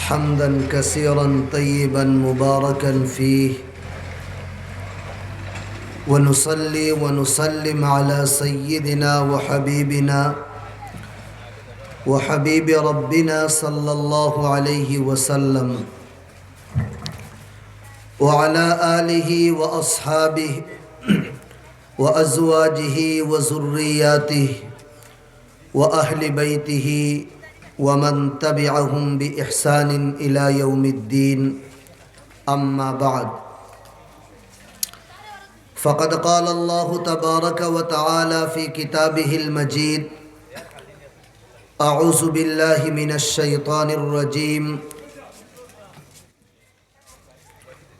حمدا كثيرا طيبا مباركا فيه ونصلي ونسلم على سيدنا وحبيب ربنا صلى الله عليه وسلم وعلى آله وأصحابه وأزواجه وذرياته وأهل بيته ومن تبعهم بإحسان إلى يوم الدين أما بعد فقد قال الله تبارك وتعالى في كتابه المجيد أعوذ بالله من الشيطان الرجيم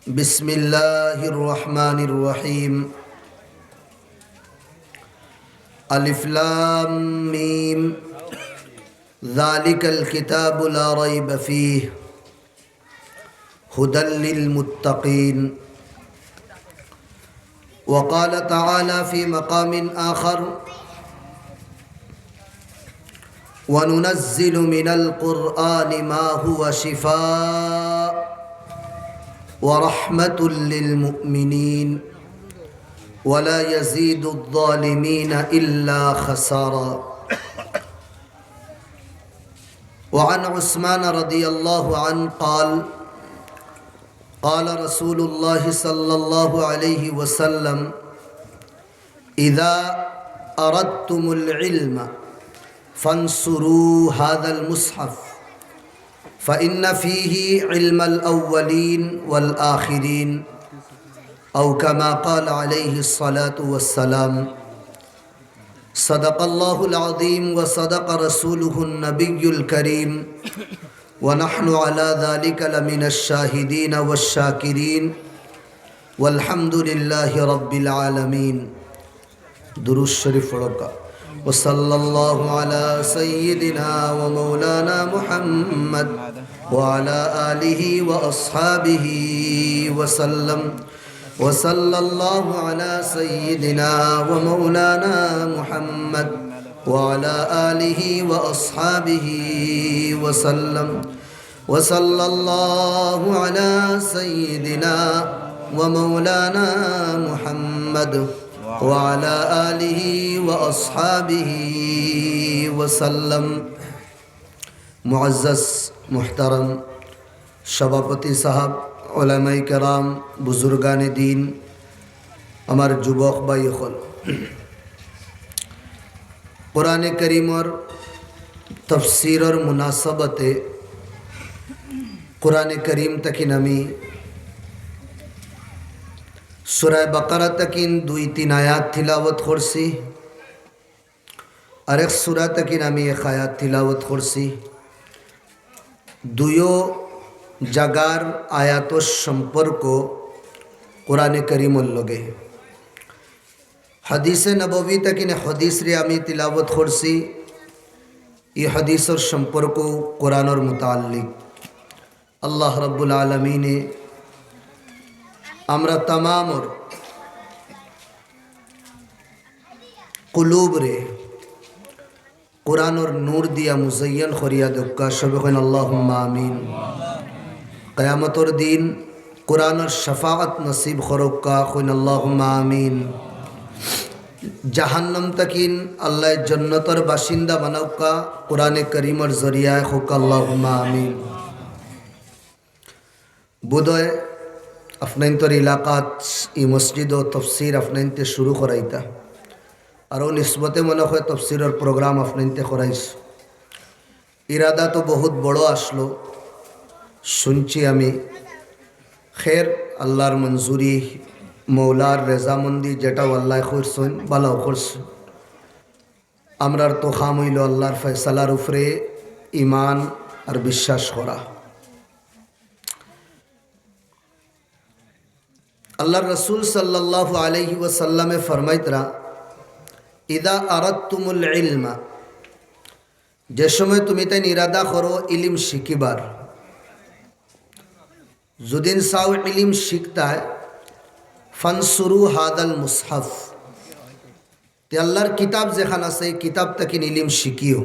بسم الله الرحمن الرحيم ألف لام ميم ذلك الكتاب لا ريب فيه هدى للمتقين وقال تعالى في مقام آخر وننزل من القرآن ما هو شفاء ورحمة للمؤمنين ولا يزيد الظالمين إلا خسارا وعن عثمان رضي الله عنه قال قال رسول الله صلى الله عليه وسلم إذا أردتم العلم فانصروا هذا المصحف فإن فيه علم الأولين والآخرين أو كما قال عليه الصلاة والسلام صدق الله العظيم وصدق رسوله النبي الكريم ونحن على ذلك لمن الشاهدين والشاكرين والحمد لله رب العالمين درود شريف ركع وصلى الله على سيدنا ومولانا محمد وعلى آله وأصحابه وسلم وصلى الله على سيدنا ومولانا محمد وعلى آله وأصحابه وسلم وصلى الله على سيدنا ومولانا محمد وعلى آله وأصحابه وسلم معزز محترم সভাপতি সাহাব ওলামায়ে কেরাম বুজুর্গানে দিন আমার যুবক ভাই হল কোরআনে করিমর তফসিরর মুনাসাবতে কোরআনে করিম তকিন আমি সূরা বাকারা তকিন 2-3 আয়াত তিলাওয়াত করছি আরেক সূরা তকিন আমি এক আয়াত তিলাওয়াত করছি দুয়ো জাগার আয়াতর সম্পর্ক কোরআনে করিমর লগে হাদিসে নববী তকিনে হাদিস রে আমি তিলাওয়াত করছি এই হাদিসের সম্পর্ক কোরআনের মুতাল্লিক আল্লাহ রাব্বুল আলামিনে আমরা তামামর কুলুব রে কোরআনের নূর দিয়া মুজায়্যান করিয়া দক্কা সবে কইন আল্লাহুম্মা আমিন কিয়ামতের দিন কোরআনের শাফাআত নসিব করক্কা কইন আল্লাহুম্মা আমিন জাহান্নাম তকিন আল্লাহ জান্নাতের বাসিন্দা বানাওকা কোরআনে করিমের জরিয়ায় হোক আল্লাহুম্মা আমিন বোধহয় আপনার এলাকাত এই মসজিদ ও তফসির আপনাইতে শুরু করাইতা আরও নিসবতে মনে হয় তফসিরের প্রোগ্রাম আপনাইতে করাইছ ইরাদা তো বহুত বড় আসলো শুনছি আমি খের আল্লাহর মঞ্জুরি মৌলার রেজামন্দি যেটাও আল্লাহ করছেন ভালো করছেন আমরার তো খাম হইল আল্লাহর ফয়সালার উপরে ইমান আর বিশ্বাস করা আল্লাহর রসুল সাল্লাল্লাহু আলাইহি ওয়াসাল্লামে ফরমাইতরা ইদা আরাদতুমুল ইলমা যে সময় তুমি তাই ইরাদা করো ইলিম শিখিবার যদিন চাও ইলিম শিখতায় ফানসুরু হাদাল মুসহাফ তে আল্লাহর কিতাব যেখান আছে কিতাব তাকে ইলিম শিখিও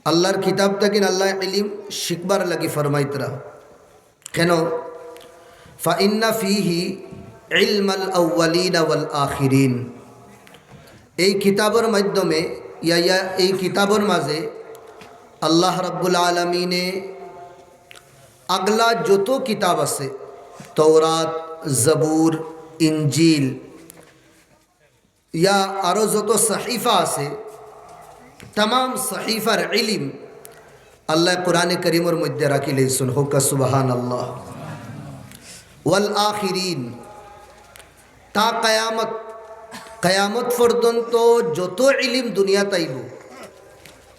আল্লাহর কিতাব তাকিন আল্লাহ ইলিম শিখবার লাগি ফরমাইতরা কেন ফাইন্না ফিহি ইলমাল আউয়ালিন ওয়াল আখিরিন। এই কিতাবের মাধ্যমে এই কিতাবের মাঝে আল্লাহ রাব্বুল আলামিনে আগলা যত কিতাব আছে তৌরাত, জবুর, ইনজিল या आरो যত सहीफा আছে तमाम सहीफार इलिम अल्लाह कुरान करीमर मध्य राखी लैसन होका सुबहान अल्लाह वल आखिरीन ता कयामत पर्यন্ত যত इलिम दुनियात आइब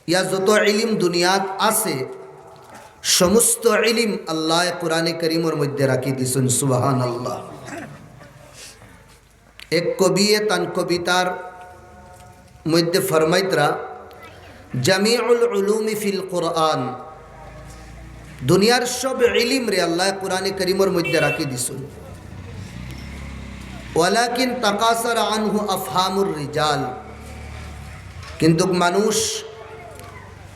या যত इलिम दुनियात आसे समस्त इलिम अल्लाह कुरान करीमर मध्य राखी दिसन सुबहान अल्लाह। एक कविए तान कवितार मध्य फरमाइतरा जमीउल उलूमी फिल कुरआन दुनियार सब इलिम रे अल्लाह कुरान करीमर मध्य राखी दिसुन वलाकिन तकासर आनहु अफहामुर रिजाल किन्तु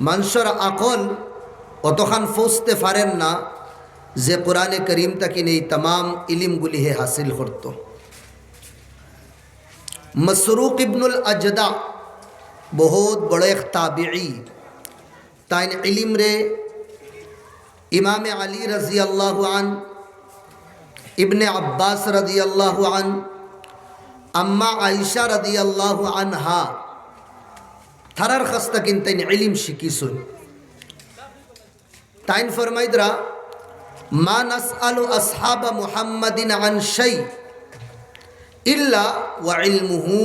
मानुषर आकल अतखान फौजते पारेन ना जे कुरान करीम ताकिन এই तमाम इलिमगुली हे हासिल करतो। मसरूक इब्नुल अजदा बहुत बड़े एक ताबिई ताइन इलिम रे इमाम अली रज़ी अल्लाह अन इब्न अब्बास रज़ी अल्लाह अन अम्मा आयशा रज़ी अल्लाह अनहा थरर खस्तकिन ताइन इलिम शिकिसुन ताइन फरमाइदरा मा नसअलु अस्हाब मुहम्मदिन अन शै इल्ला व इल्मुहु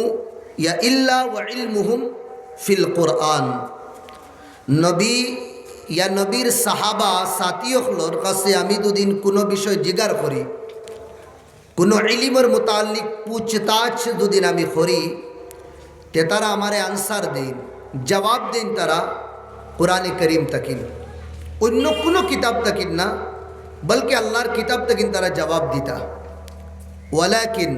या इल्ला व इल्मुहुम फिल कुरआन। नबी या नबीर साहाबा साथीओखलोर काছে আমি দুদিন কোনো বিষয় জিজ্ঞাসা করি কোনো ইলমের মুতাল্লিক पूछताछ দুদিন আমি করি তে তারা আমারে আনসার দেন জবাব দেন তারা কুরআনে কারীম তাকিন অন্য কোনো কিতাব তাকিন না বলকে আল্লাহর কিতাব তাকিন তারা জবাব দিতা ওয়ালাকিন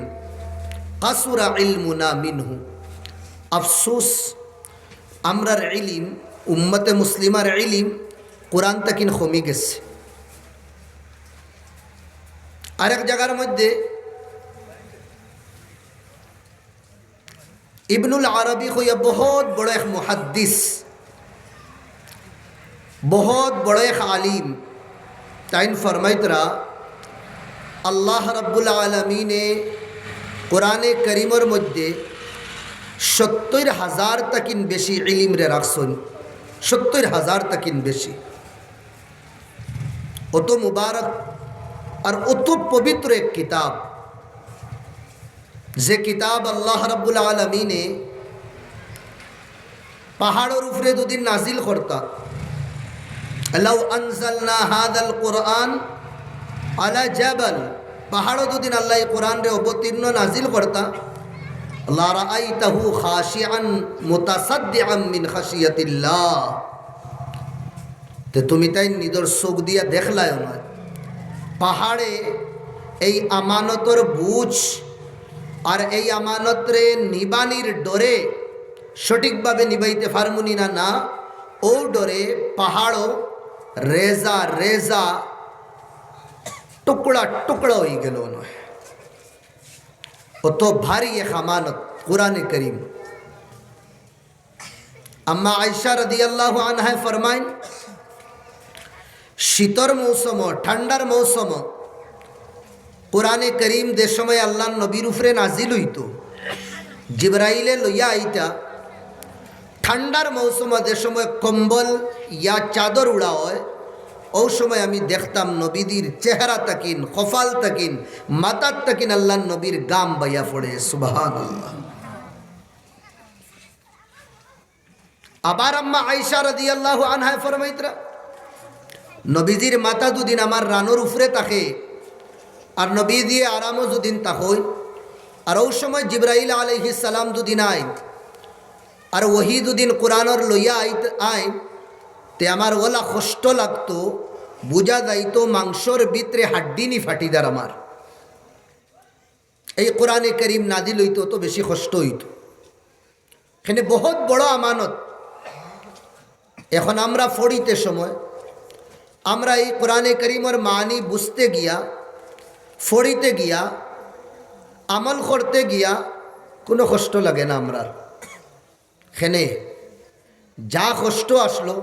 কাসুরা ইলমুনা মিনহু আফসোস আমরার ইলিম উম্মতে মুসলিমার ইলিম কোরআন তাকিন কমে গেছে। আরেক জায়গার মধ্যে ইবনুল আরবি হইয়া বহুত বড় এক মুহাদ্দিস बहुत बड़े एक आलिम ताइन फरमाइतरा अल्लाह रब्बुल आलमीन ने कुरान करीमर मध्य 70,000 तकिन बेशी इलिम रे राखसन 70,000 तकिन बेशी अत मुबारक और अत पवित्र एक किताब जे किताब अल्लाह रब्बुल आलमीन ने पहाड़ों उपरे दुदिन नाजिल करता लौ अनज़लना हादल कुरआन अला जबल पहाड़ों दो दिन अल्लाह कुरान रे अवतीर्ण नाजिल करता ला राअयतहु खाशिअन मुतसद्दिअन मिन खशियतिल्लाह ते तुम ताई निदर चोख दिया देखलायो ना पहाड़े এই আমানতর বুঝ আর এই আমানত রে নিবানির ডরে সঠিকভাবে নিবাইতে পারমুনি না না ও ডরে পাহাড়ও रेजा रेजा टुकड़ा टुकड़ा हो गल तो भारी एक अमानत कुरान करीम। अम्मा आयशा रदी अल्लाह अन्हा फरमाइन शीतर मौसम ठंडार मौसम कुरान करीम दे समय अल्लाह नबीर उपरे नाजिल हईतो जिब्राइले लइया आईता ठंडार मौसम दे समय कम्बल या चादर उड़ा হয় ও সময় আমি দেখতাম নবীদের চেহারা তাকিন কপাল তাকিন মাথার তাকিন আল্লাহর নবীর গাম বাইয়া পড়ে সুবহানাল্লাহ। আবার আম্মা আয়েশা রাদিয়াল্লাহু আনহা ফরমাইতরা নবীজির মাথা দুদিন আমার রানোর উপরে থাকে আর নবী দিয়ে আরামও দুদিন তাকই আর ও সময় জিবরাইল আলাইহিস সালাম দুদিন আয় আর वही दुदिन कुरानर लइया आय ते आमार ओला कष्ट लागतो बुझा जाइतो मांसर भितरे हाड्डी नी फाटिदार आमार এই कुरान करीम नाजिल हईतो तो बेशी कष्ट हईतो एखाने बहुत बड़ आमानत এখন আমরা পড়িতে সময় আমরা এই কোরআনে করিমের মানি বুঝতে গিয়া, পড়িতে গিয়া, আমল করতে গিয়া কোনো কষ্ট লাগে না আমরা। খেনে যা কষ্ট আসলো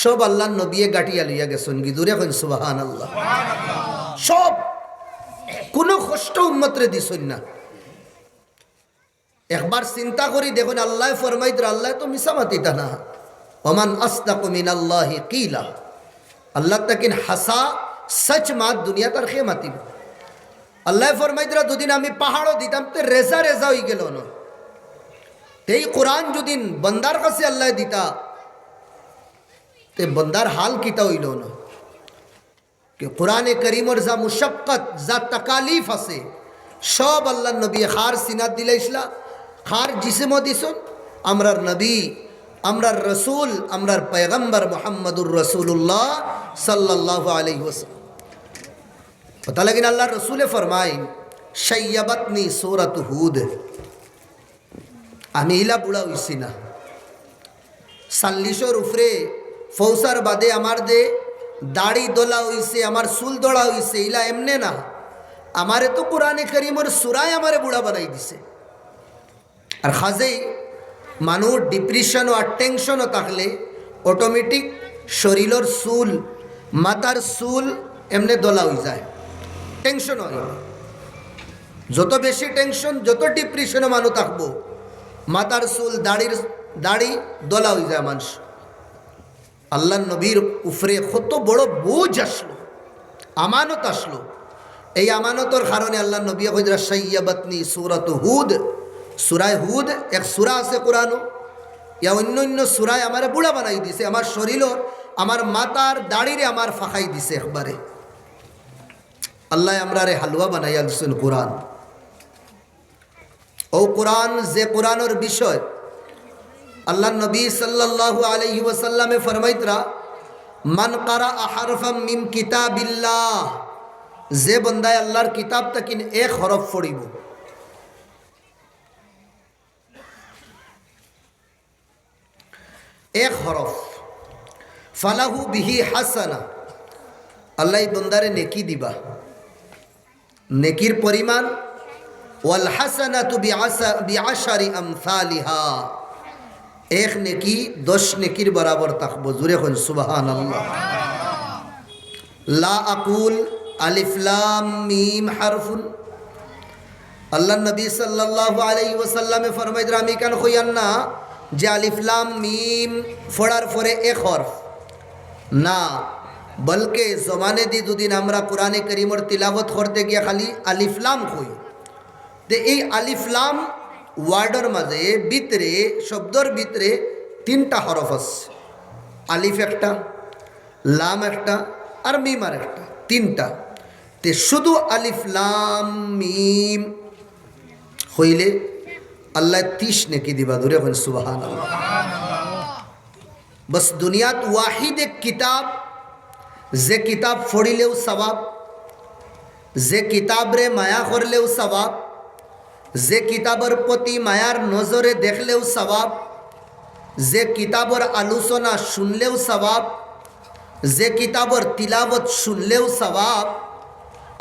সব আল্লাহ নবিয়ে গাটিয়া লইয়া গেছেন। গিদুরে এখন সুবহানাল্লাহ। সব কোনো কষ্ট উম্মতরে দিছেন না। একবার চিন্তা করি দেখুন, আল্লাহ ফরমাইত, আল্লাহ তো মিছা মাতিতা না। ওমান আসদাকু মিনাল্লাহি কিলা, আল্লাহ তাকিন হাসা সচ মাত দুনিয়া তার খে মাতিব। আল্লাহ ফরমাইতরা দুদিন আমি পাহাড়ও দিতাম তো রেজা রেজা হয়ে গেল না। এই কোরআন যদিন বন্দার কাছে আল্লাহ দিতা তে বন্দার হাল কিতা হইল না। कि कुरान करीमर जा मुशक्कत जा तकालीफ আছে সব আল্লাহ নবী খার সিনাত দিলাইছলা, খার জিসমো দিছন। আমরার নবী, আমরার রসুল, আমরার পয়গম্বর মুহাম্মদুর রসুল্লাহ সাল্লাল্লাহু আলাইহি ওয়াসাল্লাম। পতা লাগিন আল্লাহ রসুলে ফরমাইন, শাইয়াবাতনি সূরাত হুদ। আমি ইলা বুড়া হইছি না, 40 উপরে ফৌসার বাদে আমার দে দাড়ি দোলা হইছে, আমার চুল দোলা হইছে, ইলা এমনে না। আমারে তো কোরআনে করিমের সূরায় আমারে বুড়া বানাই দিছে। আর খাজেই মানুষ ডিপ্রেশন আর টেনশনও থাকলে অটোমেটিক শরীরের চুল, মাথার চুল এমনি দোলা হয়ে যায়, টেনশন হয়। যত বেশি টেনশন, যত ডিপ্রেশনে মানুষ থাকবো, মাথার চুল, দাড়ি দোলা হয়ে যায় মানুষ। আল্লাহ নবীর উপরে কত বড় বোঝ আসলো, আমানত আসলো। এই আমানতর কারণে আল্লাহ নবী কইরা শাইয়াবাতনি সূরাত হুদ। সূরায় হুদ এক সূরা আছে কোরআনও, ইয়া অন্য অন্য সূরায় আমারে বুড়া বানাই দিছে। আমার শরীরের, আমার মাথার দাড়িরে আমার ফাঁকাই দিছে একবারে। আল্লাহ আমরারে হালুয়া বানাইয়া দিছেন কোরআন। ও কোরআন, যে কোরআনের বিষয় আল্লাহ নবী সাল্লাল্লাহু আলাইহি ওয়াসাল্লামে ফরমাইতরা, মান কারা হারফাম মিন কিতাবিল্লাহ, যে বন্দায় আল্লাহর কিতাব তাকিন এক হরফ পড়িব, এক হরফ, ফালাহু বিহি হাসানা, আল্লাহ বন্দারে নেকি দিবা। নেকির পরিমাণ ওয়াল হাসানাতু বিআশারি আমসালিহা, এক নেকি 10 নেকির বরাবর থাকবো। জুড়ে হন সুবহানাল্লাহ। লা আকুল আলিফ লাম মিম হারফুন। আল্লাহ নবী সাল্লাল্লাহু আলাইহি ওয়াসাল্লামে ফরমাইতরা, আমি কেন কইয়ান না যে আলিফ লাম মিম ফড়ার পরে এক হরফ না, বলকে জমানে দি দুদিন আমরা কোরআনে করিমের তিলাওয়াত করতে গিয়ে খালি আলিফ লাম কই। তে এই আলিফ লাম ওয়ার্ডের মাঝে ভিতরে, শব্দর ভিতরে 3টা হরফ আছে। আলিফ একটা, লাম একটা, আর মিম আর একটা, 3টা। তে শুধু আলিফ লাম মিম হইলে আল্লাহ 30 নেকি দিবা। ধরে এখন সুবহানাল্লাহ। বস দুনিয়াত ওয়াহিদ এক কিতাব, যে কিতাব পড়িলেও সওয়াব, যে কিতাবরে মায়া করলেও সওয়াব, যে কিতাবের প্রতি মায়ার নজরে দেখলেও সওয়াব, যে কিতাবের আলোচনা শুনলেও সওয়াব, যে কিতাবের তিলাবত শুনলেও সওয়াব,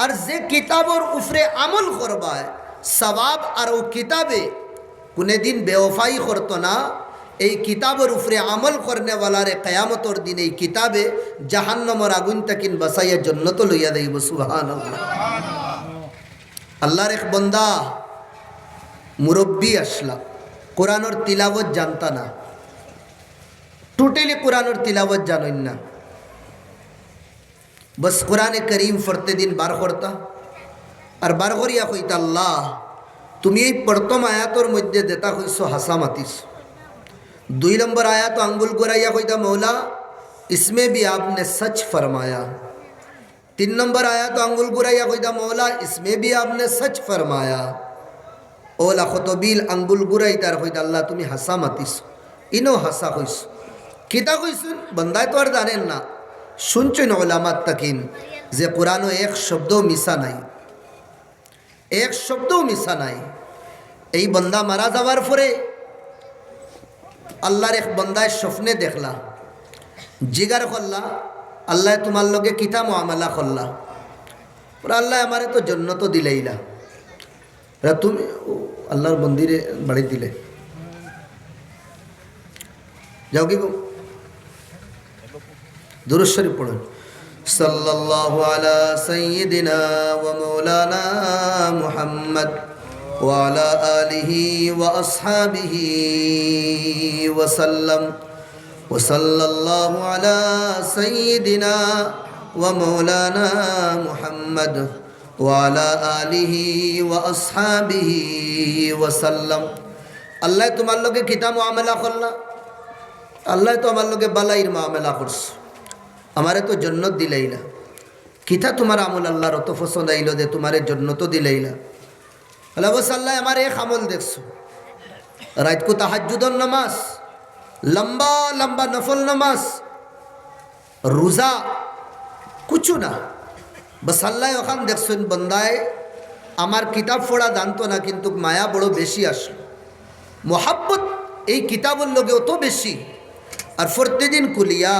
আর যে কিতাবের উপরে আমল করবায় সওয়াব। আর ও কিতাবে কোনদিন বেওফাই করতো না। এই কিতাবের উপরে আমল করনে ওয়ালারে কিয়ামতের দিন এই কিতাবে জাহান্নামের আগুন তাকিন বাসাইয়া জান্নাত লইয়া দেব। সুবহানাল্লাহ। আল্লাহর এক বান্দা মুরব্বী আসলা, কোরআনের তিলাওয়াত জানতা না, টোটালি কোরআনের তিলাওয়াত জানেন না। বস কোরআনে করিম পড়তে দিন বার করতা, আর বার করিয়া কইতা, আল্লাহ তুমি এই প্রথম আয়াতর মধ্যে দেতা কইছো হাসা মাতিস। 2 নম্বর आयत अंगुल गुराइया कोईदा, मौला इसमें भी आपने सच फरमाया। 3 नंबर आयत अंगुल गुराइया कोईदा, मौला इसमें भी आपने सच फरमाया। ओला खतबिल अंगुल गुराई तार कोईदा, अल्लाह तुम्हें हसा मातिस। इनो हसा कइस किता कइसुन बंदाय तो আর জানেন না, শুনছেন উলামাত তাকিন যে কোরআনও এক শব্দ মিশা নাই, এক শব্দ মিশা নাই। এই বন্দা মারা যাওয়ার পরে আল্লাহর এক বন্দায় স্বপ্নে দেখলা জিগার করলা আল্লাহ তোমার লগে কিতা মুআমালা করলা? ওরা আল্লাহ আমারে তো জন্নত দিলেইলা। তুমি আল্লাহর মন্দিরে বাড়ি দিলে যাও কি গো, দুরূদ শরীফ পড়ুন। সাল্লাল্লাহু আলা সাইয়্যিদিনা ওয়া মাওলানা মুহাম্মদ ওয়া আলা আলিহি ওয়া আসহাবিহি ওয়া সাল্লাম। ওয়া সাল্লাল্লাহু আলা সাইয়্যিদিনা ওয়া মাওলানা মুহাম্মদ ওয়া আলা আলিহি ওয়া আসহাবিহি ওয়া সাল্লাম। আল্লাহ তোমার লগে কিতা মুআমালা করলা? আল্লাহ তো আমার লগে বালাইর মুআমালা করছে, আমারে তো জন্নত দিলাইলা। কিতা তোমার আমল আল্লাহর অত পছন্দ আইল যে তোমারে জন্নত দিলাইলা? আল্লাহ বস আল্লাহ আমার এক আমল দেখছো, রাত কো তাহাজ্জুদের নামাজ, লম্বা লম্বা নফল নামাজ, রোজা, কিছু না। বস আল্লাহ ওখান দেখছেন বন্দায় আমার কিতাব পড়া জানতো না, কিন্তু মায়া বড় বেশি আসলো, মোহাব্বত এই কিতাবের লগে অত বেশি। और प्रतिदिन कुलिया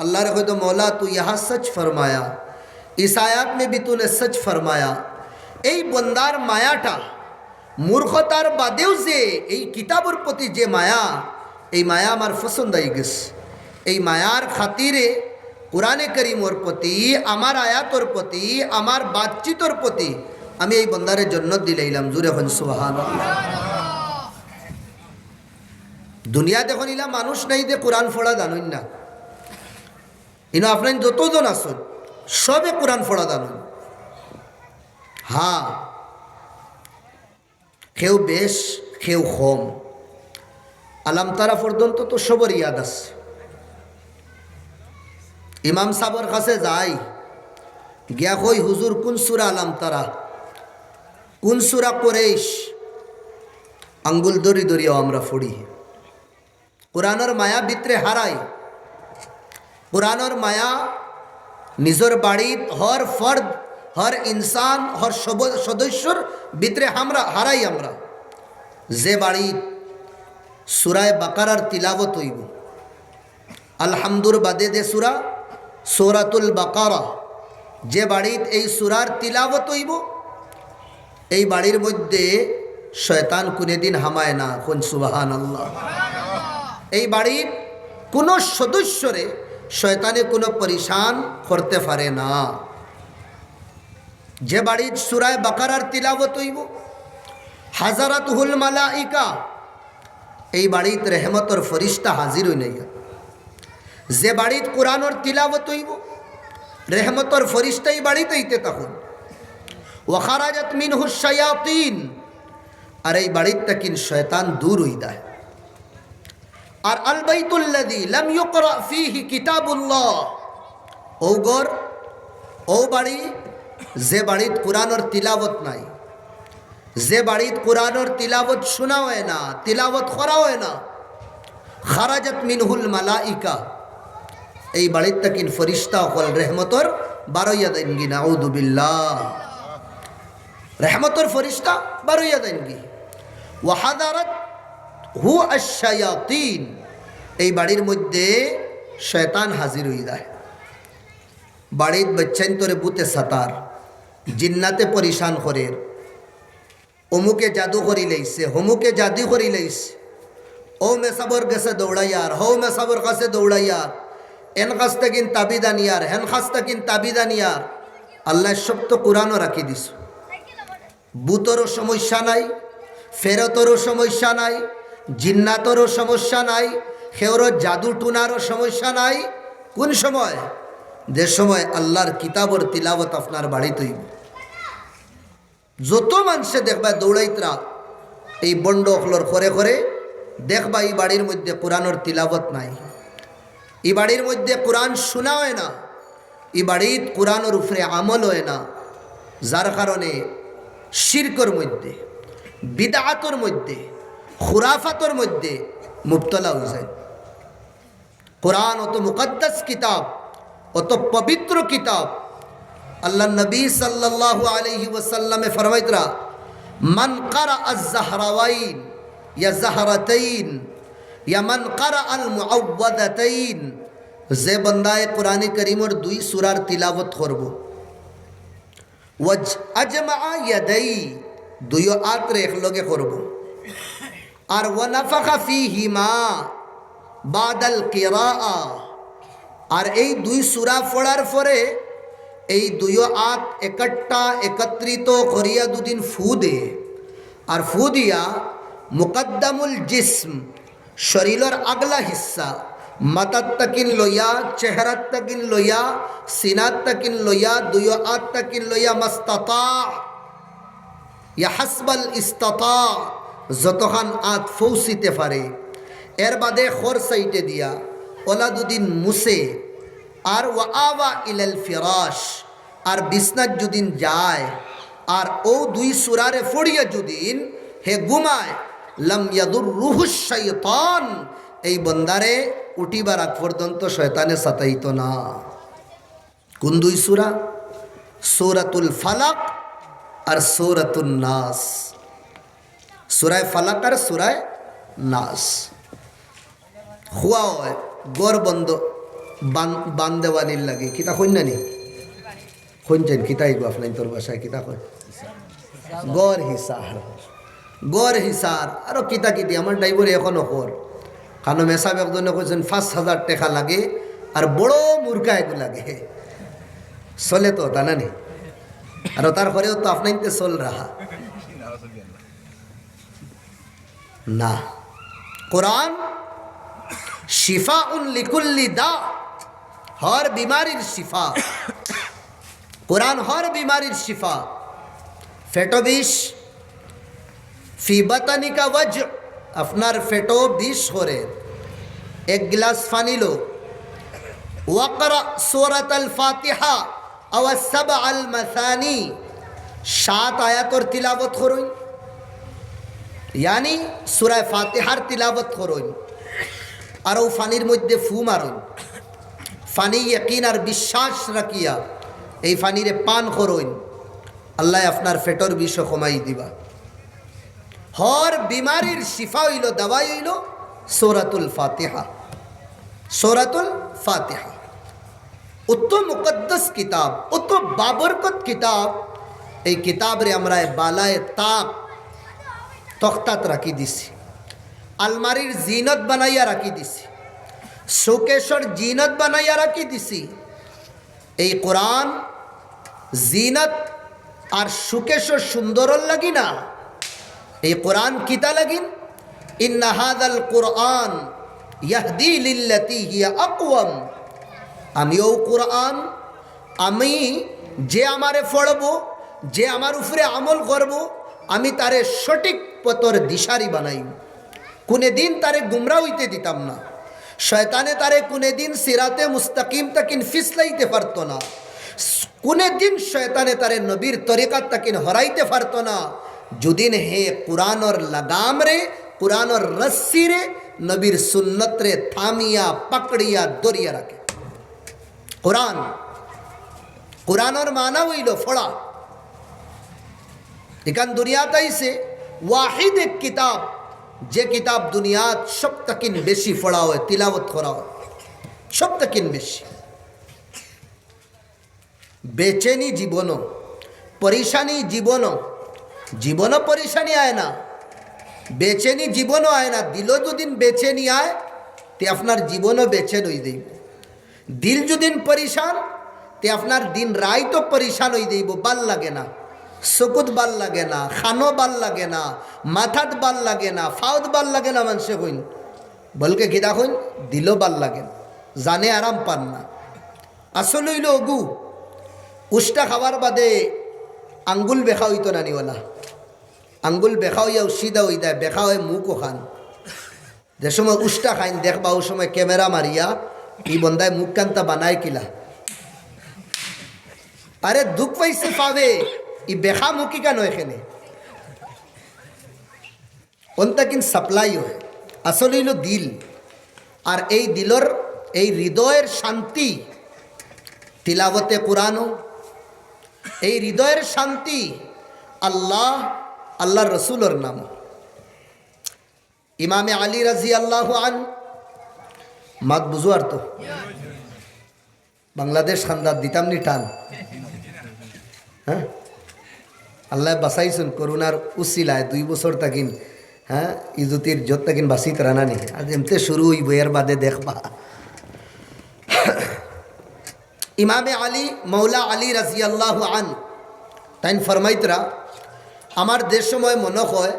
अल्लाह रखे तो मौला तू यहाँ सच फरमाया, इस आयात में भी तूने सच फरमाया। এই বন্দার মায়াটা মূর্খতার বাদেও যে এই কিতাবের প্রতি যে মায়া, এই মায়া আমার পছন্দ হয়ে গেছে। এই মায়ার খাতিরে কোরআনে করিমর প্রতি, আমার আয়াতর প্রতি, আমার বাতচিতর প্রতি আমি এই বন্দারে জন্নত দিলাইলাম। জুরে হন সুবহানাল্লাহ। দুনিয়া দেখুন ইলা মানুষ নাই যে কোরআন পড়া জানুন না, ইনো আপনার যতজন আসুন সবে কোরআন পড়া জানুন। হ্যাঁ, কেউ বেশ কেউ কম, আলাম তারা পর্যন্ত তো সবর ইয়াদ আছে। ইমাম সাবর কাছে যাই গিয়া কই হুজুর কোন সূরা আলাম তারা, কোন সূরা কুরাইশ, আঙ্গুল দরি দরিয়াও আমরা পড়ি। কোরআনের মায়া ভিতরে হারাই, কোরআনের মায়া নিজের বাড়িত হর ফর্দ, হর ইনসান, হর সদস্যর ভিতরে আমরা হারাই। আমরা যে বাড়িত সূরায়ে বাকারার তিলাওয়াত হইব, আলহামদুর বাদে দে সূরা সূরাতুল বাকারা, যে বাড়িত এই সূরার তিলাওয়াত হইব, এই বাড়ির মধ্যে শয়তান কোনদিন হামায় না। কোন সুবহানাল্লাহ। এই বাড়ির কোনো সদস্যরে শয়তানে কোনো পরিশান করতে পারে না। যে বাড়ির সূরা বাকারার তিলাওয়াত হইব, হাজারাতুল মালাইকা, এই বাড়িত রহমতর ফরিস্তা হাজির হই নাই। যে বাড়িত কোরআনের তিলাওয়াত হইব, রহমতর ফরিস্তা এই বাড়িতে হইতে তখন। ওয়া খারাজাত মিনহু শায়াতিন, আর এই বাড়িত তাকিন শয়তান দূর হই যায়। আর আল বাইতুল্লাযী লাম ইউকরা ফীহি কিতাবুল্লাহ, ও ঘর, ও বাড়ি যে বাড়িত কোরআনের তিলাওয়াত নাই, যে বাড়িত কোরআনের তিলাওয়াত শোনা হয় না, তিলাওয়াত করা হয় না, খারাজাত মিনহুল মালাইকা, এই বাড়িত তাকিন ফরিস্তা হল রহমতর বারইয়া দেনগি। নাউযু বিল্লাহ। রহমতর ফরিস্তা বারইয়া দেনগি। ওয়া হাদারাত হু আশ-শায়াতিন, এই বাড়ির মধ্যে শয়তান হাজির হয়ে যায়। বাড়ির বাচ্চাইন তোরে বুতে সাতার, জিন্নাতে পরিশান করে, অমুকে জাদু করি লাইছে, হমুকে জাদু করি লাইছে, ও মেসাবর গেছে দৌড়াইয়ার, হো মেসাবর কাছে দৌড়াইয়ার, এন কাছ থেকে তাবিদানিয়ার, হেন কাছ থেকে তাবিদানিয়ার। আল্লাহ সব তো কোরআনও রাখি দিস। বুতরও সমস্যা নাই, ফেরতরও সমস্যা নাই, জিন্নাতরও সমস্যা নাই, খেওর জাদু টুনারও সমস্যা নাই। কোন সময়? যে সময় আল্লাহর কিতাবর তিলাওয়াত আপনার বাড়িতেই। যত মানুষে দেখবা দৌড়াইতরা এই বন্ড অখলর করে করে দেখবা এই বাড়ির মধ্যে কোরআনের তিলাওয়াত নাই, এই বাড়ির মধ্যে কোরআন শোনা হয় না, এই বাড়ির কোরআনের উপরে আমল হয় না। যার কারণে শিরকর মধ্যে, বিদআতর মধ্যে, খুরাফাতর মধ্যে মুবতলা হয়ে যায়। কোরআন অত মুকদ্দাস কিতাব, অত পবিত্র কিতাব। আল্লাহ নবী সাল্লাল্লাহু আলাইহি ওয়াসাল্লামে ফরমাইতরা, মান কারা আজ-জাহরাওয়াইন ইয়া জাহরাতাইন ইয়া মান কারা আল মুআওয়াদাতাইন যে বন্দায় কোরআনে করিমর 2 সূরার তিলাওয়াত করব ওয়াজ আজমা ইয়াদাই 2 আত্রে একলগে করব আর ওয়ানাফাখা ফীহিমা বাদাল কিরাআ আর এই 2 সূরা পড়ার পরে এই 2 আত একত্রিত করিয়া দুদিন ফু দে আর ফু দিয়া মুকদ্দমুল জিসম শরীরের আগলা হিস্সা মাথার তাকিন লইয়া চেহারার তাকিন লইয়া সিনার তাকিন লইয়া 2 আত তাকিন লইয়া মাস্তাতা ইয়া হাসবাল ইস্তাতা যতখান আত ফৌসিতে পারে এর বাদে খর সাইটে দিয়া ওলা দুদিন মুসে আর ওয়া আওয়া ইলাল ফিরাশ আর বিছনাত যদিন যায় আর ও 2 সূরারে ফড়িয়া যদিন হে ঘুমায় লাম ইয়াদুররুহু শাইতান এই বন্দারে উঠিবার আগ পর্যন্ত শয়তানে সাতাইত না। কোন 2 সূরা? সূরাতুল ফালাক আর সূরাতুন নাস। সূরায়ে ফালাক আর সূরায়ে নাস হুয়া হয় গর বন্ধ বান্দেওয়ানির লাগে কিতা কইনা নি কইছেন কিতাই গো আপনার তোর ভাষায় কিতা কয় গড় হিসার আরো কিতা কিতি আমার ড্রাইভার এখনো কর কারণ মেসাব একজনে কইছেন 5,000 টাকা লাগে আর বড় মুরগা এগু লাগে চলে তো তা নানি আর তারপরেও তো আপনার চল রাহা না। কোরআন শিফাউন লিকুল্লি দা হর বিমারির শিফা। কোরআন হর বিমারির শিফা। ফেটো বিষ ফি বাতানিকা ওয়াজ আপনার ফেটো বিষ করে 1 গ্লাস পানি লো ওয়াকরা সূরাতুল ফাতিহা আও 7 আল মাসানি 7 আয়াতর তিলাওয়াত করুন यानी সূরা ফাতিহার তিলাওয়াত করুন আর ও ফানির মধ্যে ফু মারুন ফানি ইয়াকিন আর বিশ্বাস রাখিয়া এই ফানিরে পান করুন আল্লাহ আপনার ফেটর বিষ কমাই দিবা। হর বিমারির শিফা হইল দাওয়াই হইল সূরাতুল ফাতিহা। সূরাতুল ফাতিহা অত মুকদ্দাস কিতাব অত বাবরকত কিতাব। এই কিতাবরে আমরা বালায় তাক তখতাত রাখি দিছি আলমারির জিনত বানাইয়া রাখি দিছি শোকেশর জিনত বানাইয়া রাখি দিছি। এই কোরআন জিনত আর শোকেশর সুন্দরর লাগি না এই কোরআন কিতা লাগিন ইন্না হাযাল কুরআন ইয়াহদি লিল্লাতি হিয়া আকওয়াম। আমিও কোরআন আমি যে আমারে পড়ব যে আমার উপরে আমল করব আমি তারে সঠিক পথর দিশারি বানাই কোনে দিন তারে গুমরা হইতে দিতাম না। শয়তানে তারে কোনে দিন সিরাতে মুস্তাকিম তাকিন ফিসলাইতে পারতো না। কোনে দিন শয়তানে তারে নবীর তরিকাত তাকিন হরাইতে পারতো না যদিন হে কুরআনর লাগাম রে কুরআনর রস্সি রে নবীর সুন্নত রে থামিয়া পাকড়িয়া দরিয়া রাখে। কোরআন কোরআনর মানা হইল ফোড়া। এখান দুনিয়াত আইসে ওয়াহিদ এক কিতাব যে কিতাব দুনিয়াত সব তাকিন বেশি পড়া হয় তিলাওয়াত করা হয় সব তাকিন বেশি। বেচেনি জীবন পরেশানি জীবন পরেশানি আয় না বেচেনি জীবনও আয় না। দিল যদিন বেচেনি আয় তে আপনার জীবনও বেচেন হয়ে যাইব। দিল যদিন পরেশান তে আপনার দিন রায় তো পরেশান হয়ে যাইব। ভাল লাগে না চকুত ভাল লাগে না খানো ভাল লাগে না মাথাত ভাল লাগে না ফাউত ভাল লাগে না মানুষে কইন বলকে গিদা কইন দিল ভাল লাগে না জানে আরাম পান না। আসল হইল অগু উষ্টা খাবার বাদে আঙ্গুল বেখা হইতো না নিওলা আঙ্গুল বেখা হইয়া উসিদা হই দেয় বেখা হয়ে মুখও খান যে সময় উষ্টা খাইন দেখবা ও সময় ক্যামেরা মারিয়া এই বন্দায় মুখ কান্তা বানায় কিলা আরে দুঃখ পাইছে পাবে ই বেখা মুখী কেন এখানে ওনটা কিন সাপ্লাই হয়। আসলে হইল দিল আর এই দিলর এই হৃদয়ের শান্তি তিলাওয়াতে কুরআনও এই হৃদয়ের শান্তি আল্লাহ আল্লাহর রসুলের নাম। ইমামে আলী রাজি আল্লাহু আন মাত বুঝুয়ার তো বাংলাদেশ খান্দার দিতাম নি টান। হ্যাঁ, আল্লাহ বাঁচাইছেন করোনার উসিলায় 2 বছর তাকিন। হ্যাঁ, ইজুতির যত তাকিন বাঁচিত রানানি আজ এমতে শুরু হইব, এর বাদে দেখবা। ইমামে আলী মৌলা আলী রাজিয়াল্লাহু আন তাইন ফরমাইতরা, আমার দেশ সময় মনে হয়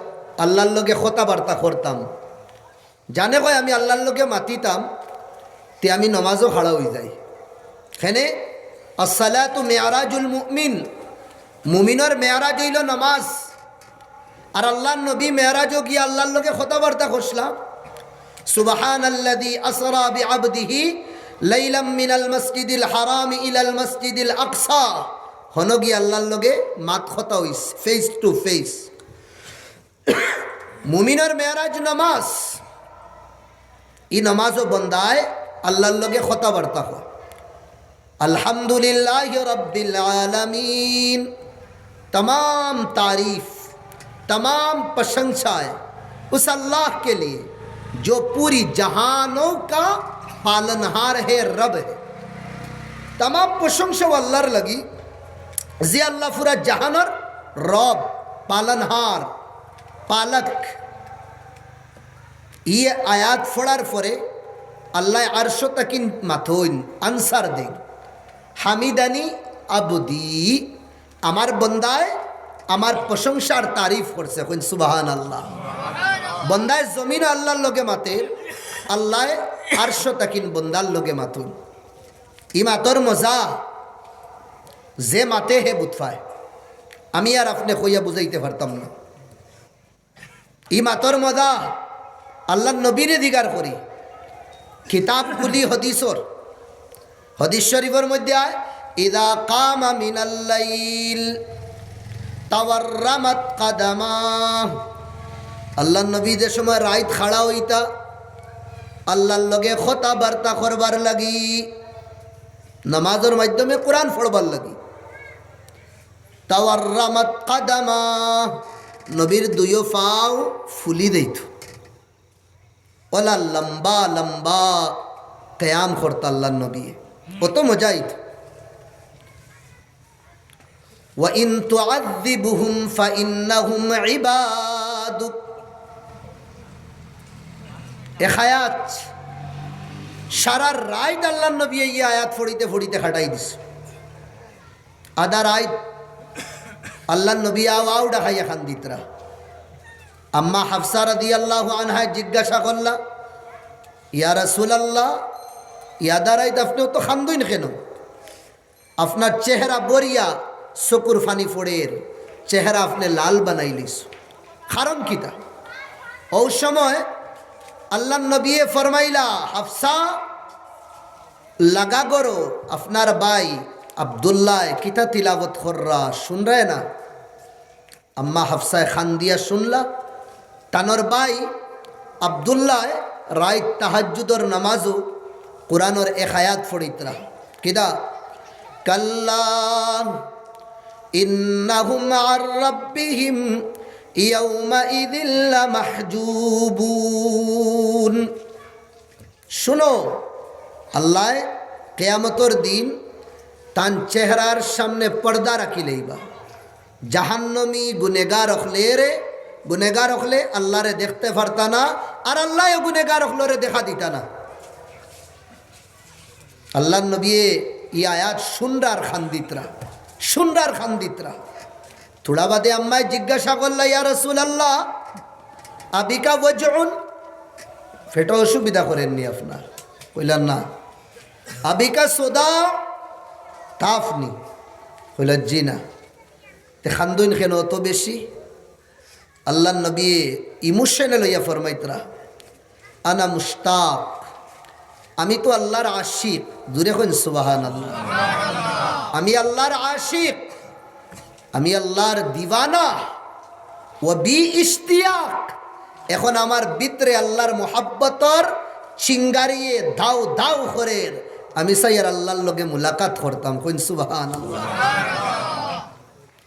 আল্লাহর লগে কথাবার্তা করতাম, জানে কয় আমি আল্লাহর লগে মাতিতাম, তে আমি নমাজও খাড়া হয়ে যাই। এখানে আসসালাতু মেয়ারাজুল মুমিন, মুমিনের মেয়ারাজ হইল নমাজ। আর আল্লাহর নবী মেয়ারাজও গিয়ে আল্লাহর লগে কথাবার্তা করছিলাম। সুবহানাল্লাযী আসরা বিআবদিহি লাইলাম মিনাল মসজিদিল হারাম ইলাল মসজিদিল আকসা, হন গিয়ে আল্লাহর লগে মাত কথা হইস, ফেস টু ফেস। মুমিনের মেয়ারাজ নমাজ, ই নমাজও বন্দায় আল্লাহর লগে কথাবার্তা হয়। अल्हम्दुलिल्लाहि रब्बिल आलमीन, तमाम तारीफ तमाम प्रशंसाएं उस अल्लाह के लिए जो पूरी जहानों का पालनहार है, रब है। तमाम प्रशंसा अल्लाहर लगी, जे अल्लाह पूरा जहानर रब, पालनहार, पालक। ये आयात पढ़ार परे अल्लाह अर्श तकिन माथोइन आंसार दें, হামিদানি আবদি, আমার বন্দায় আমার প্রশংসার তারিফ করছে, কইন সুবহানাল্লাহ। বন্দায় জমিন আল্লাহর লগে মাতে, আল্লাহ আরশ তাকিন বন্দার লগে মাতুন। ই মাতর মজা যে মাতে হে বুতফায়, আমি আর আপনি কইয়া বুঝাইতে পারতাম না। ই মাতর মজা আল্লাহর নবীরে দিগার করি, কিতাব কুলি হদিসর, হদিস শরীফের মধ্যে আয় ইদা কামা মিনাল লাইল তাওয়াররামাত কাদামা, আল্লাহর নবী যে সময় রাত খাড়া হইতা আল্লাহর লগে কথাবার্তা করবার লাগি, নামাজের মাধ্যমে কোরআন পড়বার লাগি। তাওয়াররামাত কাদামা, নবীর 2 পাও ফুলি দিত, ওলা লম্বা লম্বা কিয়াম করতা আল্লাহর নবী, কত মজা হইত। ওয়া ইন তুআযিবুহুম ফাইন্নাহুম ইবাদুক, এক আয়াত সারা রাত আল্লাহর নবী এই আয়াত পড়িতে পড়িতে কাটাই দিস। আধা রাত আল্লাহর নবী আও ডাকাইয়া খান্দিতরা। আম্মা হাফসা রাদিয়াল্লাহু আনহা জিজ্ঞাসা করলা, ইয়া রাসূলুল্লাহ, ইয়াদারাইত আপনিও তো খান্দইন কেন? আপনার চেহারা বরিয়া চকুর ফানি ফোড়ের চেহারা আপনি লাল বানাইলিস, কারণ কিতা? ও সময় আল্লাহ নবী ফরমাইলা, হাফসা লাগা গরো আপনার ভাই আব্দুল্লাহ কিতা তিলাবত কররা, শুন রে না? আম্মা হাফসায় খান দিয়া শুনলা, তানর ভাই আব্দুল্লাহ রাত তাহাজ্জুদর নামাজও কুরআনের এক আয়াত পড়িতরা, কিদা কাল্লা ইন্নাহুম আর রাব্বিহিম ইয়াউমাইযিল লামাহজুবুন। শুনো, আল্লাহ কিয়ামতের দিন তান চেহারার সামনে পর্দা রাখি লইবা। জাহান্নামী গুনেগার হলে আল্লাহরে দেখতে পারতা না, আর আল্লাহ গুনেগার হলে দেখা দিতা না। আল্লাহ নবী ই আয়াত শুনরার খান্দিতরা। থোড়া বাদে আম্মায় জিজ্ঞাসা করলা, ইয়া রাসূলুল্লাহ আবিকা ওয়াজউন, ফেটা অসুবিধা করেননি আপনার? কইলেন না। আবিকা সোদা তাফনি, কইলেন জি না। তে খান্দুন কেন অত বেশি? আল্লাহ নবী ইমোশনে লইয়া ফরমাইতরা, আনা মুশতাক, আমি তো আল্লাহর আশিক। জুড়ে কইন সুবহানাল্লাহ। আমি আল্লাহর আশিক, আমি আল্লাহর দিওয়ানা। ও বি ইশতিয়াক, এখন আমার ভিতরে আল্লাহর মোহাব্বতর চিঙ্গারিয়ে দাও দাও করে আমি সাইয়ার আল্লাহর লগে মুলাকাত করতাম। কইন সুবহানাল্লাহ।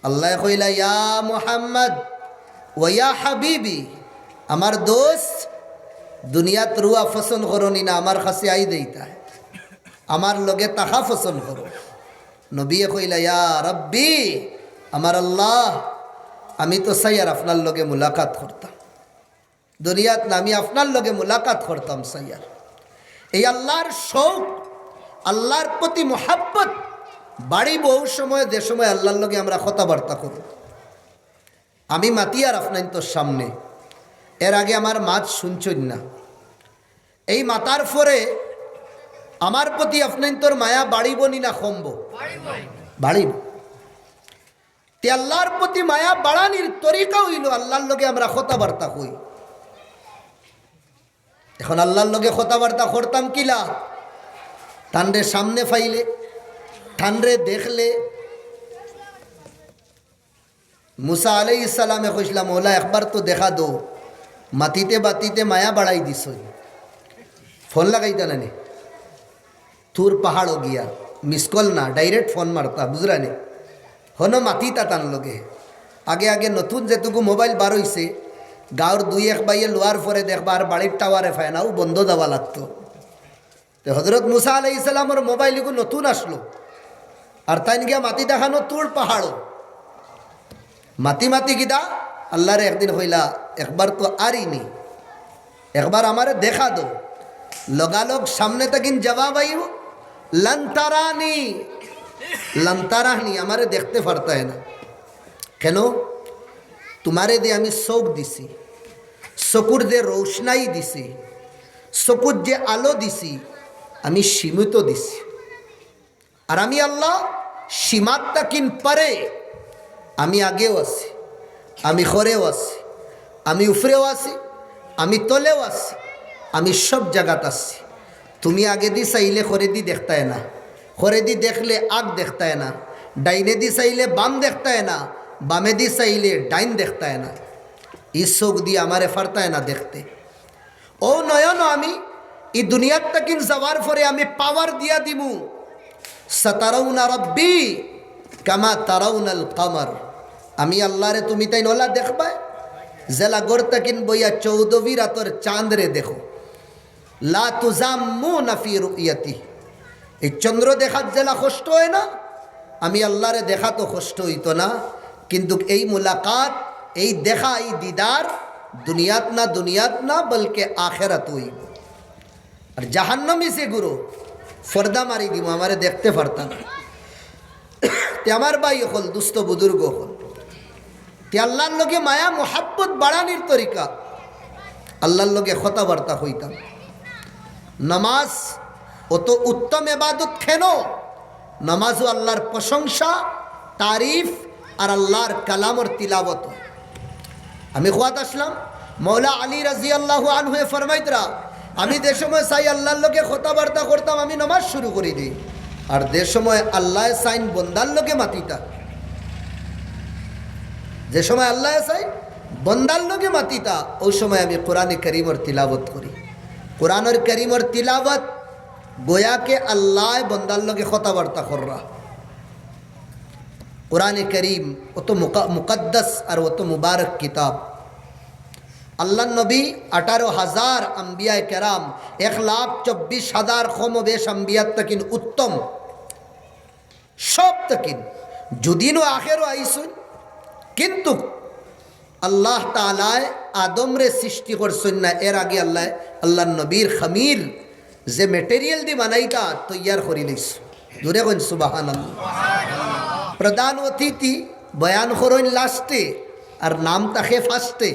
আল্লাহ কইলা, ইয়া মুহাম্মদ ওয়া ইয়া হাবিবি, আমার দোস্ত দুনিয়াত রুয়া পছন্দ করনি না, আমার কাছে আই দেইতা। আমার লগে তাহা পছন্দ করো। নবী কইলা ইয়া রব্বি, আমার আল্লাহ, আমি তো চাই আর আপনার লগে মুলাকাত করতাম, দুনিয়াত না আমি আপনার লগে মুলাকাত করতাম সাইয়ার। এই আল্লাহর শৌক, আল্লাহর প্রতি মোহাব্বত বাড়ি বহু সময় যে সময় আল্লাহর লগে আমরা কথাবার্তা করব। আমি মাতিয়ার আপনার তোর সামনে, এর আগে আমার মাছ শুনছই না। এই মাতার পরে আমার প্রতি আপনার তোর মায়া বাড়িব নি না কমব? বাড়িব। তে আল্লাহর প্রতি মায়া বাড়ানির তরিকা হইল আল্লাহর লগে আমরা কথাবার্তা কই। এখন আল্লাহর লগে কথাবার্তা করতাম কিলা? ঠান্ডে সামনে ফাইলে, ঠান্ডে দেখলে। মুসা আলাইহিস সালামে কইছিলাম ওলা একবার তো দেখা দো, মাটিতে বাতিতে মায়া বাড়াই দিস। ফোন লাগাইতা না নে, তুর পাহাড়ও গিয়া মিস কল না, ডাইরেক্ট ফোন মারতা, বুঝরা নে। হনো মাতিতা তান লগে। আগে আগে নতুন যেটুকু মোবাইল বার হইছে, গাঁর দুই এক বাইয়ে লোয়ার পরে দেখবা আর বাড়ির টাওয়ারে ফায়নাও বন্ধ দেওয়া লাগতো। তো হজরত মুসা আলাইহিস সালামের মোবাইলগুলো নতুন আসলো, আর তাই গিয়া মাটি দেখানো তুর পাহাড়ও। মাতি মাতি গিদা আল্লাহরে একদিন হইলা একবার তো আরিনি, একবার আমারে দেখা দো। লগালগ সামনে তাকিন জবাব আইব লন্তারানি, লন্তারানি, আমারে দেখতে পারতায় না। কেন? তোমারে দিয়ে আমি চোখ দিছি, চকুর যে রোশনাই দিছি, চকুর যে আলো দিছি, আমি সীমিত দিছি। আর আমি আল্লাহ সীমাত তাকিন পারে, আমি আগেও আছি, আমি খরেও আছি, আমি উফরেও আছি, আমি তলেও আছি, আমি সব জায়গাত আছি। তুমি আগে দি চাইলে খরে দি দেখতায় না, খরে দি দেখলে আগ দেখতায় না, ডাইনে দি চাইলে বাম দেখতায় না, বামে দি চাইলে ডাইন দেখতায় না। ই চোখ দিয়ে আমারে ফারতায় না দেখতে। ও নয়ন আমি এই দুনিয়ার তাকিন যাওয়ার পরে আমি পাওয়ার দিয়া দিমু। সাতারাউনা রব্বি কামা তারাউনাল কামার, আমি আল্লাহরে তুমি তাই নলা দেখবা জেলা গড় তাকিন বইয়া 14 রাতর চাঁদরে দেখো। লা তুজাম্মুনা ফি রুইয়াতি, এই চন্দ্র দেখার জেলা কষ্ট হয় না, আমি আল্লাহরে দেখা তো কষ্ট হইতো না। কিন্তু এই মুলাকাত, এই দেখা, এই দিদার দুনিয়াত না বলকে আখেরাত হইব। আর জাহান্নামী সে গুরু ফর্দা মারি দিব, আমারে দেখতে পারতাম। তে আমার ভাই হল, দুস্থ বুজুর্গ হল, তে আল্লাহর লগে মায়া মোহাব্বত বাড়ানির তরিকা, আল্লাহর লগে কথাবার্তা হইতাম। নামাজ অত উত্তম এবাদত কেন? নামাজও আল্লাহর প্রশংসা, তারিফ আর আল্লাহর কালামর তিলাবত। আমি খোয়াত আসলাম, মৌলা আলী রাজিয়াল্লাহু আনহু ফরমাইতরা, আমি যে সময় চাই আল্লাহর লগে কথাবার্তা করতাম, আমি নামাজ শুরু করে দিই। আর যে সময় আল্লাহ সাইন বন্দার লগে মাতিতা, যে সময় আল্লাহ সাইন বন্দার লগে মাতিতা, ওই সময় আমি কোরআনে করিমর তিলাবত করি। কোরআনের করিমর তিলাবত গোয়াকে আল্লাহ বন্দার লগে কথাবার্তা কররা। কোরআনে করিম অত মুকদ্দাস আর অত মুবারক কিতাব। আল্লাহ নবী 18,000 আম্বিয়া কেরাম, 1,24,000 কমবেশ আম্বিয়াত তাকিন উত্তম, সব তাকিন যদিনও আখেরও আইসুন। কিন্তু আল্লাহ তাআলায় আদমরে সৃষ্টি করছেন না, এর আগে আল্লাহ নবীর খামির যে মেটেরিয়াল দি বানাইতা তৈয়ার করি লইস। জোরে কইন সুবহানাল্লাহ। প্রধান অতিথি বয়ান করেন লাস্টে আর নাম তাকে ফার্স্টে,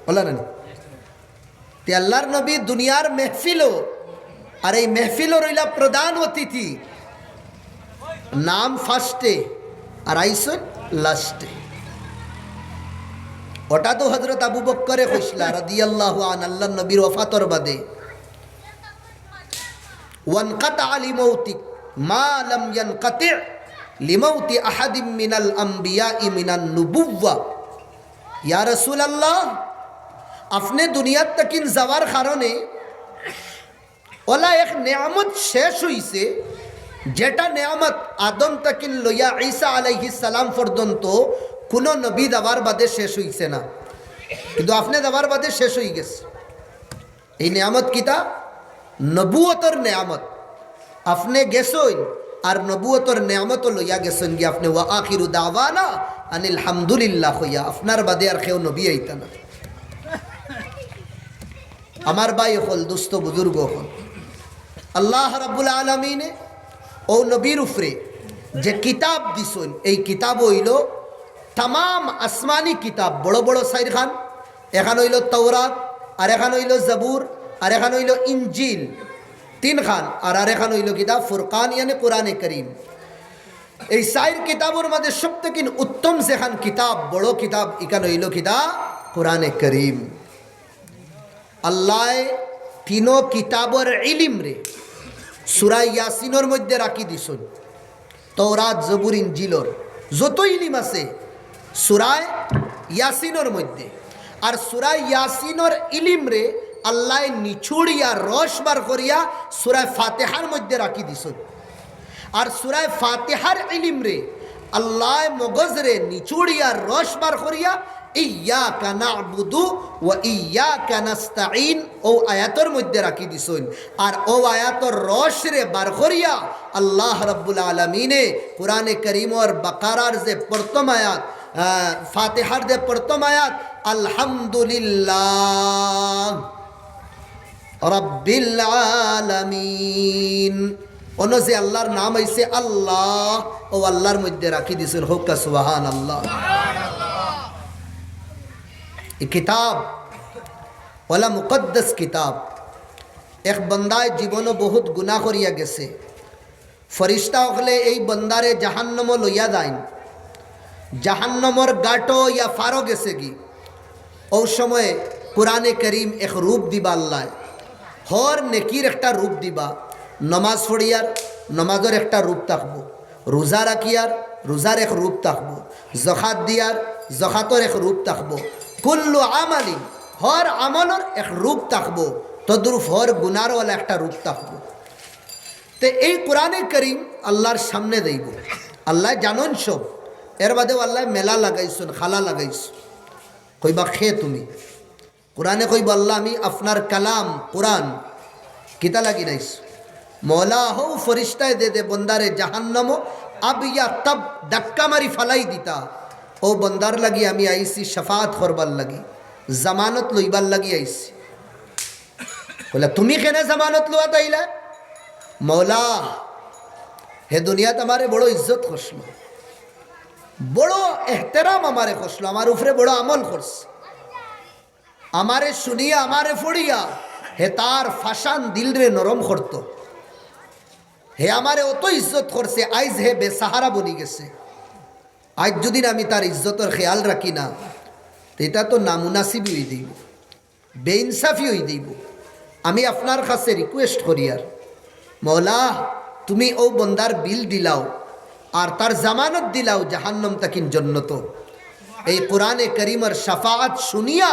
বলা না? তে আল্লাহর নবী দুনিয়ার মেহফিলও, আর এই মেহফিলও রইলা প্রধান অতিথি, নাম ফার্স্টে আর আইসন লাস্টে। ওটা তো হযরত আবু বকরে কইসলা রাদিয়াল্লাহু আন, আল্লাহর নবীর ওফাতর বাদে, ওয়ানকাতা লিমাউতিক মা লাম ইয়ানকাতি লিমাউতি আহাদিম মিনাল আম্বিয়াই মিনান নুবুওয়া। ইয়া রাসূলুল্লাহ, আপনি দুনিয়ার তাকিন যাওয়ার কারণে ওলা এক নেয়ামত শেষ হইছে, যেটা নেয়ামত আদম তাকিন লইয়া ঈসা আলাইহিস সালাম পর্যন্ত কোনো নবী দাবার বাদে শেষ হইছে না, কিন্তু আপনি দাবার বাদে শেষ হয়ে গেছে। এই নেয়ামত কিতা? নবুয়তর নেয়ামত। আপনি গেছেন আর নবুয়তর নেয়ামত লইয়া গেছেন গিয়ে আপনি ওয়া আখিরু দাওয়ানা আনিল হামদুলিল্লাহ হইয়া আপনার বাদে আর কেউ নবী আইতা না। আমার ভাই হল দুস্থ বুজুর্গ হল, আল্লাহ রাব্বুল আলামিনে ও নবীর উপরে যে কিতাব দিছেন এই কিতাব হইল তাম আসমানি কিতাব, বড় বড় সাইর খান, এখান হইল তৌরাত, আর এখান হইল জাবুর, আর এখান হইল ইনজিল, তিন খান, আর এখান হইল কিতাব ফুরকান ইয়ানি কোরআনে করিম। এই সাইর কিতাবের মধ্যে সবথেকে উত্তম যেখান কিতাব, বড় কিতাব, এখান হইল কিতাব কোরআনে করিম। আল্লাহ তিনো কিতাবর ইলিম রে সূরা ইয়াসিনের মধ্যে রাখি দিছেন। তৌরাত, জবুর, ইনজিলর যত ইলিম আছে সূরা ইয়াসিনের মধ্যে, আর সূরা ইয়াসিনের ইলিম রে আল্লাহ নিছুড়িয়া রস বার করিয়া সূরা ফাতিহার মধ্যে রাখি দিছেন। আর সূরা ফাতিহার ইলিম রে আল্লাহ মগজ রে নিছুড়িয়া রস বার করিয়া ইয়্যাকা না'বুদু ওয়া ইয়্যাকা নাস্তাঈন ও আয়াতের মধ্যে রাখি দিছেন। আর ও আয়াতের রস রে বার করিয়া আল্লাহ রাব্বুল আলামিনে কোরআনে কারীমর বাকারার যে প্রথম আয়াত, ফাতিহার যে প্রথম আয়াত আলহামদুলিল্লাহ রাব্বিল আলামিন, অন্য যে আল্লাহর নাম হইছে আল্লাহ, ও আল্লাহর মধ্যে রাখি দিছেন। হোক সুবহানাল্লাহ। এই কিতাব ওলা মুকদ্দাস কিতাব। এক বন্দায় জীবনও বহুত গুনাহ করিয়া গেছে, ফরিস্তা হলে এই বন্দারে জাহান্নম লইয়া যাইন, জাহান্নমর গাটো ইয়া ফারো গেছে কি ও সময়ে কোরআনে করিম এক রূপ দিবা আল্লাহ, হর নেকির একটা রূপ দিবা, নমাজ পড়িয়ার নমাজের একটা রূপ থাকবো, রোজা রাখিয়ার রোজার এক রূপ থাকবো, জখাত দিয়ার জখাতর এক রূপ থাকবো, কুল্লু আমালিন হর আমলর এক রূপ থাকবো, তদ্রুপ হর গুনারওয়ালা একটা রূপ থাকবো। তো এই কোরআনে করিম আল্লাহর সামনে দেব, আল্লাহ জানন সব, এর বাদেও আল্লাহ মেলা লাগাইছেন, খালা লাগাইছেন। কইবা খে তুমি কোরআনে কইব আল্লাহ আমি আপনার কালাম কোরআন কিতা লাগি নাইস, মৌলা হও ফরিস্তায় দে দে বন্দারে জাহান্নম আব ইয়া তব ধাক্কা মারি ফালাই দিতা, ও বন্দার লাগি আমি আইসি শফাত করবার লাগি, জামানত লইবার লাগি আইসি। বলে তুমি কেনে জামানত লওয়া তাইলা? মৌলা হে দুনিয়াত আমারে বড় ইজ্জত করছিল, বড় এহতেরাম আমারে করছিল, আমার উপরে বড় আমল করছে, আমারে শুনিয়া আমারে ফড়িয়া হে তার ফাশান দিল রে নরম করত, হে আমারে অত ইজ্জত করছে, আইজ হে বেসাহারা বনি গেছে। আজ যদি আমি তার ইজ্জতের খেয়াল রাখি না, এটা তো নামুনাসিবই হয়ে দিব, বেইনসাফি হয়ে দিব। আমি আপনার কাছে রিকোয়েস্ট করি আর মৌলা তুমি ও বন্দার বিল দিলাও আর তার জামানত দিলাও জাহান্নম তাকিন জন্নত। এই কোরআনে করিমর শাফাআত শুনিয়া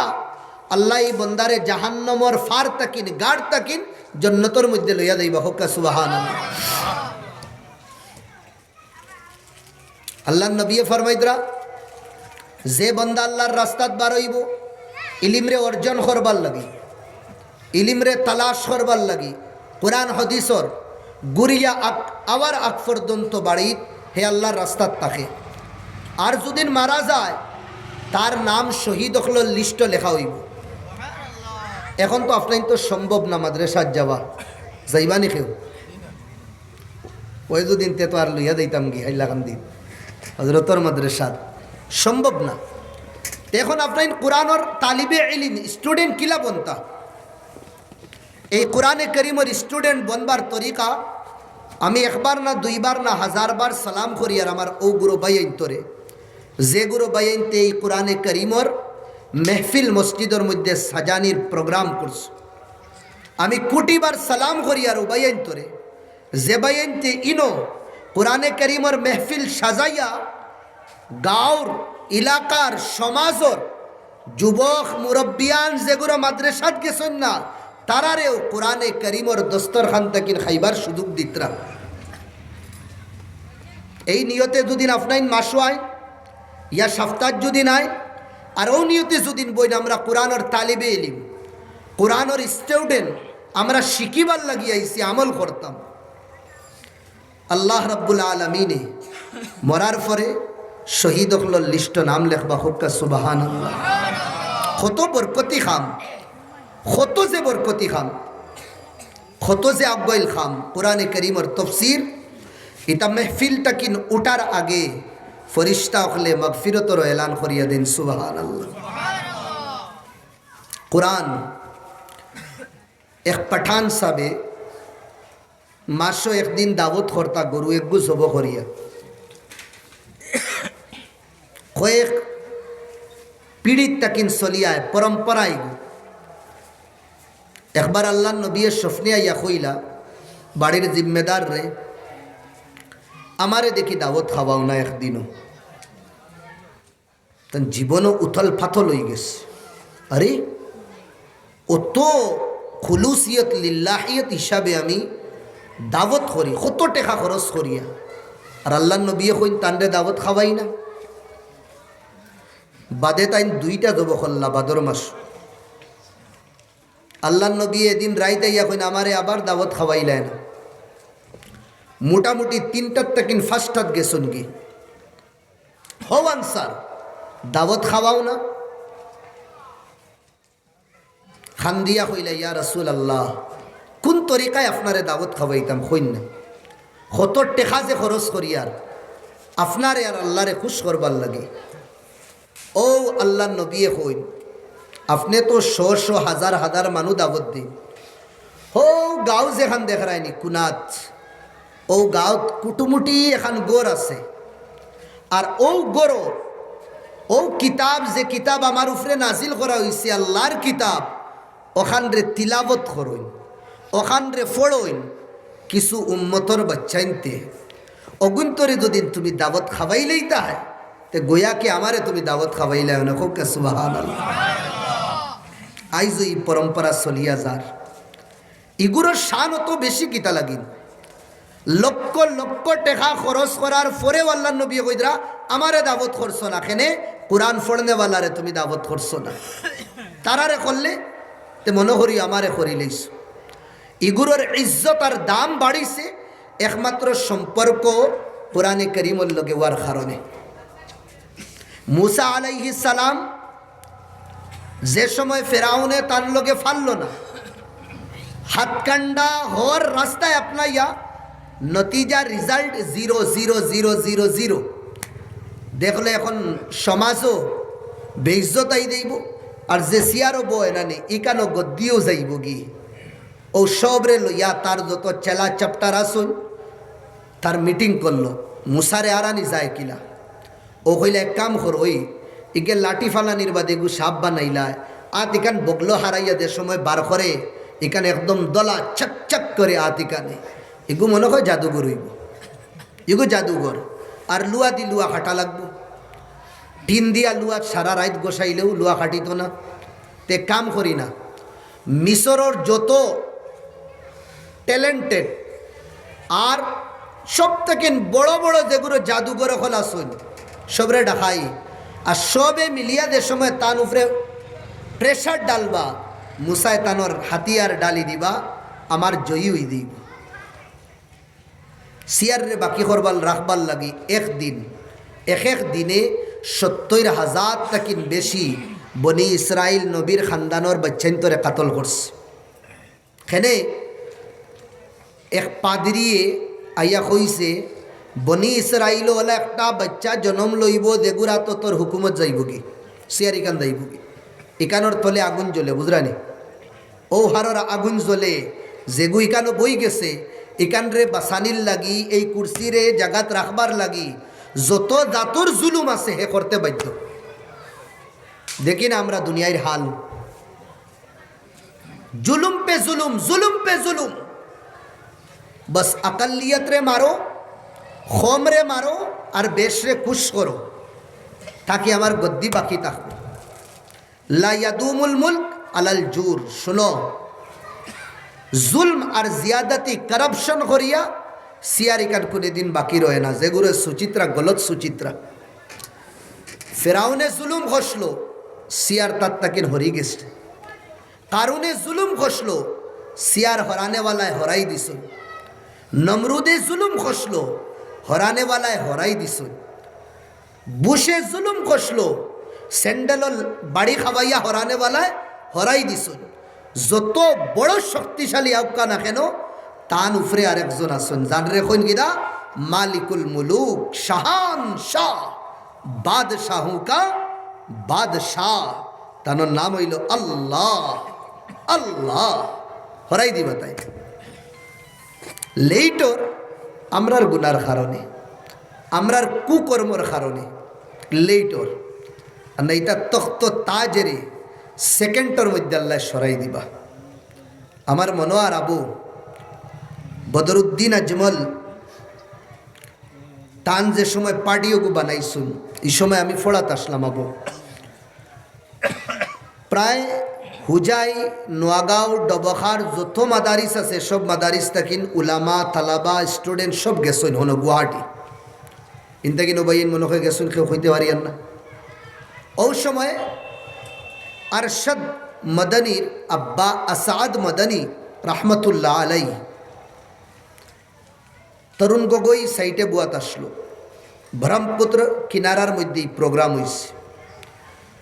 আল্লাহ এই বন্দারে জাহান্নমর ফার তাকিন গাড় তাকিন জন্নতর মধ্যে লইয়া যাইবা। হোক সুবহানাল্লাহ। আল্লাহর নবী ফরমাইদরা যে বন্দা আল্লাহর রাস্তাত বার হইব ইলিমরে অর্জন করবার লাগি, ইলিমরে তালাশ করবার লাগি, কোরআন হাদিসর গুরিয়া আওয়ার আগ পর্যন্ত বাড়িত হে আল্লাহর রাস্তাত থাকে। আর যদিন মারা যায় তার নাম শহীদ হকলের লিস্ট লেখা হইব। এখন তো আপনার তো সম্ভব না মাদ্রাসাত যাওয়া, যাইবানি কেউ ওই দুদিন তে তো আর লইয়া দিতাম গি হাইলাখান দিন হজরতর মাদ্রাসাত সম্ভব না। এখন আপনার কোরআনর তালিবে ইলিম স্টুডেন্ট কিলা বনতা, এই কোরআনে করিমের স্টুডেন্ট বনবার তরিকা আমি একবার না দুইবার না হাজারবার সালাম করি। আর আমার ও গুরু বাইন তোরে যে গুরু বাইনতে এই কোরআনে করিমের মেহফিল মসজিদের মধ্যে সাজানির প্রোগ্রাম করছে, আমি কোটিবার সালাম করি। আর ও বাইন তোরে যে বাইনতে ইনো কোরআনে করিমের মেহফিল সাজাইয়া গাঁওর এলাকার সমাজর যুবক মুরব্বিয়ান যেগুলো মাদ্রাসাত গেছেন না তারারেও কোরআনে করিমের দস্তরখান তাকিন খাইবার সুযোগ দিতরা। এই নিয়তে দুদিন আপনাইন মাসো আইন ইয়া সপ্তাহ যদি নাই, আর ও নিয়তে যদিন বইন আমরা কোরআনের তালিবে ইলিম কোরআনের স্টুডেন্ট আমরা শিখিবার লাগিয়ে আইসি আমল করতাম। আল্লাহ রাব্বুল আলামিনে মরার পরে শহীদ হকলর লিস্ট নাম লেখবা হুক্কা সুবহানাল্লাহ। কত বরকতি খাম, কত যে বরকতি খাম, কত যে আব্বাইল খাম। কোরআনে কারীমের তাফসীর এটা মেহফিলটা কিন উঠার আগে ফরিস্তা হলে মাগফিরতর এলান করিয়া দেন সুবহানাল্লাহ। কোরআন এক পাঠান সাবে মাসো একদিন দাওয়াত করতা গরু একগু জব করিয়া কয়েক পীড়িত তাকিন চলিয়ায় পরম্পরায় একবার আল্লাহ নবীর স্বপ্নে আইয়া কইলা বাড়ির জিম্মেদার রে আমারে দেখি দাওয়াত খাওয়াও না একদিনও। তখন জীবনও উথল ফাথল হয়ে গেছে। আরে অত খুলুসিয়ত লিল্লাহিয়ত হিসাবে আমি দাওয়াত করি, কত টাকা খরচ করিয়া, আর আল্লাহ নবী কইন তান্ডে দাওয়াত খাওয়াই না। বাদে তাইন দুইটা জব করলা বাদর মাস। আল্লাহ নবী এদিন রাইতে ইয়া কইন আমারে আবার দাওয়াত খাওয়াইলাই না। মোটামুটি 3টার তাকিন 5টাত গেছন কি হও আনসার দাওয়াত খাওয়াও না। খান দিয়া কইলা ইয়া রাসূল আল্লাহ কোন তরিকায় আপনারে দাওয়াত খাওয়াইতাম কইন না। কত টেকা যে খরচ করিয়ার আপনারে আর আল্লাহরে খুশ করবার লাগে। ও আল্লাহ নবী কইন আপনি তো শো হাজার হাজার মানুষ দাওয়াত দিন। ও গাঁও যেখান দেখায়নি কুনাত, ও গাঁৱত কুটুমুটি এখন গোর আছে, আর ও গোর ও কিতাব যে কিতাব আমার উপরে নাজিল করা হয়েছে আল্লাহর কিতাব, ওখান রে তিলাবত করইন, ওখান রে ফড়ইন। কিছু উম্মতর বাচ্চাইনতে অগুন্তরে যদি তুমি দাওয়াত খাওয়াইলেই তাই তে গোয়াকে আমারে তুমি দাওয়াত খাওয়াইলে না হোক সুবহানাল্লাহ। আইজ এই পরম্পরা চলিয়া যার ইগুলোর শান অত বেশি কিতা লাগিন। লক্ষ লক্ষ টাকা খরচ করার পরেও আল্লাহ নবী কইদরা আমারে দাওয়াত করছো না, কেনে কোরআন পড়নেওয়ালারে তুমি দাওয়াত করছো না। তারারে করলে তে মনে করি আমারে করি লইছ। ইগুলোর ইজ্জত আর দাম বাড়িছে একমাত্র সম্পর্ক কোরআনে কারীমের লগে ওয়ার কারণে। মুসা আলাইহিস সালাম যে সময় ফেরাউনে তার লগে ফালল না, হাতকান্ডা হওয়ার রাস্তায় আপনাইয়া নতিজা রিজাল্ট 0,0,0,0,0 দেখলে এখন সমাজও বেইজ্জতাই দেব, আর যে সিয়ারও বয় নানি ইকানো গদ্দিও যাইব গি। ও সবরে লইয়া তার যত চেলা চাপটার আসুন তার মিটিং করলো। মুসারে আরানি যায় কিলা, ও কইলে এক কাম কর ওই ইকে লাঠি ফালানির বাদে গু সাপ বানাইলায় আত ইকান বগলো হারাইয়া দে সময় বার করে এখানে একদম দলা চক চক করে আত ইকানে এগু মনে হয় জাদুঘর হইব, এগু জাদুঘর। আর লুয়া দি লুয়া কাটা লাগবো, টিন দিয়া লুয়া সারা রাত গোসাইলেও লুয়া কাটিত না। তে কাম করি না, মিশরের যত ট্যালেন্টেড আর সব থেকে বড় বড় যেগুলো জাদুঘর হল আসুন সবরে ডাকাই, আর সবে মিলিয়া দে সময় তান উপরে প্রেশার ডালবা, মুসায় তানোর হাতিয়ার ডালি দিবা, আমার জয়ী হই দিব। সিয়ারে বাকি করবার রাখবার লাগি একদিন এক দিনে 70,000 তাকিন বেশি বনি ইসরাইল নবীর খানদানোর বাচ্চাইন্তরে কাতল করছে। খেনে এক পাদরিয়ে আইয়া কইছে বনি ইসরাইল হলে একটা বাচ্চা জন্ম লইব দেগুরা তো তোর হুকুমত যাইব কি, সিয়ার ইকান যাইব কি। ইকানোর তলে আগুন জ্বলে বুঝরানি, ও হারর আগুন জ্বলে যেগু ইকানো বই গেছে ইকান রে বাসানির লাগি এই কুর্সিরে জাগাত রাখবার লাগি যত জাতর জুলুম আছে হে করতে বাধ্য। দেখি না আমরা দুনিয়ার হাল, জুলুম পে জুলুম, জুলুম পে জুলুম। বস আকালিয়ত রে মারো, খম রে মারো, আর বেশ রে খুশ করো তাকে আমার গদ্দি বাকি থাকবে। লা ইয়াদুমুল মুলক আলাল জুর। শুনো, জুলম আর জিয়াদতি করপশন করিয়া সিয়ারিকার কোনো দিন বাকি রয়ে না। যেগুলো সুচিত্রা গলত সুচিত্রা, ফেরাউনে জুলুম ঘষলো সিয়ার তার তাকিন হরি গেছে, কারুনে জুলুম ঘষলো সিয়ার হরানেওয়ালায় হরাই দিস। নমরুদে জুলুম খসলো, হরানে ওয়ালায় হরাই দিছুন। বুশে জুলুম খসলো, স্যান্ডেল বাড়ি খাওয়াইয়া হরানে ওয়ালায় হরাই দিছুন। যত বড় শক্তিশালী আউকা না কেন, তান উফরে আরেকজন আসুন, জান রেখুন গিরা মালিকুল মুলুক, শাহান শাহ, বাদশাহু কা বাদশাহ, তার নাম হইল আল্লাহ। আল্লাহ হরাই দিবা তাই লেইটোর আমরার গুনার কারণে, আমরার কুকর্মর কারণে লেইটোর, আর না এটা তখ্ত তাজেরে সেকেন্ডের মধ্যে আল্লাহ সরাই দিবা। আমার মনোয়ার আবু বদরুদ্দিন আজমল তান যে সময় পার্টিওগু বানাইছুন, এই সময় আমি ফোড়াত আসলাম আবু। প্রায় হুজাই, নোয়াগাঁও, ডবখার যত মাদারিস আছে সব মাদারিস তাকিন উলামা, তালাবা, স্টুডেন্ট সব গেছেন হনো গুয়াহাটি। ইনতাকিন ওবাইন মনে হয় গেছেন, কেউ হইতে পারিয়ান না। ও সময় আরশদ মদনীর আব্বা আসাদ মদনী রহমতুল্লাহ আলাই তরুণ গগৈ সাইটে বুয়াত আসলো। ব্রহ্মপুত্র কিনারার মধ্যেই প্রোগ্রাম হয়েছে,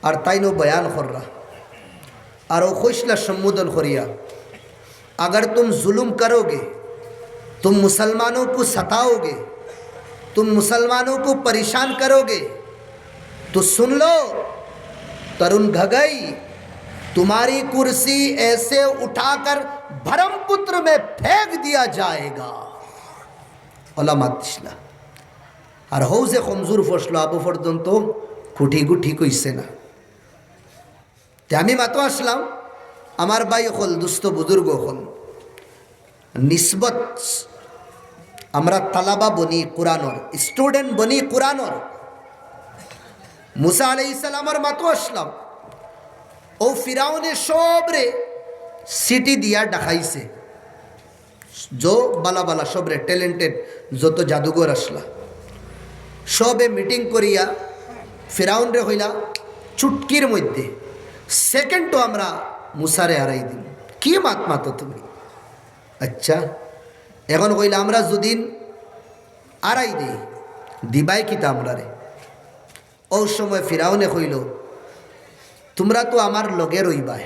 আর তাই নো বয়ান কররা, আর ও খৈসলা সম্বোধন করিয়া, अगर तुम जुल्म करोगे, तुम मुसलमानों को सताओगे, तुम मुसलमानों को परेशान करोगे, तो सुन लो तरुण गगई, तुम्हारी कुर्सी ऐसे उठाकर ब्रह्मपुत्र में फेंक दिया जाएगा। ওলামাতলা আর হৌ যে কমজোর ফসলো আবু পর্যন্ত খুঁটি গুঠি কইছে না। তে আমি মাতো আসলাম, আমার ভাই হল দুস্থ বুজুর্গ হল নিসবত, আমরা তালাবা বনি কুরআনর, স্টুডেন্ট বনি কুরআনর। মুসা আলাইহিস সালামের মাতো আসলাম, ও ফিরাউনে সবরে সিটি দিয়া ডাকাইছে, जो बाला बाला सबरे टैलेंटेड जो तो जादूगर আসলা সবে মিটিং করিয়া ফিরাউন রে হইলা চুটকির মধ্যে সেকেন্ডও আমরা মুসারে হারাই দিই। কি মাত মাতো তুমি? আচ্ছা এখন কইলা আমরা যদিন আড়াই দিই দিবাই কিতা আমরা রে? ও সময় ফিরাউনে কইল তোমরা তো আমার লগে রইবাই,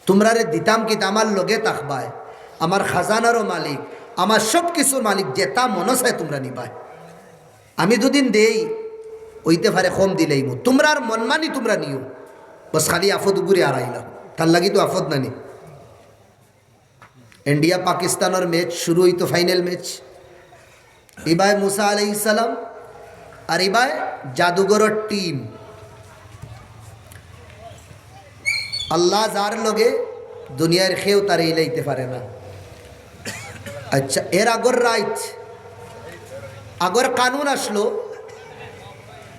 তোমরা রে দিতাম কিতা আমার লগে থাকবাই, আমার খাজানারও মালিক, আমার সব কিছুর মালিক, যেটা মনে চায় তোমরা নিবাই। আমি দুদিন দেই ওইতে পারে কম দিলেই তোমরা আর মনমানি তোমরা নিও, বস খালি আফদ ঘুরে আড়াইলাম, তার লাগি তো আফদ নানি। ইন্ডিয়া পাকিস্তানের ম্যাচ শুরু হইতো, ফাইনাল ম্যাচ, ইবাই মুসা আলাইহিস সালাম আর ইবাই জাদুঘরের টিম। আল্লাহ যার লগে দুনিয়ার খেয়েও তার ইলাইতে পারে না। আচ্ছা এর আগর রাইট আগর কানুন আসলো,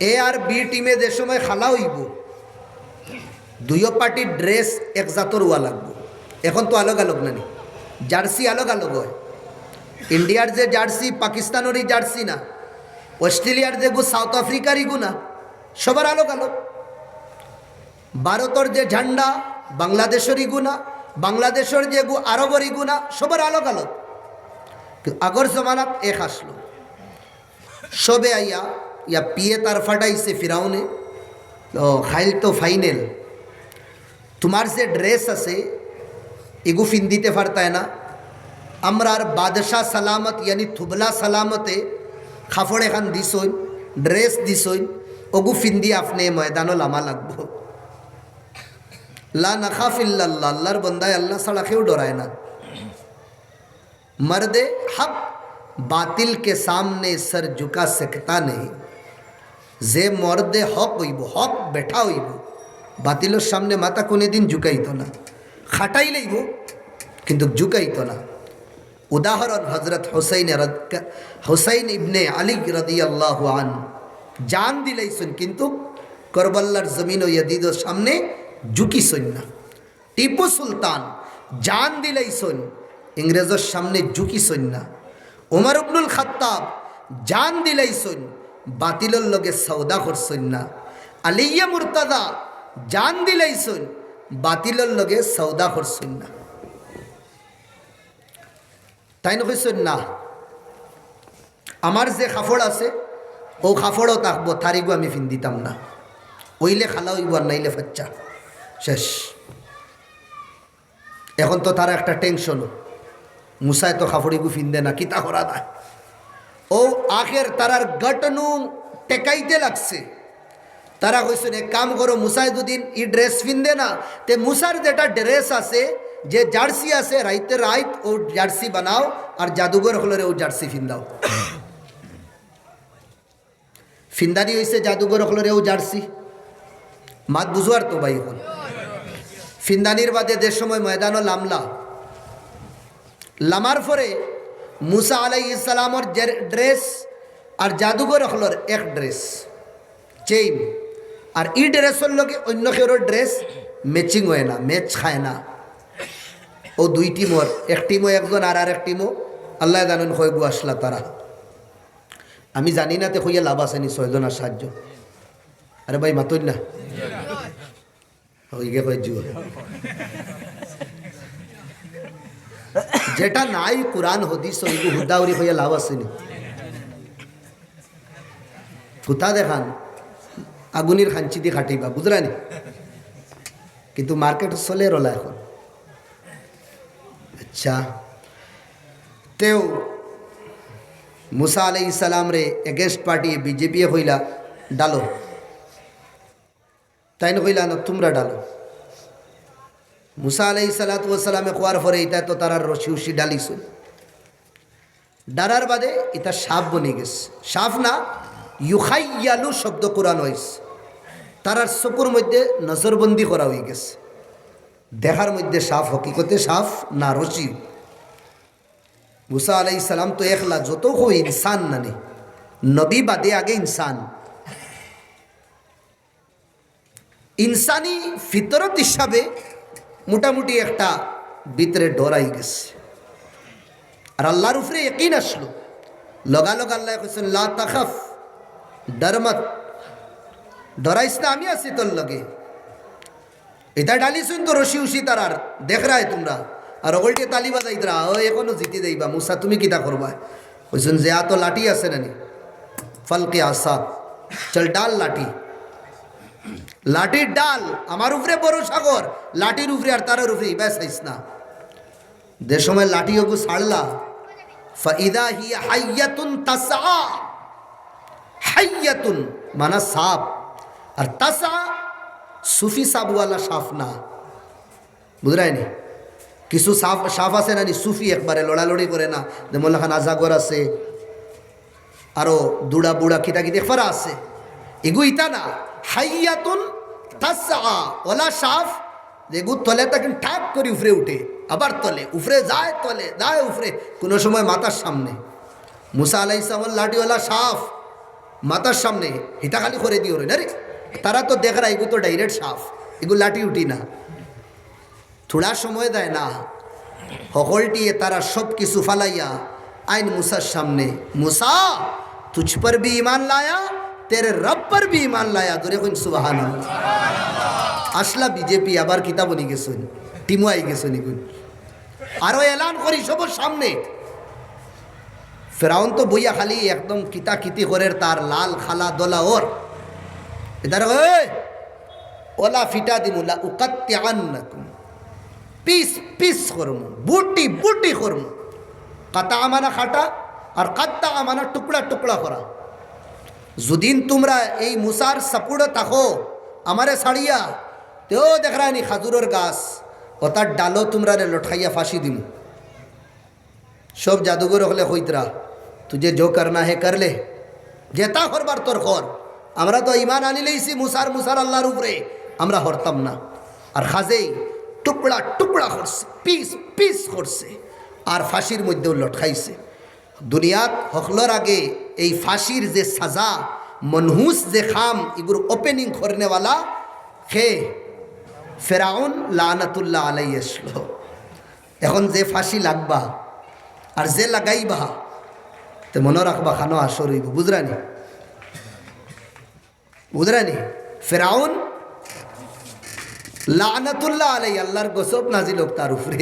এ আর বি টিমে যে সময় খেলা হইব দুইও পার্টির ড্রেস এক জাতর হওয়া লাগবে। এখন তো আলগ আলগ নানি, জার্সি আলগ আলগ হয়। ইন্ডিয়ার যে জার্সি পাকিস্তানেরই জার্সি না, অস্ট্রেলিয়ার যে গু সাউথ আফ্রিকারই গু না, সবার আলগ আলগ। ভারতের যে ঝান্ডা বাংলাদেশেরই গুণা, বাংলাদেশের যে গু আরবেরই গুণা, সবার আলগ আলগ। আগর জমানাত এক আসলো, সবে আইয়া ইয়া পিয়ে তার ফাটাইছে ফিরাউনে, খাইল তো ফাইনাল, তোমার যে ড্রেস আছে এগু ফিন দিতে পারতায় না, আমরা আর বাদশাহ সালামত ইয়ানি থুবলা সালামতে খাফড় এখান দিছই, ড্রেস দিছই, ওগু ফিন দিয়ে আপনি ময়দানও লামা লাগবো। লা নাখাফিল্লাল্লাহ, আল্লাহর বন্দায় আল্লাহ ছাড়া কেউ ডরায় না। मर्दे हक बातिल के सामने सर झुका सकता नहीं, जे मर्दे हक हईब, हक बैठा हईब, बातिलों सामने माथा कोने दिन झुकाइतो ना, खाटाई लईब किन्तु झुकाइतो ना। उदाहरण हजरत हुसैन इब्ने आली रदियाल्लाहु आन जान दिलाइছেন কিন্তু करबलार जमीन ও ইয়াজিদের সামনে ঝুঁকিছেন না। টিপু সুলতান জান দিলাইছেন, ইংরেজের সামনে ঝুঁকিছেন না। ওমর ইবনুল খাত্তাব জান দিলাইছেন, বাতিলের লগে সওদা করছেন না। আলিয়া মুর্তাজা জান দিলাইছেন, বাতিলের লগে সওদা করছেন না। তাই না কইছেন না আমার যে কাপড় আছে ও কাপড়ও থাকবো, তারিগু আমি ফিন দিতাম না। ওইলে খালা হইব আর নাইলে বাচ্চা শেষ। এখন তো তারা একটা টেনশন, মুসায় তো কাপড়িগু ফিন দে না, কিতা করা দেয়। ও আখের তারার গটনু টেকাইতে লাগছে। তারা কইছেন এক কাম করো, মুসাই দুদিন ই ড্রেস ফিনদে না, তে মুসার যেটা ড্রেস আছে, যে জার্সি আছে, রাইতে রাইত ও জার্সি বানাও, আর জাদুঘর হলরে ও জার্সি ফিন্দাও। ফিন্দানি হয়েছে জাদুঘর হলরে ও জার্সি। মাত বুঝুয়ার তো ভাই। এখন ফিন্দানির বাদে যে সময় ময়দানও লামলা, লামার পরে মুসা আলাইহিস সালামর ড্রেস আর জাদুঘর হলর এক ড্রেস চেইন, আর ই ড্রেসের লোকে অন্য কেউ ড্রেস ম্যাচিং হয় না, ম্যাচ খায় না। ও দুই টিমর, এক টিমও একজন আর এক টিমও আল্লাহ জানেন হয়ে আসলা তারা। আমি জানি না তে হইয়া লাভ আসেনি 6 জন আর 7 জন। আরে ভাই মাতই না হইগে কয় জুয়া, যেটা নাই কোরআন হদিস ওইগু হুদাউরি হইয়া লাভ আসেনি। ফুতা দেখান আগুনের খাঞ্চি দিয়ে খাটিবা, বুঝলানি, কিন্তু মার্কেট চলে রলা এখন। আচ্ছা, তেও মুসা আলাইহিস সালাম রে এগেনস্ট পার্টি বিজেপি হইলা ডালো, তাই না কইলা না তোমরা ডালো। মুসা আলাইহিস সালামে কোয়ার পরে এটা তো তারার রশি উশি ডালিছ, ডারার বাদে এটা সাপ বনে গেছে। সাপ না, ইউখাইয়ালু শব্দ কোরআন হয়েছে। তারার চকুর মধ্যে নজরবন্দি করা হয়ে গেছে, দেখার মধ্যে সাপ, হকিকতে সাপ না রশি। মুসা আলাইহিস সালাম তো একলা, যত হো ইনসান নানি, নবী বাদে আগে ইনসান। ইনসানি ফিতরত হিসাবে মোটামুটি একটা ভিতরে ডরাই গেছে, আর আল্লাহর উপরে ইয়াকিন আসলো। লগালগ আল্লাহ কইছেন লা তাখাফ, ডরমত, ডরাইস না, আমি আছি তোর লগে। এটা ডালিছুন তো রশি উশি তারার দেখ রায় তোমরা, আর ওগলটি তালি বাজাইতরা, ও এখনো জিতি দেইবা। মুসা তুমি কিতা করবা? কইছেন যে তো লাঠি আছে নানি, ফলকে আসা, চল ডাল লাঠি, লাঠির ডাল, আমার উপরে বড় সাগর, লাঠির উপরে আর তারার উপরে ব্যাস আইস না। যে সময় লাঠি ওগু ছাড়লা, ফাইদা হিয়া হাইয়াতুন তাসা, হাইয়াতুন মানা সাপ, আর তাসা সুফি সাবওয়ালা সাফ না, বুঝরাইনি। কিছু সাফ সাফ আছে না সুফি, একবারে লড়ালড়ি করে না, যে মোল্লা খান আজাগর আছে, আরো দুড়া বুড়া কিটা কি দেখবার আছে, এগু ইতা না। হাইয়াতুন তাসা ওলা সাফ, যেগু তলে তাকে ঠাক করে উফরে উঠে, আবার তলে উফরে যায়, তলে যায় উফরে, কোনো সময় মাথার সামনে। মুসা আলাইহিস সালাম লাঠিওয়ালা সাফ মাথার সামনে হিতা খালি করে দিও রে না রে, তারা তো দেখ রা এগু তো ডাইরেক্ট সাফ, এগু লাঠি উঠি না, থোড়া সময় দেয় না। হকলটিয়ে তারা সব কিছু ফালাইয়া আইন মুসার সামনে, মুসা তুঝ পর भी ईमान लाया, तेरे रब पर भी ईमान लाया, দূরে কইন সুবহানাল্লাহ। আসলা বিজেপি আবার কিতাব বনি গেছেন, টিমু আই গেছেন, ইগুন আরো এলান করি সবার সামনে। ফেরাউন তো বইয়া খালি একদম কিতা কিতি করে, তার লাল খালা দোলা ওর এদার ওলা ফিটা দিমুলা উকাত্তিয়ান্নাকুম, পিস পিস করমু, বুটি বুটি করমু। কাতা আমানা খাটা আর কাত্তা আমানা টুকরা টুকরা করা। যদিন তোমরা এই মুসার সাপুড়ে থাকো আমারে ছাড়িয়া, তেও দেখ রানি খাজুরের গাছ, ও তার ডালো তোমরা লঠাইয়া ফাঁসি দিমু। সব জাদুঘর হলে হইতরা, তুঝে যো করনা হে করলে, যেটা করবার তোর কর। আমরা তো ইমান আনি লইছি মুসার আল্লাহর উপরে, আমরা হরতাম না। আর খাজেই টুকরা টুকরা করছে, পিস পিস করছে, আর ফাঁসির মধ্যেও লটকাইছে। দুনিয়াত হকলর আগে এই ফাঁসির যে সাজা, মনহুস যে খাম, এগুলো ওপেনিং করনেওয়ালা হে ফেরাউন লানাতুল্লাহ আলাইহি আসলো। এখন যে ফাঁসি লাগবা আর যে লাগাইবা, তে মনে রাখবা খানো আসর হইব, বুঝরানি বুঝরানি। ফেরাউন লানাতুল্লাহ আলাইহি, আল্লাহর গজব নাজিল হোক তার উপরে,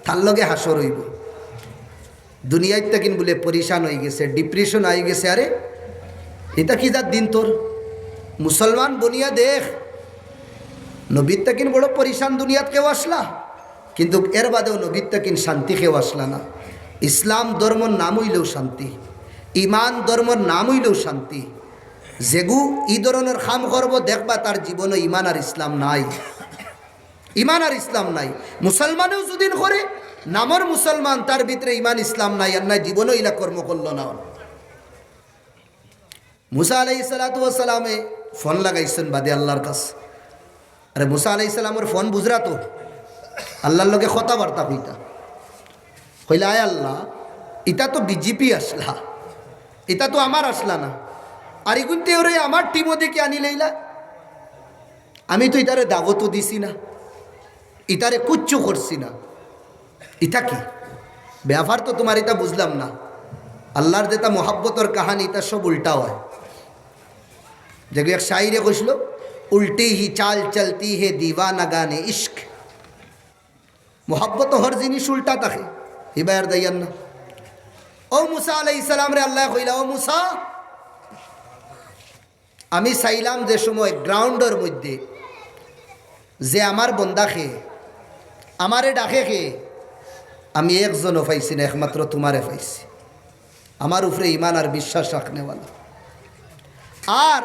তার লগে হাসর হইব। দুনিয়ায় তাকিন বলে পরিশান হয়ে গেছে, ডিপ্রেশন হয়ে গেছে। আরে এটা কি যার দিন তোর? মুসলমান বনিয়া দেখ, নবীর তাকিন বড় পরিশান দুনিয়াত কেউ আসলা, কিন্তু এর বাদেও নবীর তাকিন শান্তি কেউ আসলা না। ইসলাম ধর্মর নাম হইলেও শান্তি, ইমান ধর্মর নাম হইলেও শান্তি। যেগু এই ধরনের খাম করবো দেখবা তার জীবনে ইমান আর ইসলাম নাই, ইমান আর ইসলাম নাই। মুসলমানেও যদি করে নামর মুসলমান, তার ভিতরে ইমান ইসলাম নাই, আর নাই জীবনও ইলা কর্ম করল না। মুসা আলাইহিস সালাতু ওয়াস সালামে ফোন লাগাইছেন বাদে আল্লাহর কাছে। আরে মুসা আলাইহিস সালামের ফোন বুঝরা তো আল্লাহর লগে কথাবার্তা কইতা, কইলা আয় আল্লাহ, এটা তো বিজেপি আসলা, এটা তো আমার আসলা না, আর এগুনতে ওরে আমার টিমও দেখে আনি লইলা। আমি তো ইতারে দাওয়াতও দিছি না, ইতারে কুচ্ছু করছি না, ইটা কি ব্যাপার? তো তোমার এটা বুঝলাম না। আল্লাহর যেটা মোহাব্বতর কাহানি, এটা সব উল্টা হয়। দেখো এক শায়রে কইছিল, উল্টি হি চাল চলতি হে দিওয়ানা গানে ইশক। মোহাব্বত হর জিনিস উল্টা থাকে, হিবায়ার দাইয়ান না। ও মুসা আলাইহিস সালাম রে আল্লাহ কইলা, ও মুসা, আমি চাইলাম যে সময় গ্রাউন্ডের মধ্যে যে আমার বন্দা খে আমারে ডাকে খে, আমি একজনও পাইছি না, একমাত্র তোমারে পাইছি, আমার উপরে ইমান আর বিশ্বাস রাখনেওয়ালা। আর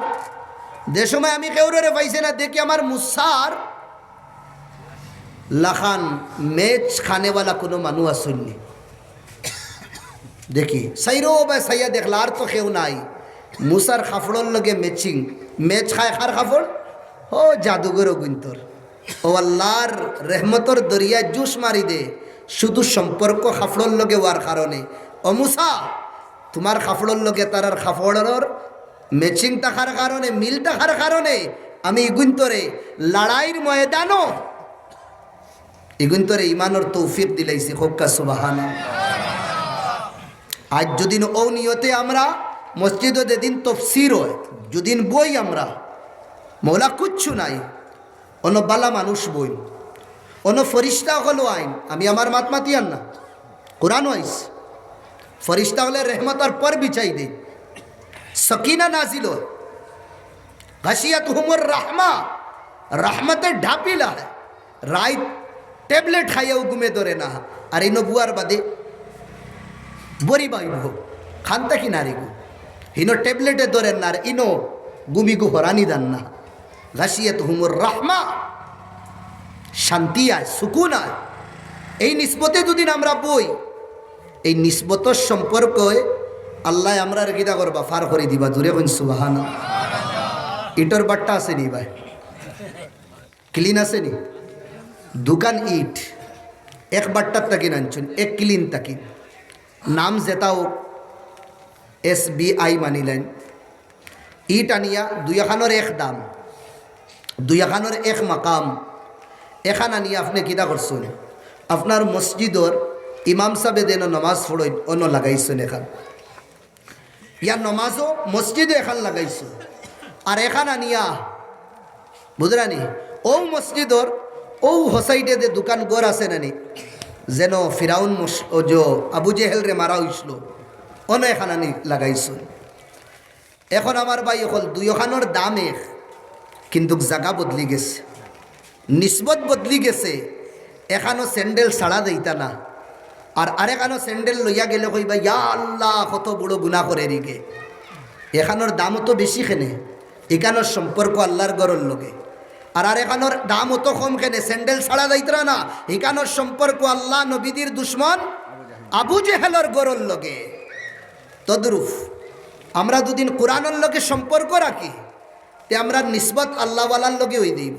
যে সময় আমি কেউরে পাইছি না, দেখি আমার মুসার লাখান মেচ খানেওয়ালা কোনো মানুষ আসেননি। দেখি সাইরো বা সাইয়া দেখলা আর তো কেউ নাই। মুসার খাফড়র লগে ম্যাচিং, ম্যাচ খায় খার খাফড়, ও জাদুঘর গুন্তর, ও আল্লাহর রেহমতর দরিয়া জুস মারি দে, শুধু সম্পর্ক খাফড়র লগে হওয়ার কারণে। ও মুসা, তোমার খাফড়র লগে তার খাফড়র ম্যাচিং থাকার কারণে, মিল থাকার কারণে আমি ইগুন্তরে লড়াইয়ের ময়দানও ইগুন্তরে ইমানর তৌফিক দিলাইছি। হোক্কা সুবহানাল্লাহ। আজ যদিন ও নিয়তে আমরা মসজিদে যেদিন তফসির হয়, যদিন বই আমরা মৌলা কুচ্ছু নাই, অন্য বালা মানুষ বই, অন্য ফরিস্তা হলো আইন, আমি আমার মাত মাতিয়ান না, কোরআন আইস ফরিস্তা হলে রেহমতার পর বিছাই দে, সকিনা নাজিল হয়, গাশিয়াত হুমর রাহমা, রাহমতের ঢাপিলা হয়, রাইট ট্যাবলেট খাইয়াও ঘুমে ধরে না। আর এই নবুয়ার বাদে বরি বাইব খান্তা কি নারী গু হিনো ট্যাবলেটে ধরেন না, আর ইনো গুমি গু হরানি দান না। গাশিয়াত হুমর রাহমা, শান্তি আয়, সুকুন আয়। এই নিসবতে দুদিন আমরা বই, এই নিসবতর সম্পর্ক আল্লাহ আমরা গীতা করবা ফার করে দিবা। দূরে কইন সুবহানাল্লাহ। ইটর বাট্টা আছে নি ভাই? ক্লিন আছে নি? দোকান ইট এক বাট্টার তাকিন আনছুন, এক ক্লিন তাকিন, নাম যেটাও SBI মানিলেন। ইট আনিয়া দুই এখানোর এক দাম, দুই এখানোর এক মাকাম, এখান আনিয়া আপনি কিতা করছেন? আপনার মসজিদর ইমাম সাহেবে দেন নমাজ পড়ই অন্য লাগাইছেন এখান, ইয়ার নমাজও মসজিদে এখান লাগাইছ। আর এখান আনিয়া বুঝরানি ও মসজিদর ও হোসাইডে যে দোকান গড় আছে নানি, যেন ফিরাউন আবু জেহেল রে মারা হয়েছিল, অন্য এখান আনি লাগাইছ। এখন আমার ভাই হল দুই ওখানোর দাম এক, কিন্তু জায়গা বদলি গেছে, নিসবত বদলি গেছে। এখানো স্যান্ডেল ছাড়া দিতা না, আর আরেকানো স্যান্ডেল লইয়া গেলে কইবা ইয়া আল্লাহ কত বড় গুনাহ করে রিগে। এখানোর দামও তো বেশি খেনে, এখানোর সম্পর্ক আল্লাহর গরর লগে। আর আরেকানোর দাম অত কম খেনে, স্যান্ডেল ছাড়া যাইতরা না, এখানোর সম্পর্ক আল্লাহ নবীদের দুশ্মন আবু জেহেলর গরর লগে। তদ্রুপ আমরা দুদিন কোরআনের লগে সম্পর্ক রাখি, তে আমরা নিসবত আল্লাহওয়ালার লগে হয়ে দিব।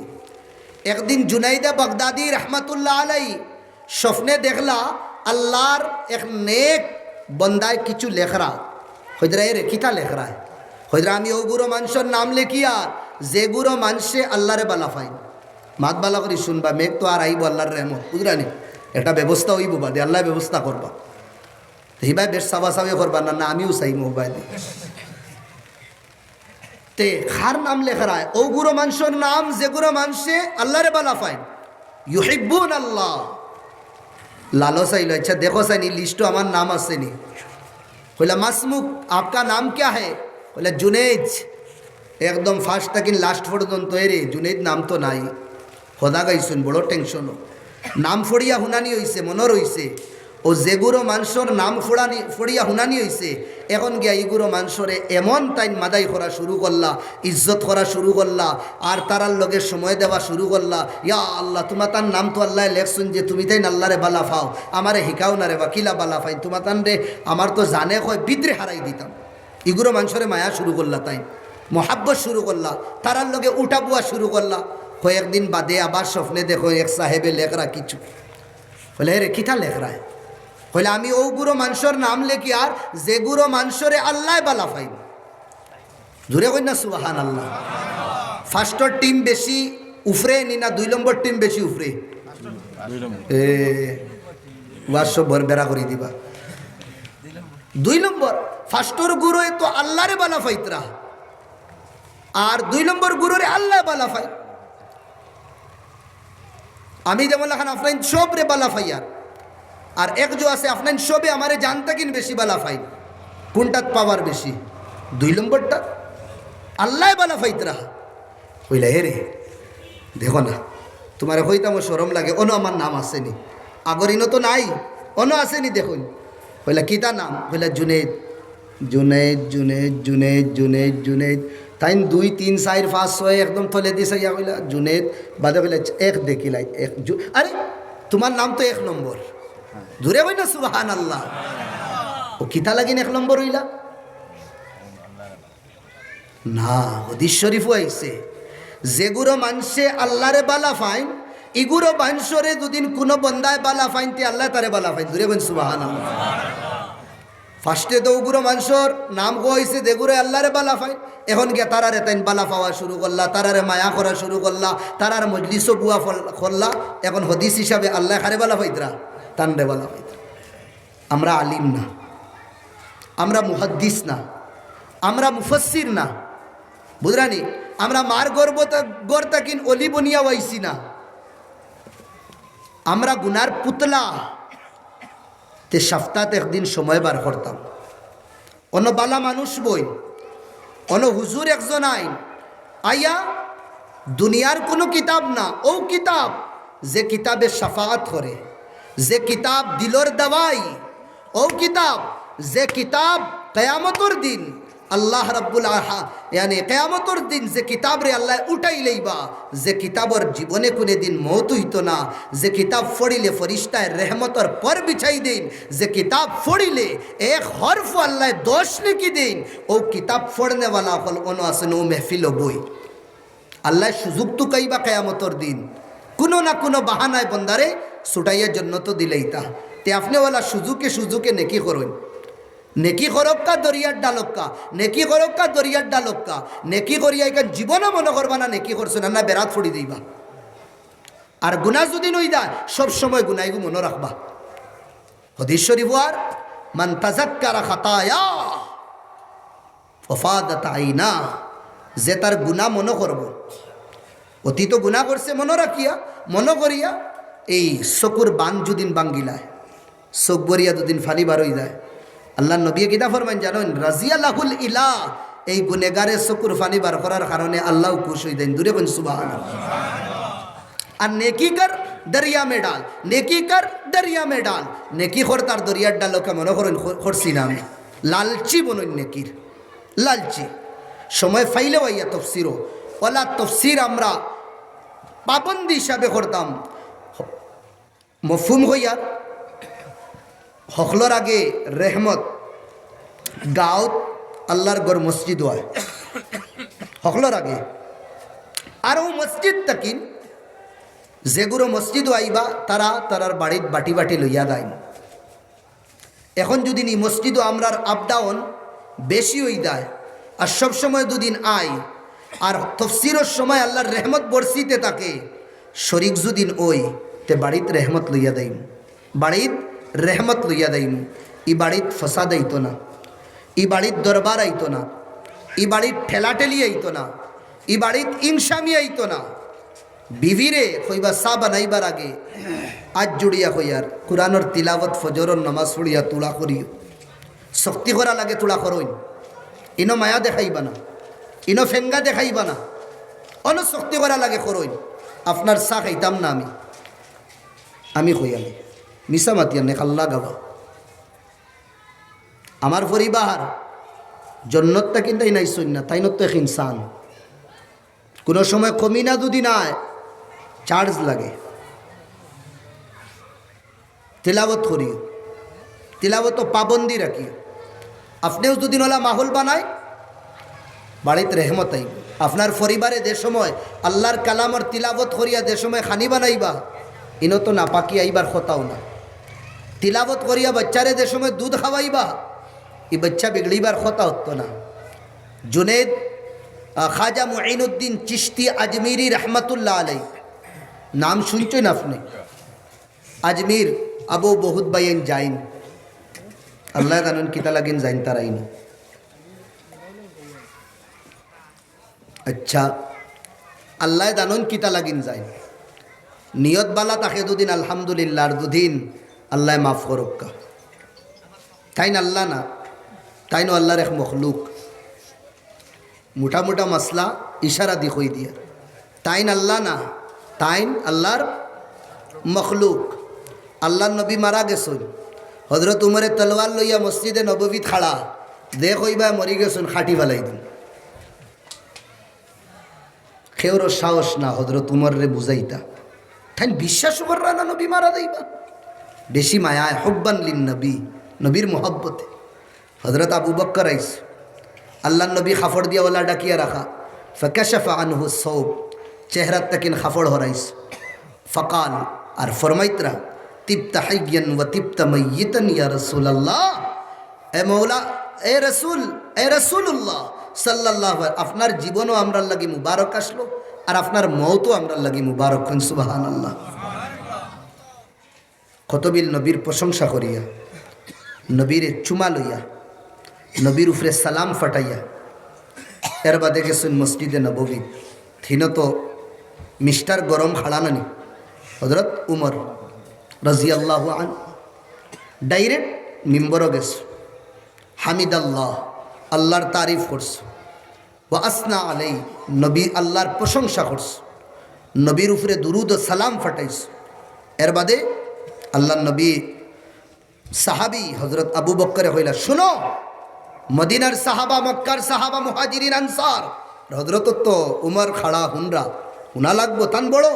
একদিন জুনাইদা বাগদাদি রহমাতুল্লাহ আলাই স্বপ্নে দেখলা আল্লাহর এক নেক বন্দায় কিছু লেখরা, হইদরা এ কিতা লেখরা, হইদরা আমি ও গুরো মানুষের নাম লেখিয়া যে গুরো মানুষে আল্লাহরে বালা পাই, মাত বালা করি শুনবা, মেঘ তো আর আইব আল্লাহর রহমত, বুঝরানি একটা ব্যবস্থা হইব বাদে আল্লাহ ব্যবস্থা করবা। হিবাই বেশ সাবা সাবি করবা না, না আমিও চাই মোবাইল তে খার নাম লেখরায় ও গুরো মানুষের নাম যে গুরো মানুষে আল্লাহরে বালা পাই, ইউহিব্বুন আল্লাহ, लालच आइल, अच्छा देखो सैनी लिस्टो हमार नाम आसेनी। बोला मासमुक आपका नाम क्या है? बोला जुनेद। एकदम फार्स्ट तक लास्ट पर्यন্ত रे जुनेद नाम तो নাই। খোদা গাইছুন বড় টেনশন। নাম ফড়িয়া হুনানি হইছে, মনর হইছে ও যেগুলো মানুষের নাম ফড়িয়া হুনানি হইছে, এখন গিয়া এইগুলো মানুষরে এমন তাই মাদাই করা শুরু করলা, ইজ্জত করা শুরু করলা, আর তারার লগে সময় দেওয়া শুরু করলা। ইয়া আল্লাহ, তোমার তার নাম তো আল্লাহ লেখছুন যে তুমি তাই আল্লাহরে বালা ফাও, আমারে হিকাও না রে বা কিলা বালা ফাই, তোমার তান রে আমার তো জানে কয় বিদ্রে হারাই দিতাম। এগুলো মানুষরে মায়া শুরু করলা, তাই মহাব্বত শুরু করলা, তারার লগে উঠা বুয়া শুরু করলা। কয়েকদিন বাদে আবার স্বপ্নে দেখো এক সাহেবে লেখরা কিছু। বলে রে কিতা লেখরা? বলে আমি ওগুলো মানুষের নাম লেখি আর যেগুলো মানুষরে আল্লাহ বালা ফাইন। জুড়ে কই না সুবহান আল্লাহ। ফার্স্টর টিম বেশি উফরে নি না 2 নম্বর টিম বেশি উফরে? এ ওয়ার সব বেড়া করে দিবা। 2 নম্বর ফার্স্টর গুরু তো আল্লাহরে বালা ফাইতরা, আর 2 নম্বর গুরুরে আল্লাহ বালা ফাই। আমি যেমন এখন আফলাইন সব রে বালা ফাইয়ার, আর এক যে আছে আফলাইন সবে আমারে জানতা কিন বেশি বালা ফাই। কোনটাত পাওয়ার বেশি? 2 নম্বরটা আল্লাহ বালা ফাইতরা। কইলা হে রে দেখো না, তোমার হইতাম শরম লাগে, অন্য আমার নাম আসেনি, আগরিন তো নাই, অন্য আসেনি দেখুন। কইলা কিতা নাম? কইলা জুনেদ। জুনেদ জুনেদ জুনেদ জুনেদ জুনেদ। তাই 2 3 4 5 6 একদম তলে দিছে। ইয়া কইলা জুনেদ বাদে কইলা এক দেখিলাই এক। আরে তোমার নাম তো 1 নম্বর। জুড়ে হই না সুবহান আল্লাহ। ও কিতা লাগিন 1 নম্বর হইলা না? হাদিস শরীফও আইছে যেগুলো মানুষে আল্লাহরে বালা ফাইন, ইগুলো মানুষরে দুদিন কোনো বন্দায় বালা ফাইন তে আল্লাহ তারে বালা ফাইন। জুড়ে বলেন সুবহান আল্লাহ। ফার্স্টে তো ওগুলো মানুষের নাম কইছে যেগুলো আল্লাহরে বালা ফাইন, এখন গিয়ে তারারে তাইন বালা পাওয়া শুরু করলা, তারারে মায়া করা শুরু করলা, তারার মজলিসও বুয়া করলা। এখন হদিস হিসাবে আল্লাহ খারে বালা ফাইতরা, তানরে বালা ফাইতরা। আমরা আলিম না, আমরা মুহাদ্দিস না, আমরা মুফাসসির না, বুঝরানি? আমরা মার গর্তা কিন অলি বনিয়া ওয়াইছি না, আমরা গুনার পুতলা। তে সপ্তাহে একদিন সময় বার করতাম, অন্য বালা মানুষ বই, অন্য হুজুর একজন আইন আইয়া দুনিয়ার কোনো কিতাব না, ও কিতাব যে কিতাবে শাফাআত করে, যে কিতাব দিলর দাওয়াই, ও কিতাব যে কিতাব কিয়ামতের দিন আল্লাহ রাব্বুল ইয়ানি কিয়ামতের দিন যে কিতাব রে আল্লাহ উঠাই লইবা, যে কিতাবর জীবনে কোনে দিন মওত হইতো না, যে কিতাব পড়িলে ফরিস্তায় রহমতর পর বিছাই দিন, যে কিতাব পড়িলে এক হরফ আল্লাহ 10 লিখি দিন, ও কিতাব পড়নে वाला হল অন আসেন ও মাহফিল বই। আল্লাহ সুযোগ তো কাইবা কিয়ামতের দিন কোনো না কোনো বাহানায় বন্দারে ছুটাইয়া জান্নাত দিলেইতা। তে আপনি ওয়ালা সুযোগে নেকি করুন, নেকি করক্কা দরিয়ার ডালক্কা, নেকি করক্কা দরিয়ার ডালক্কা, নেকি করিয়া এখান জীবনে মনে করবা না নেকি করছো না, না বেড়াত ফড়ি দিবা। আর গুনাহ যদি নই দা সব সময় গুনাহগু মনে রাখবা। হাদিস শরীফ আর মান তাযাক্কারা খাতায়া ওয়াফাদাত আইনা, যে তার গুনাহ মনে করব, অতীত গুনাহ করছে মনে রাখিয়া, মনে করিয়া এই চকুর বান যদিন বাঙ্গিলায়, চোখ বরিয়া দুদিন ফানি বার হয়ে যায়। আল্লাহ নবী কিতা ফরমান জানেন? রাজিয়াল্লাহুল ইলা, এই গুনেগারে চকুর ফানি বার করার কারণে আল্লাহ খুশ হয়ে দেন। দূরে বলেন সুবহানাল্লাহ। আর নেকি কর দরিয়া মে ডাল, নেকি কর দরিয়া মে ডাল, নেকি কর তার দরিয়ার ডালকে মনে করেন করছি না আমি, লালচি বনুন নেকির, লালচি। সময় ফাইলে হইয়া তফসিরও ওলা তফসির আমরা পাবন্দি হিসাবে করতাম। মফহুম হইয়া হকলর আগে রেহমত গাঁৱত আল্লাহর গড় মসজিদ হয় হকলর আগে, আর ও মসজিদ তাকিন যেগুলো মসজিদ আইবা তারা তারার বাড়িত বাটি বাটি লইয়া দেয়। এখন যদি নি মসজিদও আমরার আপ ডাউন বেশি হয়ে যায়, আর সবসময় দুদিন আই, আর তফসিরের সময় আল্লাহর রেহমত বর্ষিতে থাকে, শরিক যদিন ওই তে বাড়িত রেহমত লইয়া দেয়, বাড়িত রেহমত লইয়া দেয়। ই বাড়িত ফসাদ আইতো না, ই বাড়িত দরবার আইতো না, ই বাড়িত ঠেলাঠেলি আইতো না, ই বাড়িত ইনসামি আইতো না। বিবিরে কইবা চা বানাইবার আগে আজ জুড়িয়া কইয়ার কোরআনের তিলাবত ফজরের নামাজ পড়িয়া তুলা করিও। শক্তি করা লাগে তুলা করইন, ইনো মায়া দেখাইবা না, ইনো ফেঙ্গা দেখাইবা না, অন শক্তি করা লাগে করইন। আপনার চা খাইতাম না আমি কইয়ালি মিশা মাতিয়ার নে খাল্লা গাবা। আমার পরিবার জন্নতটা কিনতাই নাই সৈন্য তাইনত তো এক ইনসান, কোনো সময় কমি না দুদিন আয় চার্জ লাগে। তিলাবত করিও, তিলাবত পাবন্দি রাখিও। আপনিও দুদিন ওলা মাহল বানায় বাড়িতে রেহমত আইব। আপনার পরিবারে যে সময় আল্লাহর কালামর তিলাবত করিয়া যে সময় খানি বানাইবা ইনো তো না পাকি আইবার কথাও না। তিলাবত করিয়া বাচ্চারে যে সময় দুধ খাওয়াইবা এই বাচ্চা বিগড়িবার কথা হতো না। জুনেদ খাজা মুঈনুদ্দিন চিশতি আজমিরি রহমতুল্লাহ আলাই নাম শুনছেন আপনি? আজমির আবু বহুত বাইন যাইন, আল্লাহ জানুন কিতা লাগিন যাইন তারাই না। আচ্ছা আল্লাহ জানুন কিতা লাগিন যাইন। নিয়ত বালা তাকে দুদিন আলহামদুলিল্লাহ, আর দুদিন আল্লাহ মাফ করক্কা। তাইন আল্লাহ না, তাইনো আল্লাহর এক মখলুক। মোটা মোটা মশলা ইশারা দি কই দিয়া তাইন আল্লাহ না, তাইন আল্লাহর মখলুক। আল্লাহর নবী মারা গেছুন, হজরত উমরে তলোয়ার লইয়া মসজিদে নববীত খাড়া দে কইবা মরি গেছুন, খাটি ফেলাই দিন। কেউর সাহস না হজরত উমরে বুঝাইতা, তাই বিশ্বাস কররা না নবী মারা যাইবা। বেশি মায়ায় হুব্বান লিন নবী, নবীর মোহব্বতে হজরত আবু বক্কর আইস, আল্লাহ নবী খাফড় দিয়া ওলা ডাকিয়া রাখা। ফকাশাফা আনহু সৌব, চেহারাত তাকিন খাফড় হরাইস। ফকাল আর ফরমাইতরা তিবতা হাইয়ান ওয়া তিবতা মাইয়িতান ইয়া রাসূলুল্লাহ, এ মওলা, এ রাসূল, এ রাসূলুল্লাহ সাল্লাল্লাহু আলাইহি, আপনার জীবনও আমরার লাগি মুবারক আসলো আর আপনার মওতও আমরার লাগি মুবারক হন। সুবহানাল্লাহ। কতবিল নবীর প্রশংসা করিয়া, নবীর চুমা লইয়া, নবীর উপরে সালাম ফাটাইয়া এর বাদে গেছেন মসজিদে নববী। থিন তো মিস্টার গরম খাড়ানানি হজরত উমর রাজিয়াল্লাহু আন ডাইরেক্ট মিম্বরও গেছ। হামিদ আল্লাহ, আল্লাহর তারিফ করছ। ওয়া আসনা আলাই, নবী আল্লাহর প্রশংসা করছ, নবীর উপরে দুরুদ ও সালাম ফাটাইছ। এর বাদে আল্লাহ নবী সাহাবি হজরত আবু বক্করে হইলা, শুনো মদিনার সাহাবা, মক্কার সাহাবা, মুহাজিরিন আনসার, হজরত তো উমর খাড়া হুনরা হুনা লাগবো তান বড়।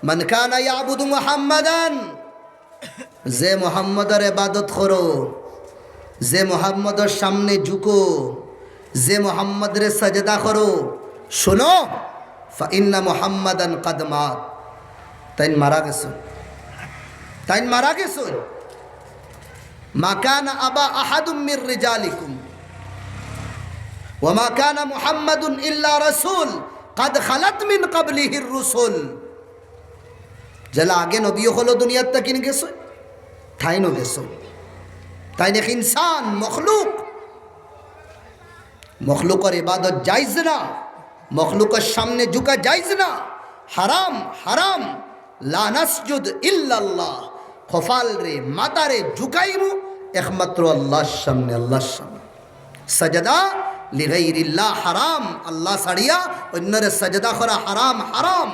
মান কানা ইয়াবুদু মুহাম্মাদান, যে মুহাম্মদের ইবাদত করো, যে মুহাম্মদের সামনে ঝুঁকো, যে মুহাম্মদের সাজদা করো, শোনো ফা ইন্না মুহাম্মাদান কাদ মাত, তাই মারা গেছে, তাই মারা গেছে। মা কানা আবা আহাদুম মির রিজালিকুম ওয়া মা কানা মুহাম্মাদুন ইল্লা রাসূল কাদ খালাত মিন ক্বাবলিহির রুসুল। যারা আগে নবীও হলো দুনিয়ার তাকিন গেছে, তাইনো গেছে, তাই এক ইনসান মখলুক। মখলুকের ইবাদত জায়েজ না, মখলুকের সামনে ঝুঁকা জায়েজ না, হারাম হারাম। লা নাসজুদ ইল্লাল্লাহ, খফাল রে মাতারে ঝুঁকাইমু একমাত্র আল্লাহর সামনে, আল্লাহর সামনে। সাজদা লিগাইরিল্লাহ হারাম, আল্লাহ ছাড়িয়া অন্যরে সাজদা করা হারাম হারাম।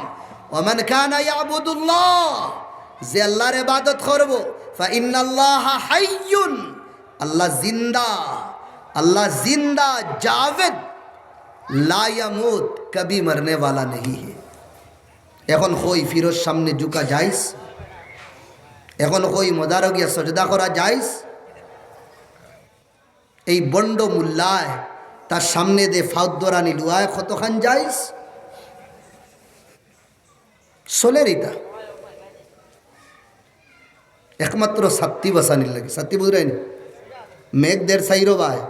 ওমান কানা ইয়াবুদুল্লাহ, যে আল্লাহর ইবাদত করব, ফা ইন্নাল্লাহা হাইয়ুন, আল্লাহ জিন্দা, আল্লাহ জিন্দা জাভেদ, লা ইয়ামুত, কবি মরনে वाला नहीं है। এখন কই ফিরোজ সামনে ঝুঁকা যাইস, এখন কই মদার গিয়া সজদা করা যাইস? এই বন্ড মুল্লায় তার সামনে দে ফাউদ্দরানি লুয়ায় কতখান যাইস? সোলেরিতা একমাত্র সাত্তি বসানির লাগে। সাত্তি বুঝলেন? মেঘ দের সাইরো বায়,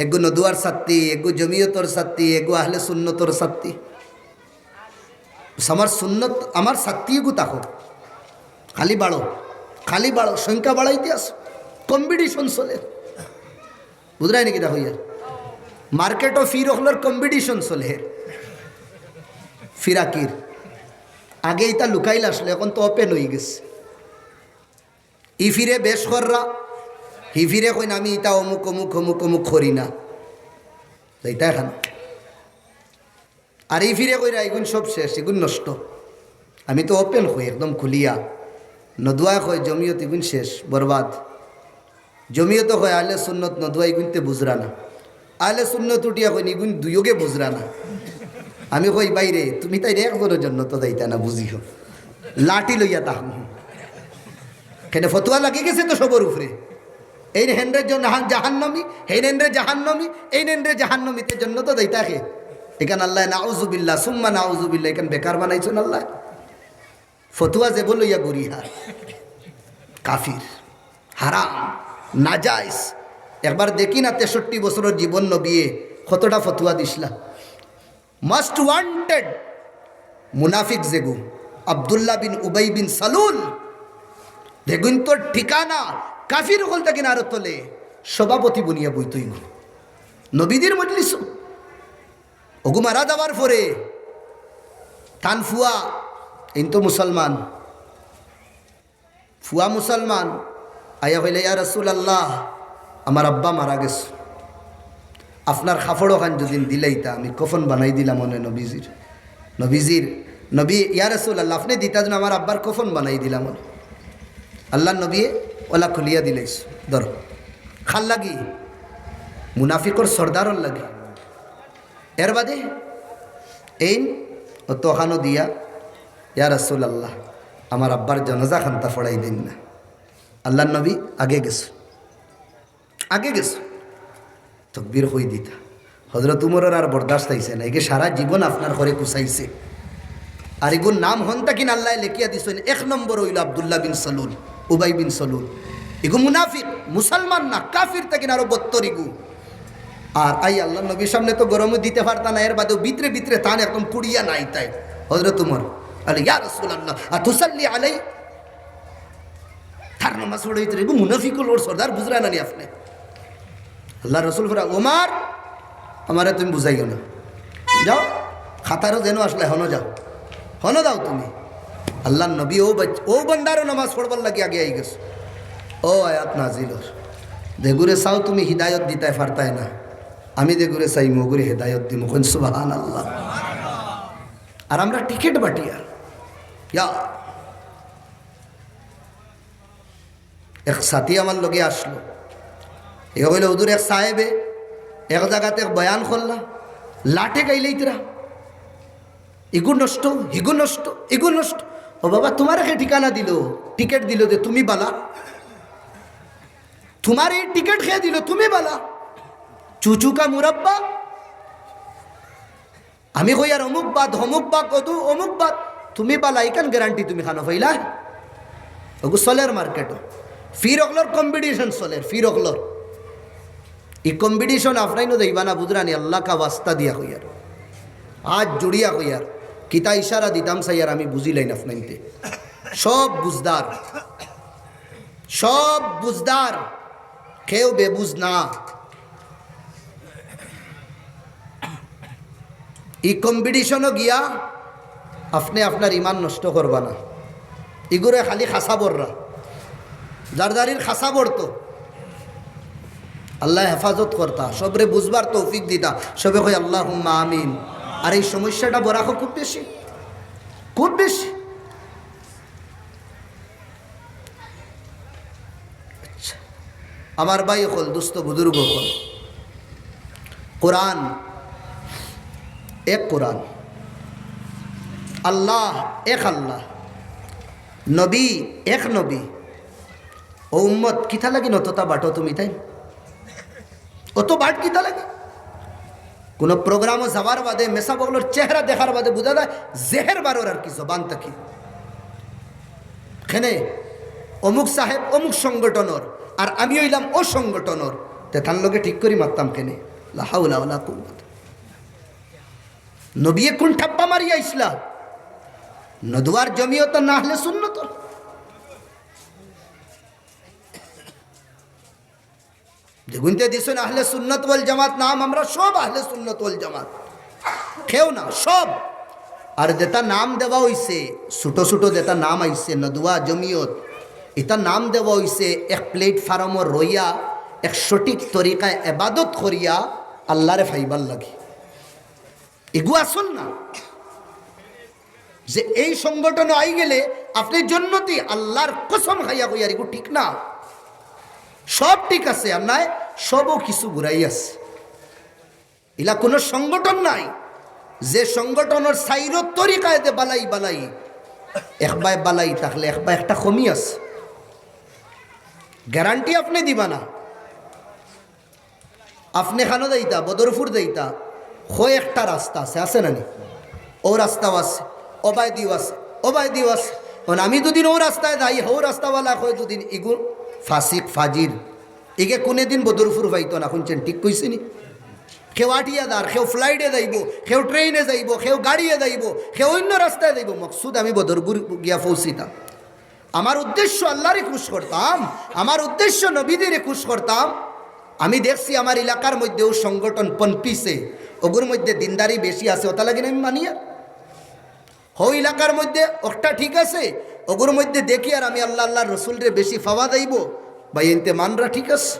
এগু নদুয়ার সাত্তি, এগু জমিয়তর সাত্তি, এগু আহলে সুন্নতর সাত্তি। আমার সুন্নত, আমার সাত্তিগু তাকো খালি বাড়ো, খালি বাড়ো, সংখ্যা বাড়াইতে আস, কম্পিটিশন চলে। বুঝলাই নাকি? তা হইয়া মার্কেটও ফির হলোর কম্পিটিশন চলে। ফিরাকির আগে এটা লুকাইল আসলে, এখন তো ওপেন হয়ে গেছে। ই ফিরে বেশ কররা, হি ফিরে কইন আমি এটা অমুক অমুক অমুক অমুক করি না, এইটা এখন। আর এই ফিরে কইরা এগুন সব শেষ, এগুন নষ্ট। আমি তো ওপেন হই একদম খুলিয়া, নদুয়া কয় জমিয়ত এগুন শেষ, বরবাদ। জমিয়ত হয় আহলে সুন্নত, নদুয়া এগুনতে বুঝরা না। আহলে সুন্নত উঠিয়া কই এগুন দুয়োগে বুঝরা না। আমি কই বাইরে তুমি তাই একজনের জন্য তো যাইতা না, বুঝিও লাঠি লইয়া তাহম কেন ফতুয়া লাগি গেছে তো সবর উপরে। এই হেন্দ্রের জন্য জাহান্নমি, এই নেন্দ্রে জাহান্নমি, এই নেন্দ্রে জাহান্নমিতে জন্য তো যাইতা খে। এখান আল্লাহ নাউজুবিল্লাহ সুম্মা নাউজুবিল্লাহ এখান বেকার বানাইছেন আল্লাহ। ফতুয়া যে বলইয়া গরিহা কাফির, হারাম, নাজাইজ। একবার দেখি না 63 বছরের জীবন নবিয়ে কতটা ফতুয়া দিসলা। মোস্ট ওয়ান্টেড মুনাফিক যেগু আব্দুল্লাহ বিন উবাই বিন সালুল, দেখুন তোর ঠিকানা কাফির হল তাকে না আরো তোলে সভাপতি বনিয়া বইতই নবীদের মজলিস। ওগু মারা যাবার পরে তান ফুয়া ইন তো মুসলমান, ফুয়া মুসলমান আয়া হইলে ইয়া রাসূলুল্লাহ আমার আব্বা মারা গেছে, আপনার খাফড় খান যদি দিলাইতা আমি কফন বানাই দিলাম মনে নবীজির। নবী ইয়া রাসূলুল্লাহ আপনি দিতা যেন আমার আব্বার কফন বানাই দিলাম মনে। আল্লাহ নবী ওলা খুলিয়া দিলাইস ধরো। খাল লাগি মুনাফিকর সর্দারর লাগি। এর বাদে এই তোখানো দিয়া ইয়া রাসূলুল্লাহ আমার আব্বার জানাজা খান্তা ফড়াই দিন না। আল্লাহ নবী আগে গেছো তকবীর হই দিতা। হযরত উমরের আর বরদাস্ত হইছে না, একে সারা জীবন আপনার ঘরে কুসাইছে। আর এগুন নাম হন তাকিন আল্লাহ লেখিয়া দিছেন। 1 নম্বর হইল আব্দুল্লাহ বিন সালুল, উবাই বিন সালুল। এগু মুনাফিক, মুসলমান না, কাফির তাকিন আরো 72 এগু। আর আই আল্লাহ নবীর সামনে তো গরমও দিতে পারতা না, এর বাদেও ভিতরে ভিতরে তান একদম পুড়িয়া নাই। তাই হযরত উমর আলে ইয়া রাসূলুল্লাহ আতুসাল্লি আলাই, তার নামাজ পড়াইতে এগু মুনাফিকুল ওর সর্দার বুঝরা না নি আপনি। আল্লাহ রসুল ফরা ওমার আমারে তুমি বুঝাইও না, যাও খাতারও যেন আসলে হনো যাও, হনো দাও তুমি। আল্লাহ নবী ও বন্দারও নামাজ পড়বার লাগে আগে আই গেছো। ও আয়াত নাজিল দেগুরে চাও তুমি হিদায়ত দিতাই পারতাই না, আমি দেগুরে চাই মগুরে হেদায়ত দিম। সুবহানাল্লাহ। আর আমরা টিকিট বাটিয়ার ইয়া এক সাথী আমার লগে আসলো, এ হইল হুজুর এক সাহেবে এক জায়গাতে বয়ান করলা, লাঠে গাইলেই তোরা ইগু নষ্ট, হিগু নষ্ট, ইগু নষ্ট। ও বাবা তোমার একে ঠিকানা দিল, টিকিট দিল যে তুমি বালা, তোমার এই টিকিট খেয়ে দিল তুমি বালা, চুচু কা মুরব্বা। আমি কই আর অমুক বাদ অমুক বাদ কদু অমুক বাদ, তুমি বালা ইকান গ্যারান্টি তুমি খানো ফাইলা। ওগু চলের মার্কেট ফির অকলর কম্পিটিশন চলের, ফির অকলর এই কম্পিটিশন আপনাই নো দেইবা না বুঝরানি। আল্লাহ কা ওয়াস্তা দিয়া কইয়ার আজ জুড়িয়া কইয়ার কিতা ইশারা দিতাম সাইয়ার আমি বুঝিলাইন আপনাইতে। সব বুঝদার, সব বুঝদার, কেউ বেবুঝ না। এই কম্পিটিশনও গিয়া আপনি আপনার ইমান নষ্ট করবা না। এগুলো খালি খাসা বররা, জারদারির খাসা বরতো আল্লাহ হেফাজত করতা, সবরে বুঝবার তৌফিক দিতা। সবে কই আল্লাহুম্মা আমিন। আর এই সমস্যাটা বরাখো খুব বেশি, খুব বেশি। আমার ভাই হল দুস্থ বুজুর্গ হল, কোরআন এক, কোরআন আল্লাহ এক, আল্লাহ নবী এক নবী। ও উম্মত কিথা লাগি নততা বাটো তুমি তাই অত বাট কিতা লাগে। কোন প্রোগ্রামও যাওয়ার বাদে মেসা বগলোর চেহারা দেখার বাদে বোঝা যায় জেহের বারোর আর কি জবান থাকি। খেনে অমুক সাহেব অমুক সংগঠনের আর আমি হইলাম ও সংগঠনের, তে তার লগে ঠিক করি মারতাম কেনে। লা হাওলা ওয়ালা কুওয়াতা। নবিয়ে কোন ঠাপ্পা মারিয়া ইসলা নদুয়ার জমিয়ত না আহলে সুন্নত। যেগুনতে দিছেন আহলে সুন্নত ওয়াল জামাত নাম, আমরা সব আহলে সুন্নত ওয়াল জামাত, কেউ না সব। আর যেটা নাম দেওয়া হইছে ছোটো ছোটো যেটা নাম আইছে নদুয়া জমিয়ত, এটা নাম দেওয়া হইছে এক প্লেটফর্মর রইয়া এক সঠিক তরিকায় এবাদত করিয়া আল্লাহরে ফাইবার লাগে। এগু আসুন না যে এই সংগঠন আই গেলে আপনি জন্নতি, আল্লাহর কসম খাইয়া কইয়ার এগু ঠিক না। সব ঠিক আছে আর নাই সবও কিছু ঘুরাই আছে। এলা কোনো সংগঠন নাই যে সংগঠনের সাইরো তরিকায় দে বালাই বালাই একবাই বালাই থাকলে একবার একটা কমি আছে, গ্যারান্টি আপনি দিবা না। আপনি খানো দেইতা বদরপুর দেইতা হয় একটা রাস্তা আছে, আছে না নি? ও রাস্তাও আছে, ওবাই দিও আছে, ওবাই দিও আছে। আমি দুদিন ও রাস্তায় যাই, ও রাস্তাওয়ালা হয় দুদিন ইগু ফাসিক ফাজির, এগে কোনে দিন বদরপুর পাইতো না। শুনছেন ঠিক কইছি নি? কেউ আটিয়াদার, কেউ ফ্লাইটে যাইব, কেউ ট্রেনে যাইব, কেউ গাড়িয়ে যাইব, কেউ অন্য রাস্তায় যাইব। মকসুদ আমি বদরপুর গিয়া পৌঁছিতাম। আমার উদ্দেশ্য আল্লাহরে খুশ করতাম, আমার উদ্দেশ্য নবীদের খুশ করতাম। আমি দেখছি আমার এলাকার মধ্যেও সংগঠন পনপিছে, ওগুর মধ্যে দিনদারি বেশি আছে, ওটা লাগে আমি মানি। আর হো এলাকার মধ্যে একটা ঠিক আছে, ওগুর মধ্যে দেখি আর আমি আল্লাহ আল্লাহ রসুলরে বেশি ফাওয়া দেইব ভাই, এনতে মানরা ঠিক আছে।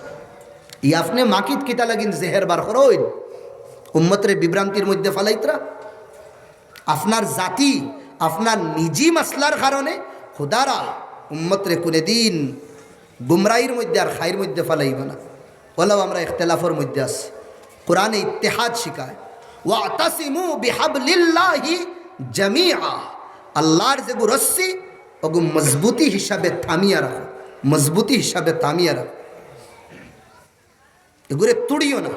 ই আপনি মাকিত কিতা লাগিন জেহের বার করইন উম্মতরে বিভ্রান্তির মধ্যে ফালাইতরা। আপনার জাতি আপনার নিজি মাসলার কারণে খুদারা উম্মতরে কোনে দিন গুমরাইর মধ্যে আর খাইর মধ্যে ফালাইবে না। বললাম আমরা ইখতিলাফের মধ্যে আছি, কোরআনে ইত্তেহাদ শিখায় ওয়াতাসিমু বিহাবলিল্লাহি জামিআ, আল্লাহর যে রস্সি ওগু মজবুতি হিসাবে থামিয়া রাখো, মজবুতি হিসাবে থামিয়া রাখো। এগুলো তুড়িও না,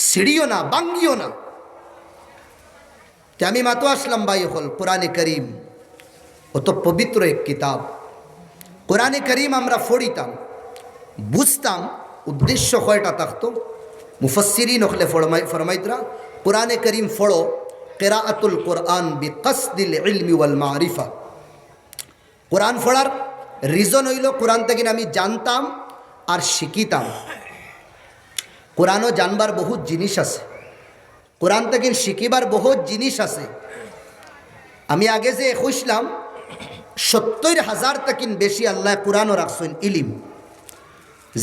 সিঁড়িও না, বাঙ্গিও না। আমি মাতো আসলাম ভাই হল কোরআনে করিম অত পবিত্র এক কিতাব। কোরআনে করিম আমরা পড়িতাম, বুঝতাম, উদ্দেশ্য কয়টা থাকতো। মুফাসসিরিন হলে ফরমাইতরা কোরআনে করিম ফড়ো কিরাআতুল কোরআন বিকসদিল ইলমি ওয়াল মারিফা। কোরআন পড়ার রিজন হইল কোরআন থেকে আমি জানতাম আর শিখিতাম। কোরআনও জানবার বহুত জিনিস আছে, কোরআন থেকে শিখিবার বহুত জিনিস আছে। আমি আগে যে কইছিলাম 70,000 থেকে বেশি আল্লাহ কোরআনও রাখছেন ইলিম।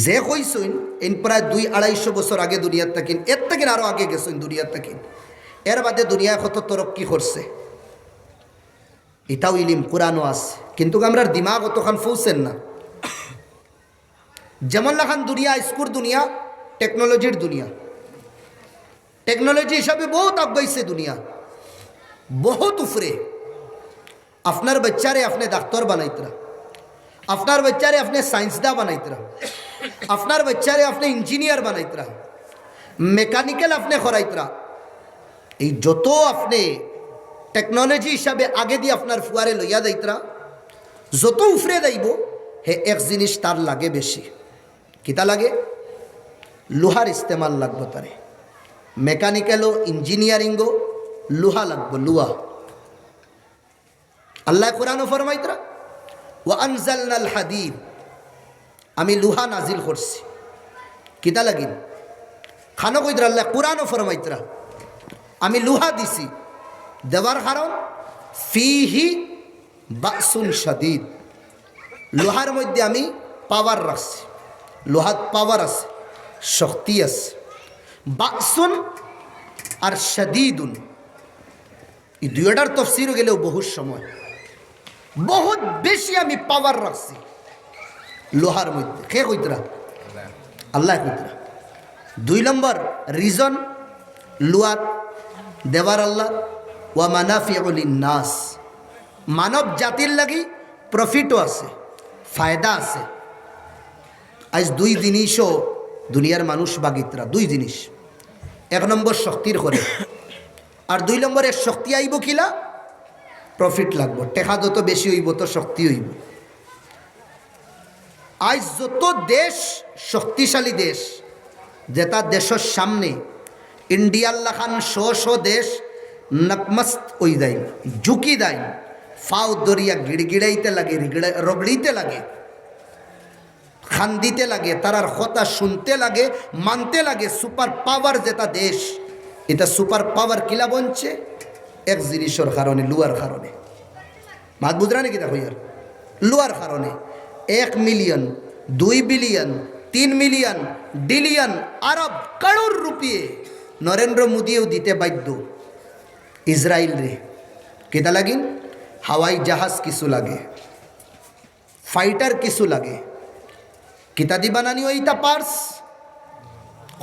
যে কইছেন এন প্রায় 200-250 বছর আগে দুনিয়ার থাকেন, এর থেকে আরও আগে গেছেন দুনিয়ার থাকেন। এর বাদে দুনিয়া কত তরক্কি করছে, এটাও ইলিম কোরআনও আছে, কিন্তু আমরা দিমাগ অতখান পৌঁছেন না। যেমন লাখান দুনিয়া স্কুর দুনিয়া, টেকনোলজির দুনিয়া, টেকনোলজি হিসাবে বহুত আগাইছে দুনিয়া, বহুত উফরে। আপনার বাচ্চারে আপনি ডাক্তার বানাইতরা, আপনার বাচ্চারে আপনি সায়েন্সদা বানাইতরা, আপনার বাচ্চারে আপনি ইঞ্জিনিয়ার বানাইতরা, মেকানিক্যাল আপনি করাইতরা। এই যত আপনি টেকনোলজি হিসাবে আগে দিয়ে আপনার ফুয়ারে লইয়া যাইতরা, যত উফরে যাইব হে এক জিনিস তার লাগে বেশি। কিতা লাগে? লোহার ইস্তেমাল লাগবো তারে। মেকানিক্যালও ইঞ্জিনিয়ারিংও লোহা লাগবো, লোহা। আল্লাহ কোরআনও ফরমাইতরা ওয়া আনজালনাল হাদিদ, আমি লোহা নাজিল করছি। কিতা লাগিন? খানো কইতরা আল্লাহ কোরআনও ফরমাইতরা আমি লোহা দিছি, দেওয়ার কারণ ফিহি বাসুন শাদীদ, লোহার মধ্যে আমি পাওয়ার রাখছি, লোহার পাওয়ার আছে, শক্তি আছে। বাসুন আর শাদীদুন এই দুইটার তফসিরও গেলেও বহুত সময়, বহুত বেশি আমি পাওয়ার রাখছি লোহার মধ্যে। কে কইতরা? আল্লাহ কইতরা। 2 নম্বর রিজন লোহার দেওয়ার আল্লাহ ওয়া মানাফিউ লিন্নাস, মানব জাতির লাগি প্রফিটও আছে, ফায়দা আছে। আজ 2 জিনিসও দুনিয়ার মানুষ বাগিতরা, 2 জিনিস। 1 নম্বর শক্তির করে, আর 2 নম্বরে শক্তি আইব কিলা? প্রফিট লাগবো, টেকা যত বেশি হইব তো শক্তি হইব। আজ যত দেশ শক্তিশালী দেশ, যেটা দেশের সামনে ইন্ডিয়ার লাখান শো দেশ নকমস্ত ওই দেয়, ঝুঁকি দেয়, ফাও দরিয়া গিড়গিড়াইতে লাগে, রগড়িতে লাগে, খান্দিতে লাগে, তারার কথা শুনতে লাগে, মানতে লাগে। সুপার পাওয়ার যেটা দেশ, এটা সুপার পাওয়ার কিলা বনছে? এক জিনিসের কারণে, লুয়ার কারণে। মাত বুঝরা নাকি দেখো ইয়ার, লুয়ার কারণে 1 মিলিয়ন 2 বিলিয়ন 3 মিলিয়ন বিলিয়ন আরব করোড় রুপিয়ে নরেন্দ্র মোদীও দিতে বাধ্য ইসরায়েল রে। কেটা লাগিন? হাওয়াই জাহাজ কিছু লাগে, ফাইটার কিছু লাগে, কিতা দি বানানি ওইটা পার্স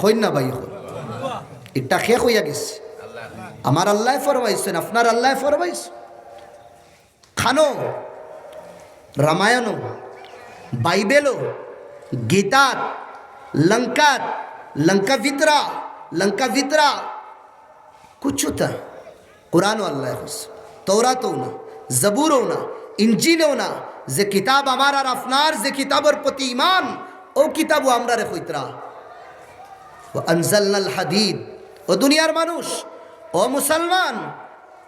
হইন না ভাই, এটা শেষ হইয়া গেছে। আমার আল্লাহ ফরমাইছেন, আপনার আল্লাহ ফরমাইছে, খানো রামায়ণ বাইবেলও গীতাত লঙ্কাত লঙ্কা ভিতরা কুছ था कुरान अल्लाह तौरातও না, জবুরও না, ইনজিলও না, যে কিতাব আমার আর আপনার যে কিতাবের প্রতি ঈমান, ও কিতাবও আমরা রে কইতরা। ওয়া আনজালনাল হাদিদ, ও দুনিয়ার মানুষ, ও মুসলমান,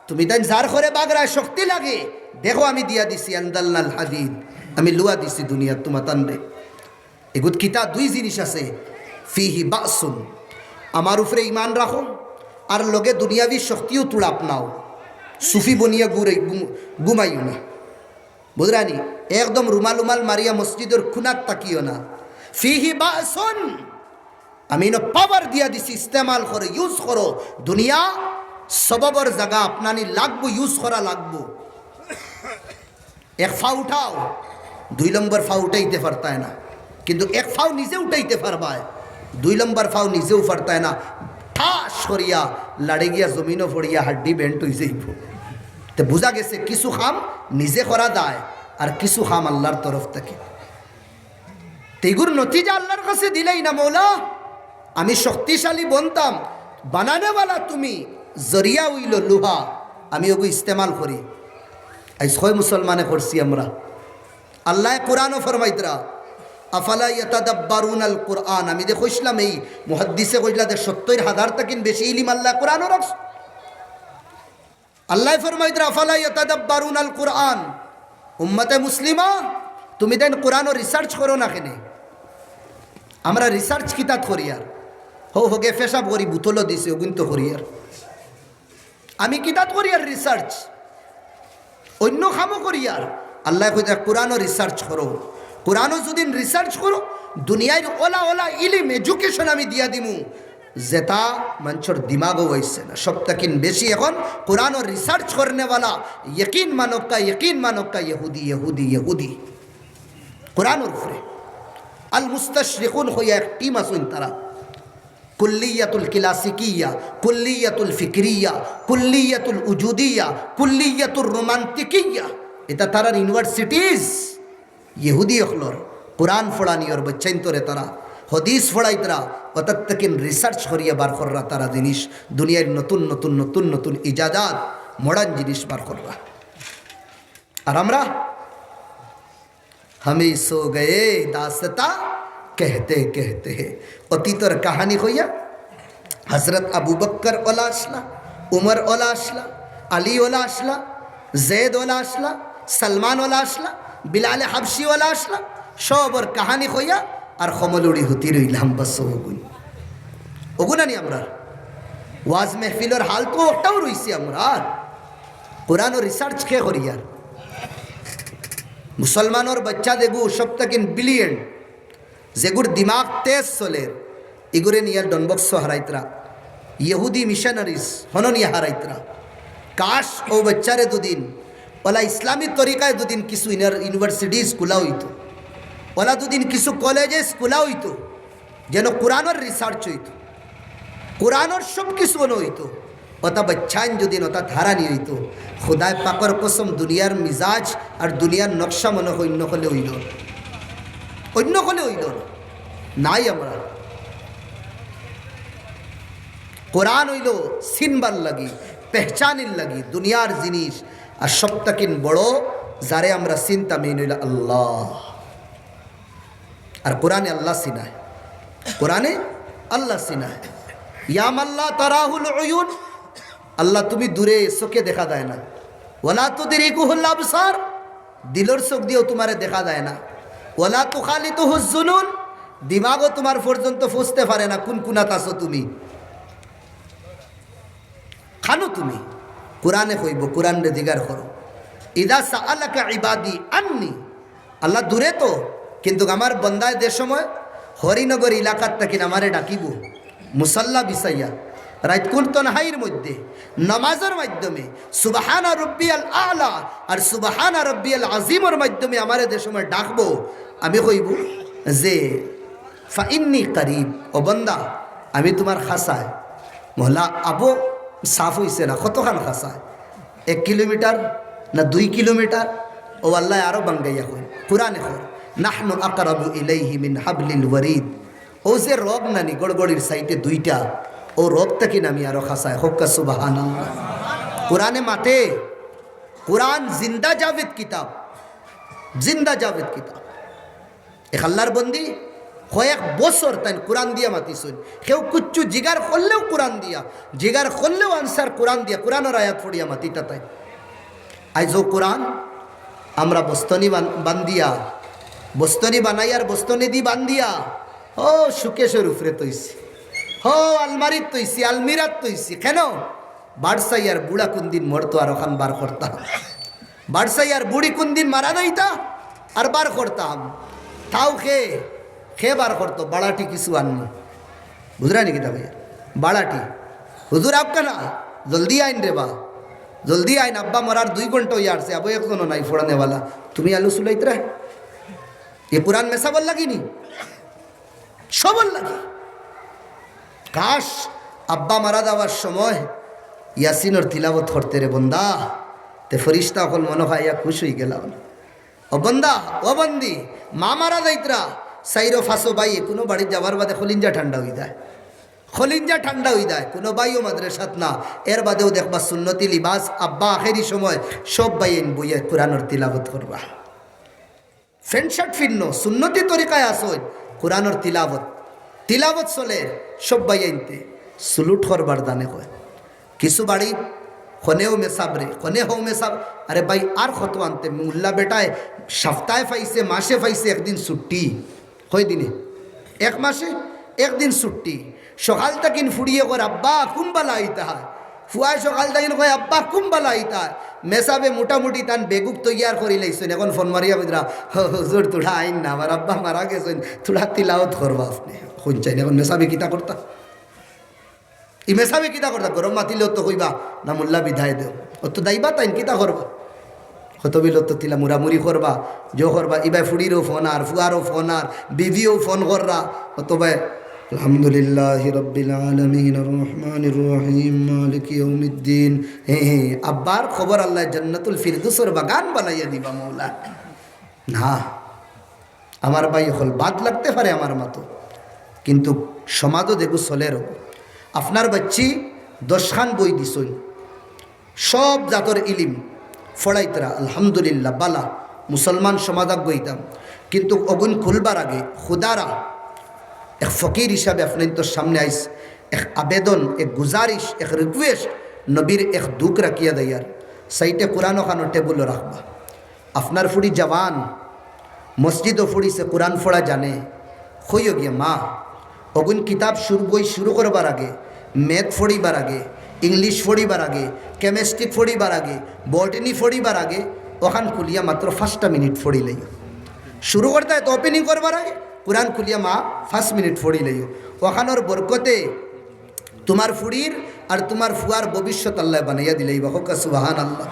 তুমি তাই যার ঘরে বাগড়ায় শক্তি লাগে, দেখো আমি দিয়া দিছি আনজালনাল হাদিদ, আমি লুয়া দিছি দুনিয়া তোমার তানরে। এগুত কিতাব দুই জিনিস আছে, ফিহি বাসুন, আমার উপরে ঈমান রাখো, আর লগে দুনিয়াবি শক্তিও তুলা আপনাও, সুফি বনিয়া ঘুমাইও না, বুঝরানি? একদম রুমাল উমাল মারিয়া মসজিদের খুনাত তাকিও না। ফিহি বাসুন, আমি পাওয়ার দিয়া দিছি, ইস্তেমাল করো, ইউজ করো। দুনিয়া সববর জায়গা আপনানি লাগবো, ইউজ করা লাগবো। এক ফা উঠাও, 2 নম্বর ফা উঠাইতে পারতায় না, কিন্তু এক ফাও নিজে উঠাইতে পারবায়, 2 নম্বর ফাও নিজেও পারতায় না। ঠাস করিয়া লাড়ে গিয়া জমিনও পড়িয়া হাড্ডি বেন্ট হয়ে যাইব। তো বোঝা গেছে কিছু খাম নিজে করা যায়, আর কিছু খাম আল্লাহর তরফ থেকে। তেগুর নতিজা আল্লাহর কাছে দিলেই না, মৌলা আমি শক্তিশালী বনতাম, বানানেওয়ালা তুমি, জরিয়া উইল লোহা, আমি ওগু ইস্তেমাল করি। আজ হয় মুসলমানে করছি আমরা। আল্লাহ কোরআনও ফরমাইতরা, আফালা ইয়াতাদাব্বারুনাল কুরআন, আমি যে কইছিলাম এই মুহাদ্দিসে কইলা যে 70,000 তাকিন বেশি ইলম আল্লাহ কোরআনও রাখছ। আল্লাহ ফরমাইতরা আফালা ইয়াতাদাব্বারুনাল কুরআন, উম্মতে মুসলিমা তুমি দেন কোরআনও রিসার্চ করো না কেনে? আমরা রিসার্চ কিতাব করি আর হোকে ফেসাব করি, বুতলও দিছে ওগুন তো করি আর, আমি কিতাব করি আর রিসার্চ, অন্য কামও করি আর। আল্লাহ কইতা কোরআনও রিসার্চ করো, কোরআনও যদি রিসার্চ করো, দুনিয়ায় ওলা ওলা ইলিম এডুকেশন আমি দিয়া দিমু, যেটা মানুষের দিমাগও হয়েছে না। সব তাকিন বেশি এখন কোরআনও রিসার্চ করনেওয়ালা ইয়কিন মানবকা ইহুদি ইহুদি ইহুদি কোরআনের উপরে। আল মুস্তাশরিকুন হইয়া এক টিম আসুন, তারা কুল্লিয়াতুল ক্লাসিকিয়া, কুল্লিয়াতুল ফিকরিয়া, কুল্লিয়াতুল উজুদিয়া, কুল্লিয়াতুল রোমান্টিকিয়া, এটা তারার ইউনিভার্সিটিজ। ইহুদি হলর কোরআন ফোড়ানি ওর বচ্চাইন তোরে তারা হদিস ফোড়াইতরা, অর্থাৎ তাকিন রিসার্চ করিয়া বার কররা তারা জিনিস, দুনিয়ার নতুন নতুন নতুন নতুন ইজাজাত মডার্ন জিনিস বার কররা। আর আমরা আমি সো গয়ে দাসতা कहते कहते অতীতর কাহানি হইয়া হজরত আবু বক্কর ওলা আসলা, উমর ওলা আসলা, আলী ওলা আসলা, জেদ ওলা আসলা, সলমান ওলা আসলা, বিলাল হাবশি ওলা আসলা, সবর কাহানি হইয়া আর খমলুড়ি হতি রইলাম। বাস ওগুনানি আমরা ওয়াজ মেহফিলের হাল তো ওটাও রইছি আমরা। কোরআন রিসার্চ কে করি আর মুসলমানের বাচ্চা দেখু সব তাকিন বিলিয়ন, যেগুর দিমাগ তেজ চলে, এগুরে নিয়ে ডনবক্স হারাইতরা, ইহুদি মিশনারিজ হন নিয়ে হারাইতরা। কাশ ও বাচ্চারে দুদিন ওলা ইসলামী তরিকায় দুদিন কিছু ইউনিভার্সিটিজ খোলা হইতো, ওলা দুদিন কিছু কলেজেস খোলা হইতো, যেন কোরআনের রিসার্চ হইতো, কোরআনের সব কিছু হইতো। ওটা বাচ্চাইন যদি ওটা ধারানি হইতো, খোদায় পাকর কসম দুনিয়ার মিজাজ আর দুনিয়ার নকশা মনে হয় অন্য হলে হইল, অন্য হলে হইল নাই। আমরা কোরআন হইল সিনবার লাগি, পেহচানির লাগি দুনিয়ার জিনিস, আর সবটাকিন বড় যারে আমরা চিন্তা মেন হইল আল্লাহ। আর কোরআনে আল্লাহ সিনায়, কোরআনে আল্লাহ সিনায়। ইয়াম আল্লাহ তারাহুল উয়ুন, আল্লাহ তুমি দূরে চোখে দেখা যায় না। ওয়ালা তুদরিকুহুল আবসার, দিলর চোখ দিয়েও তোমারে দেখা যায় না। ওয়ালা তুখালিতুহুজ জুনুন, দিমাগও তোমার পর্যন্ত ফুসতে পারে না কোন কুনাত আছো তুমি, খানো তুমি। কোরআনে কইব, কোরআন রে জিগার করো। ইদা সাআলাকা ইবাদি আন্নি, আল্লাহ দূরে তো, কিন্তু আমার বন্দায় দে সময় হরিনগর এলাকার থেকে আমারে ডাকিব মুসাল্লা বিছাইয়া রাত কুরতনহাইর মধ্যে নামাজের মাধ্যমে সুবহানা রব্বিয়াল আলা আর সুবহানা রব্বিয়াল আজিমের মাধ্যমে আমারে দে সময় ডাকবো, আমি কইব যে ফাইন্নি করিব, ও বন্দা আমি তোমার খাসায়। মহলা আবো সাফ হইছে না, কতখান খাসায়, 1 কিলোমিটার না 2 কিলোমিটার? ও আল্লাহ আরো বাঙ্গাইয়া কই কোরআনে কই নাহনু আকরাবু ইলাইহি মিন হাবলিল ওয়ারিদ। ও যে রব নানি গড়গড়ির সাইটে 2টা, ও রবটা কি নামি আরো খাসায়। হক্কা সুবহানাল্লাহ। কোরআনে মাতে, কোরআন জিন্দা জাভেদ কিতাব, জিন্দা জাভেদ কিতাব। এক আল্লাহর বন্দি কয়েক বছর তাই কোরআন দিয়া মাতিছেন। কেউ কুচ্ছু জিগার করলেও কোরআন দিয়া, জিগার করলেও আনসার কোরআন দিয়া, কোরআনের আয়াত পড়িয়া মাতিটা তাই। আইজ কোরআন আমরা বস্তনি বান্দিয়া, বস্তনি বানাইয়ার বস্তনি দি বান্দিয়া ও সুকেশের উপরে তৈছি, হো আলমারিত তৈছি, আলমিরাত তৈছি। কেন? বাড়সাইয়ার বুড়া কোনদিন মরতো আর ওখান বার করতাম, বাড়সাইয়ার বুড়ি কোনদিন মারা যাইতা আর বার করতাম। তাও খে বার করতো, বাড়াটি কিছু আননি। বুঝরা নাকি তা ভাইয়া? বাড়াটি হুজুর আপকা না জলদি আইন রে বা, জলদি আইন, আব্বা মরার 2 ঘন্টা হয়ে আসছে, আবো একজনও নাই ফোড়ানেওয়ালা, তুমি আলু সুলাইতরা এ পুরান মেসা বল লাগিনি সবল লাগি। কাশ আব্বা মারা যাওয়ার সময় ইয়াসিনের তিলাবত করতে রে বন্দা, তে ফরিস্তা অকল মনে হয় খুশ হয়ে গেলাম। ও বন্দা, ও বন্দি, মা মারা যাইতরা সাইরো ফাঁসো বাই, কোনো বাড়ি যাবার বাদে খলিঞ্জা ঠান্ডা হয়ে যায়, খলিঞ্জা ঠান্ডা হয়ে যায়। কোনো বাইও মাদ্রাসাত না, এর বাদেও দেখবা সুন্নতি লিবাস, আব্বা আখেরি সময় সব বাইন বইয়ে কোরআনের তিলাবত করবা। ফ্যান্ট শার্ট ফিরনো সুন্নতি তরিকায় আসো, কোরআনের তিলাবত, তিলাবত চলে সব বাইনতে সুলুট করবার দানে কয়। কিছু বাড়ি খনেও মেসাবরে, খনে হও মেসাব, আরে ভাই আর কত আনতে, মুল্লা বেটায় সপ্তাহে পাইছে, মাসে পাইছে, একদিন ছুটি, কয় দিনে, 1 মাসে 1 দিন ছুটি। সকাল তাকিন ফুড়িয়ে কর আব্বা কুম্বালা আইতা হয়, ফুয়ায় সকাল তাকিন কয় আব্বা কুম্বালা আইতা হয়। মেসাবে মোটামুটি তান বেগুক তৈয়ার করি লাইছেন, এখন ফোন মারিয়া বুঝরা হুজুর তুড়া আইন না, আমার আব্বা মারা গেছেন, তুড়া তিলাওত করবা আপনি শুনছেন। এখন মেসাবে কিতা করতা, ই মেসাবে কিতা করতা, গরম মাতিলেও তো কইবা না মোল্লা বিধায় দেও, ও তো দাইবা তাই কিতা করবা, হত বিল তো তিলা মুরামুরি করবা, জো করবা। ইবাই ফুড়িরও ফোন আর, ফুয়ারও ফোন আর, বিবিও ফোন কররা, অত ভাই আলহামদুলিল্লাহি রাব্বিল আলামিন আর রহমানির রহিম মালিকি ইয়াউমিদ্দিন। আব্বার খবর আল্লাহ জান্নাতুল ফিরদৌসের বাগান বানাইয়া দিবা মৌলা। না আমার ভাই হল বাদ লাগতে পারে আমার মতো, কিন্তু সমাজও দেখো চলের। আপনার বাচ্চি 10 খান বই দিছই, সব জাতর ইলিম ফড়াইতরা, আলহামদুলিল্লাহ বালা মুসলমান সমাজক গইতাম। কিন্তু অগুন খুলবার আগে খুদারা এক ফকির হিসাবে আপনার তোর সামনে আইস, এক আবেদন, এক গুজারিশ, এক রিকোয়েস্ট, নবীর এক দুঃখ রাখিয়া দেয়ার সাইটে কোরআন ওখানো টেবুলও রাখবা। আপনার ফুড়ি জওয়ান মসজিদও ফুড়িছে, কোরআন ফোড়া জানে, হইও গিয়ে মা অগুন কিতাব বই শুরু করবার আগে, ম্যাথ ফড়িবার আগে, ইংলিশ ফড়িবার আগে, কেমিস্ট্রি ফড়িবার আগে, বটনি ফড়িবার আগে, ওখান খুলিয়া মাত্র 5টা মিনিট ফড়িলেই শুরু করতে হয়। তো ওপেনিং করবার আগে কোরআন খুলিয়া মা 5 মিনিট ফড়িলেই, ওখানোর বরকতে তোমার ফুড়ির আর তোমার ফুয়ার ভবিষ্যৎ আল্লাহ বানাইয়া দিলেই বা হোক সুবহানাল্লাহ।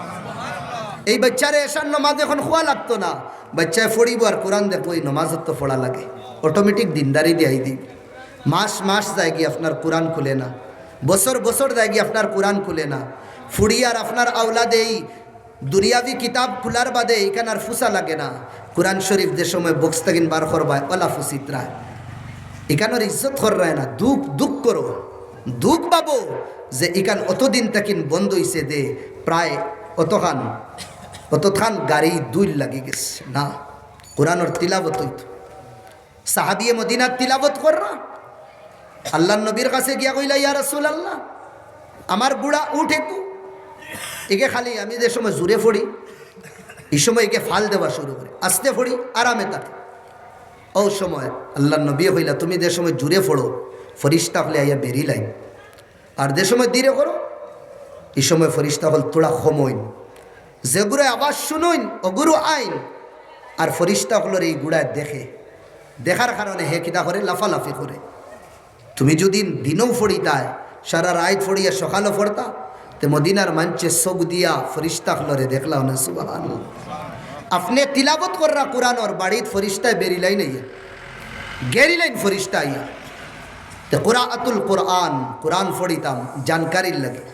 এই বাচ্চারে এসার নমাজ এখন খোয়া লাগতো না, বাচ্চায় ফড়িব আর কোরআন দেখবো, এই নমাজত তো ফোড়া লাগে, অটোমেটিক দিনদারি দিয়াই দিই। মাস যায় গিয়ে আপনার কোরআন খুলে না, বছর যায় গিয়ে আপনার কোরআন খুলে না। ফুড়ি আর আপনার আওলাদে এই দুনিয়াবি কিতাব খোলার বাদে এখানে আর ফুসা লাগে না। কোরআন শরীফ যে সময় বক্স তাকিন বার করবায় ওলা ফুসিতরা, এখানোর ইজ্জত কররায় না, দুঃখ করো, দুঃখ পাবো যে এখান অতদিন তাকিন বন্ধ হইছে দে, প্রায় অতখান গাড়ি 2 লাগি গেছে না। কোরআনের তিলাবত হইতো, সাহাবিয়ে মদিনার তিলাবত কররা, আল্লাহ নবীর কাছে গিয়া কইলা ইয়া রাসূলুল্লাহ আমার বুড়া উঠে কু, একে খালি আমি যে সময় জুড়ে ফড়ি এই সময় একে ফাল দেওয়া শুরু করে, আস্তে ফড়ি আরামে থাকে। ও সময় আল্লাহ নবী হইলা তুমি যে সময় জুড়ে ফড়ো ফরিস্তা হলে আইয়া বেরি লাইন, আর যে সময় ধীরে করো এই সময় ফরিস্তা হল তোরা সময় যেগুলো আবার শুনুন অগুরু আইন আর ফরিস্তা হলোর এই গুড়ায় দেখে দেখার কারণে হে কিতা করে লাফালাফি করে। তুমি যদি দিনও ফড়িতায় সারা রাত ফড়িয়া সকালও ফড়তা তে মদিনার মঞ্চে চোখ দিয়া ফরিস্তা হলরে দেখলাম না সুবহানাল্লাহ। আপনি তিলাবত কররা কোরআন ওর বাড়িত ফরিস্তায় বেরিলাই নাই গেরিলাইন ফরিস্তা ইয়া তে কুরআতুল কোরআন কোরআন ফড়িতাম জানকারির লাগে।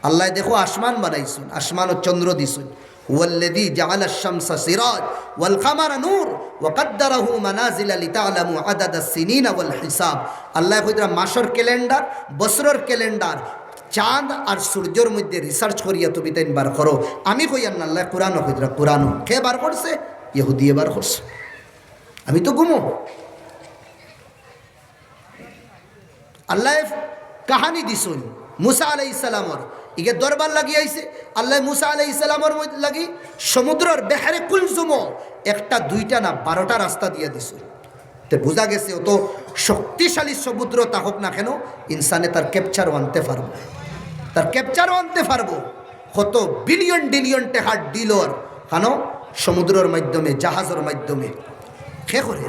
আল্লাহ দেখো আসমান বানাইছুন, আসমান ও চন্দ্র দিছুন। ওয়াল্লাযী জাআলা আশ-শামসা সিরাজ ওয়াল কামারা নূর ওয়া কদ্দারাহু মানাজিলা লিতা'লামু আদাদাস সিনিনা ওয়াল হিসাব। আল্লাহ কইরা মাসের ক্যালেন্ডার, বছরের ক্যালেন্ডার, চাঁদ আর সূর্যের মধ্যে রিসার্চ করিয়া তুমি তাই বার করো। আমি কইয়ান না, আল্লাহ কোরআনও কইরা কোরআনও কে বার করছে? ইহুদি বার করছে। আমি তো গুমো। আল্লাহ কাহানি দিছুন মুসা আলাইহিস সালামর ইকে দরবার লাগি আইছে। আল্লাহ মুসা আলাইহিস সালামর লাগি সমুদ্রের বেহারে কুলজুম একটা দুইটা না 12টা রাস্তা দিয়ে দিছে। তে বোঝা গেছে অত শক্তিশালী সমুদ্র তা হোক না কেন ইনসানে তার ক্যাপচারও আনতে পারবো, তার ক্যাপচারও আনতে পারবো। কত বিলিয়ন ডিলিয়ন টাকার ডিলর কেন সমুদ্রের মাধ্যমে জাহাজের মাধ্যমে খে করে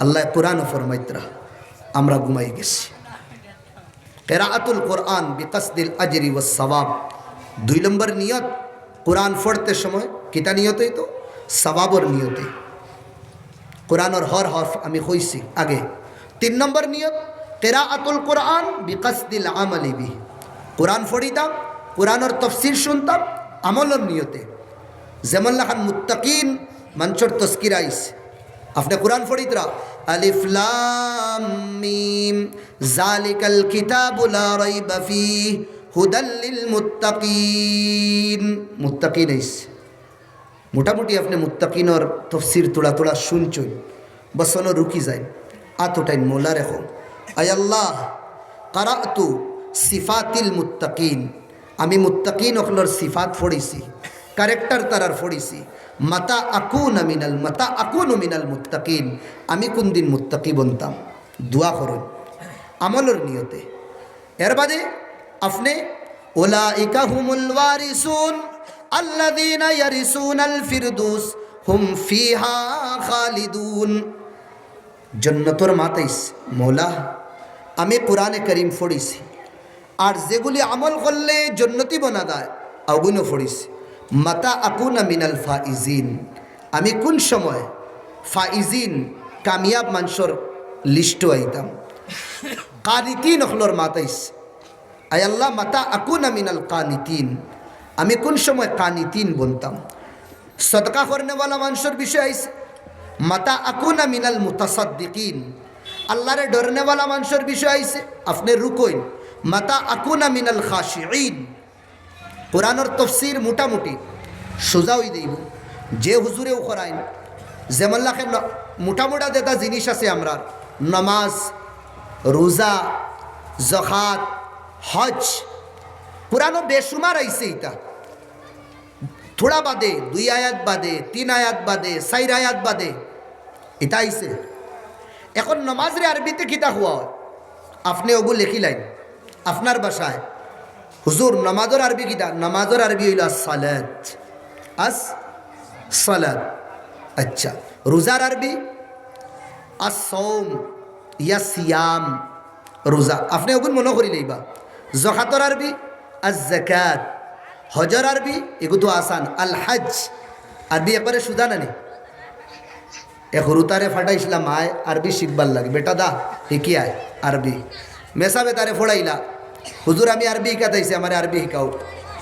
আল্লাহ কোরআন ফরমাইতরা আমরা ঘুমাই গেছি। কিরাআতুল কোরআন বিকাসদিল আজরি ওয়াস সওয়াব। 2 নম্বর নিয়ত কোরআন পড়তে সময় কিতা নিয়তই তো সওয়াবর নিয়তে কোরআনের হর হরফ আমি কইছি আগে। 3 নম্বর নিয়ত কিরাআতুল কোরআন বিকাসদিল আমালি বি। কোরআন পড়িতাম, কোরআনের তাফসীর শুনতাম আমলের নিয়তে। যেমন লাখান মুত্তাকিন মানুষের তজকিরা আইছে। আপনি কোরআন পড়িতরা আলিফ লাম মিম যালিকাল কিতাবু লা রাইবা ফীহি হুদাল লিল মুত্তাকিন। মুত্তাকিন আইছে মোটামুটি আপনি মুত্তাকিনর তফসির তোড়া তোড়া শুনছই বসনো রুকি যায় আতটাই মোলা রেখো। আয় আল্লাহ কারাতু সিফাতিল মুত্তাকিন, আমি মুত্তাকিন অখলর সিফাত পড়িছি, ক্যারেক্টার তারার পড়িছি। মাতা আকুন মিনাল মুত্তাকিন, আমি কোন দিন মুত্তাকি বনতাম। দোয়া করুন আমলের নিয়তে। এর বাদে আপনি উলাইকা হুমুল ওয়ারিসুন আল্লাযীনা ইয়ারিসুনাল ফিরদৌস হুম ফিহা খালিদুন। জান্নাতের মাতাইস মওলা আমি কোরআনে কারীম পড়িছি আর যেগুলি আমল করলে জান্নাতি বনা যায় আগুনও পড়িছি। মাতা আকুনা মিনাল ফাইজিন, আমি কোন সময় ফাইজিন কামিয়াব মানুষের লিস্টও আইতাম। কানিতিন অখলর মাতাইস আয় আল্লাহ মাতা আকুনা মিনাল কানিতিন, আমি কোন সময় কানিতিন বনতাম। সদকা করনেওয়ালা মানুষের বিষয় আইছে মাতা আকুনা মিনাল মুতাসাদ্দিকিন, আল্লাহরে ডরনেওয়ালা মানুষের বিষয় আইছে আপনি রুকইন মাতা আকুনা মিনাল খাশিঈন। কোরআনের তফসির মোটামুটি সোজা হয়ে দেব যে হুজুরেও করাইন। যেমন লাখে মোটামোটা যেটা জিনিস আছে আমরা নামাজ, রোজা, যাকাত, হজ, কোরআনও বেশুমার আইছে। এটা থোড়া বাদে 2 আয়াত বাদে 3 আয়াত বাদে 4 আয়াত বাদে এটা আইছে। এখন নামাজরে আরবিতে কিতা হওয়া আপনি ওগুলো লেখিলেন আপনার বাসায়, হুজুর নামাজের আরবি কিতা? নামাজের আরবি হইল সালাত, আস সালাত। আচ্ছা রোজার আরবি আসৌম ইয়া সিয়াম, রোজা আপনি ওগুন মনে করি লইবা। যাকাতের আরবি আজ যাকাত, হজর আরবি এগুলো আসান আল হজ আরবি একবারে সুদা নানি। এক রুতারে ফাটাইছিলাম আয় আরবি শিখবার লাগে বেটা দা শিখি আয় আরবি মেসাবে তারে ফোড়াইলা হুজুর আমি আরবি শিখাইছি আমার আরবি শিখাও।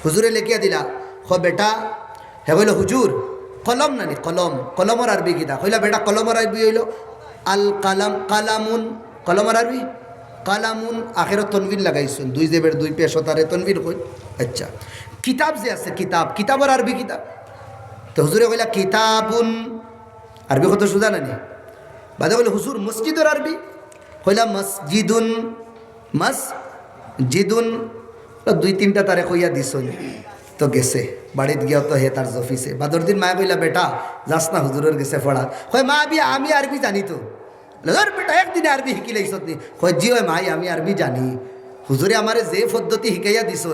হুজুরে লেখিয়া দিলা হ বেটা হে বলল হুজুর কলম নানি কলম, কলমর আরবি কিতা? কইলা বেটা কলমর আরবি হইল আল কালাম, কালামুন কলমর আরবি কালামুন আখেরত তনবির লাগাইছেন 2 জেবের 2 পেশতারে তনবির কই। আচ্ছা কিতাব যে আছে কিতাব, কিতাবর আরবি কিতাব তো হুজুরে কইলা কিতাবুন আরবি কত সুদা নানি। বাদে কইলা হুজুর মসজিদের আরবি, কইলা মসজিদুন, মসজিদুন 2-3টা তারে কইয়া দিছন তো গেছে বাড়িত গিয়া তো হে তার অফিসে। বাদর দিন মায়া কইলা বেটা যাস না হুজুরের গেছে পড়া। কয় মা আমি আরবি জানি তো। বেটা একদিনে আরবি শিখি লাইছত নি? কয় জি হয় মাই আমি আরবি জানি। হুজুরে আমারে যে পদ্ধতি শিকাইয়া দিছ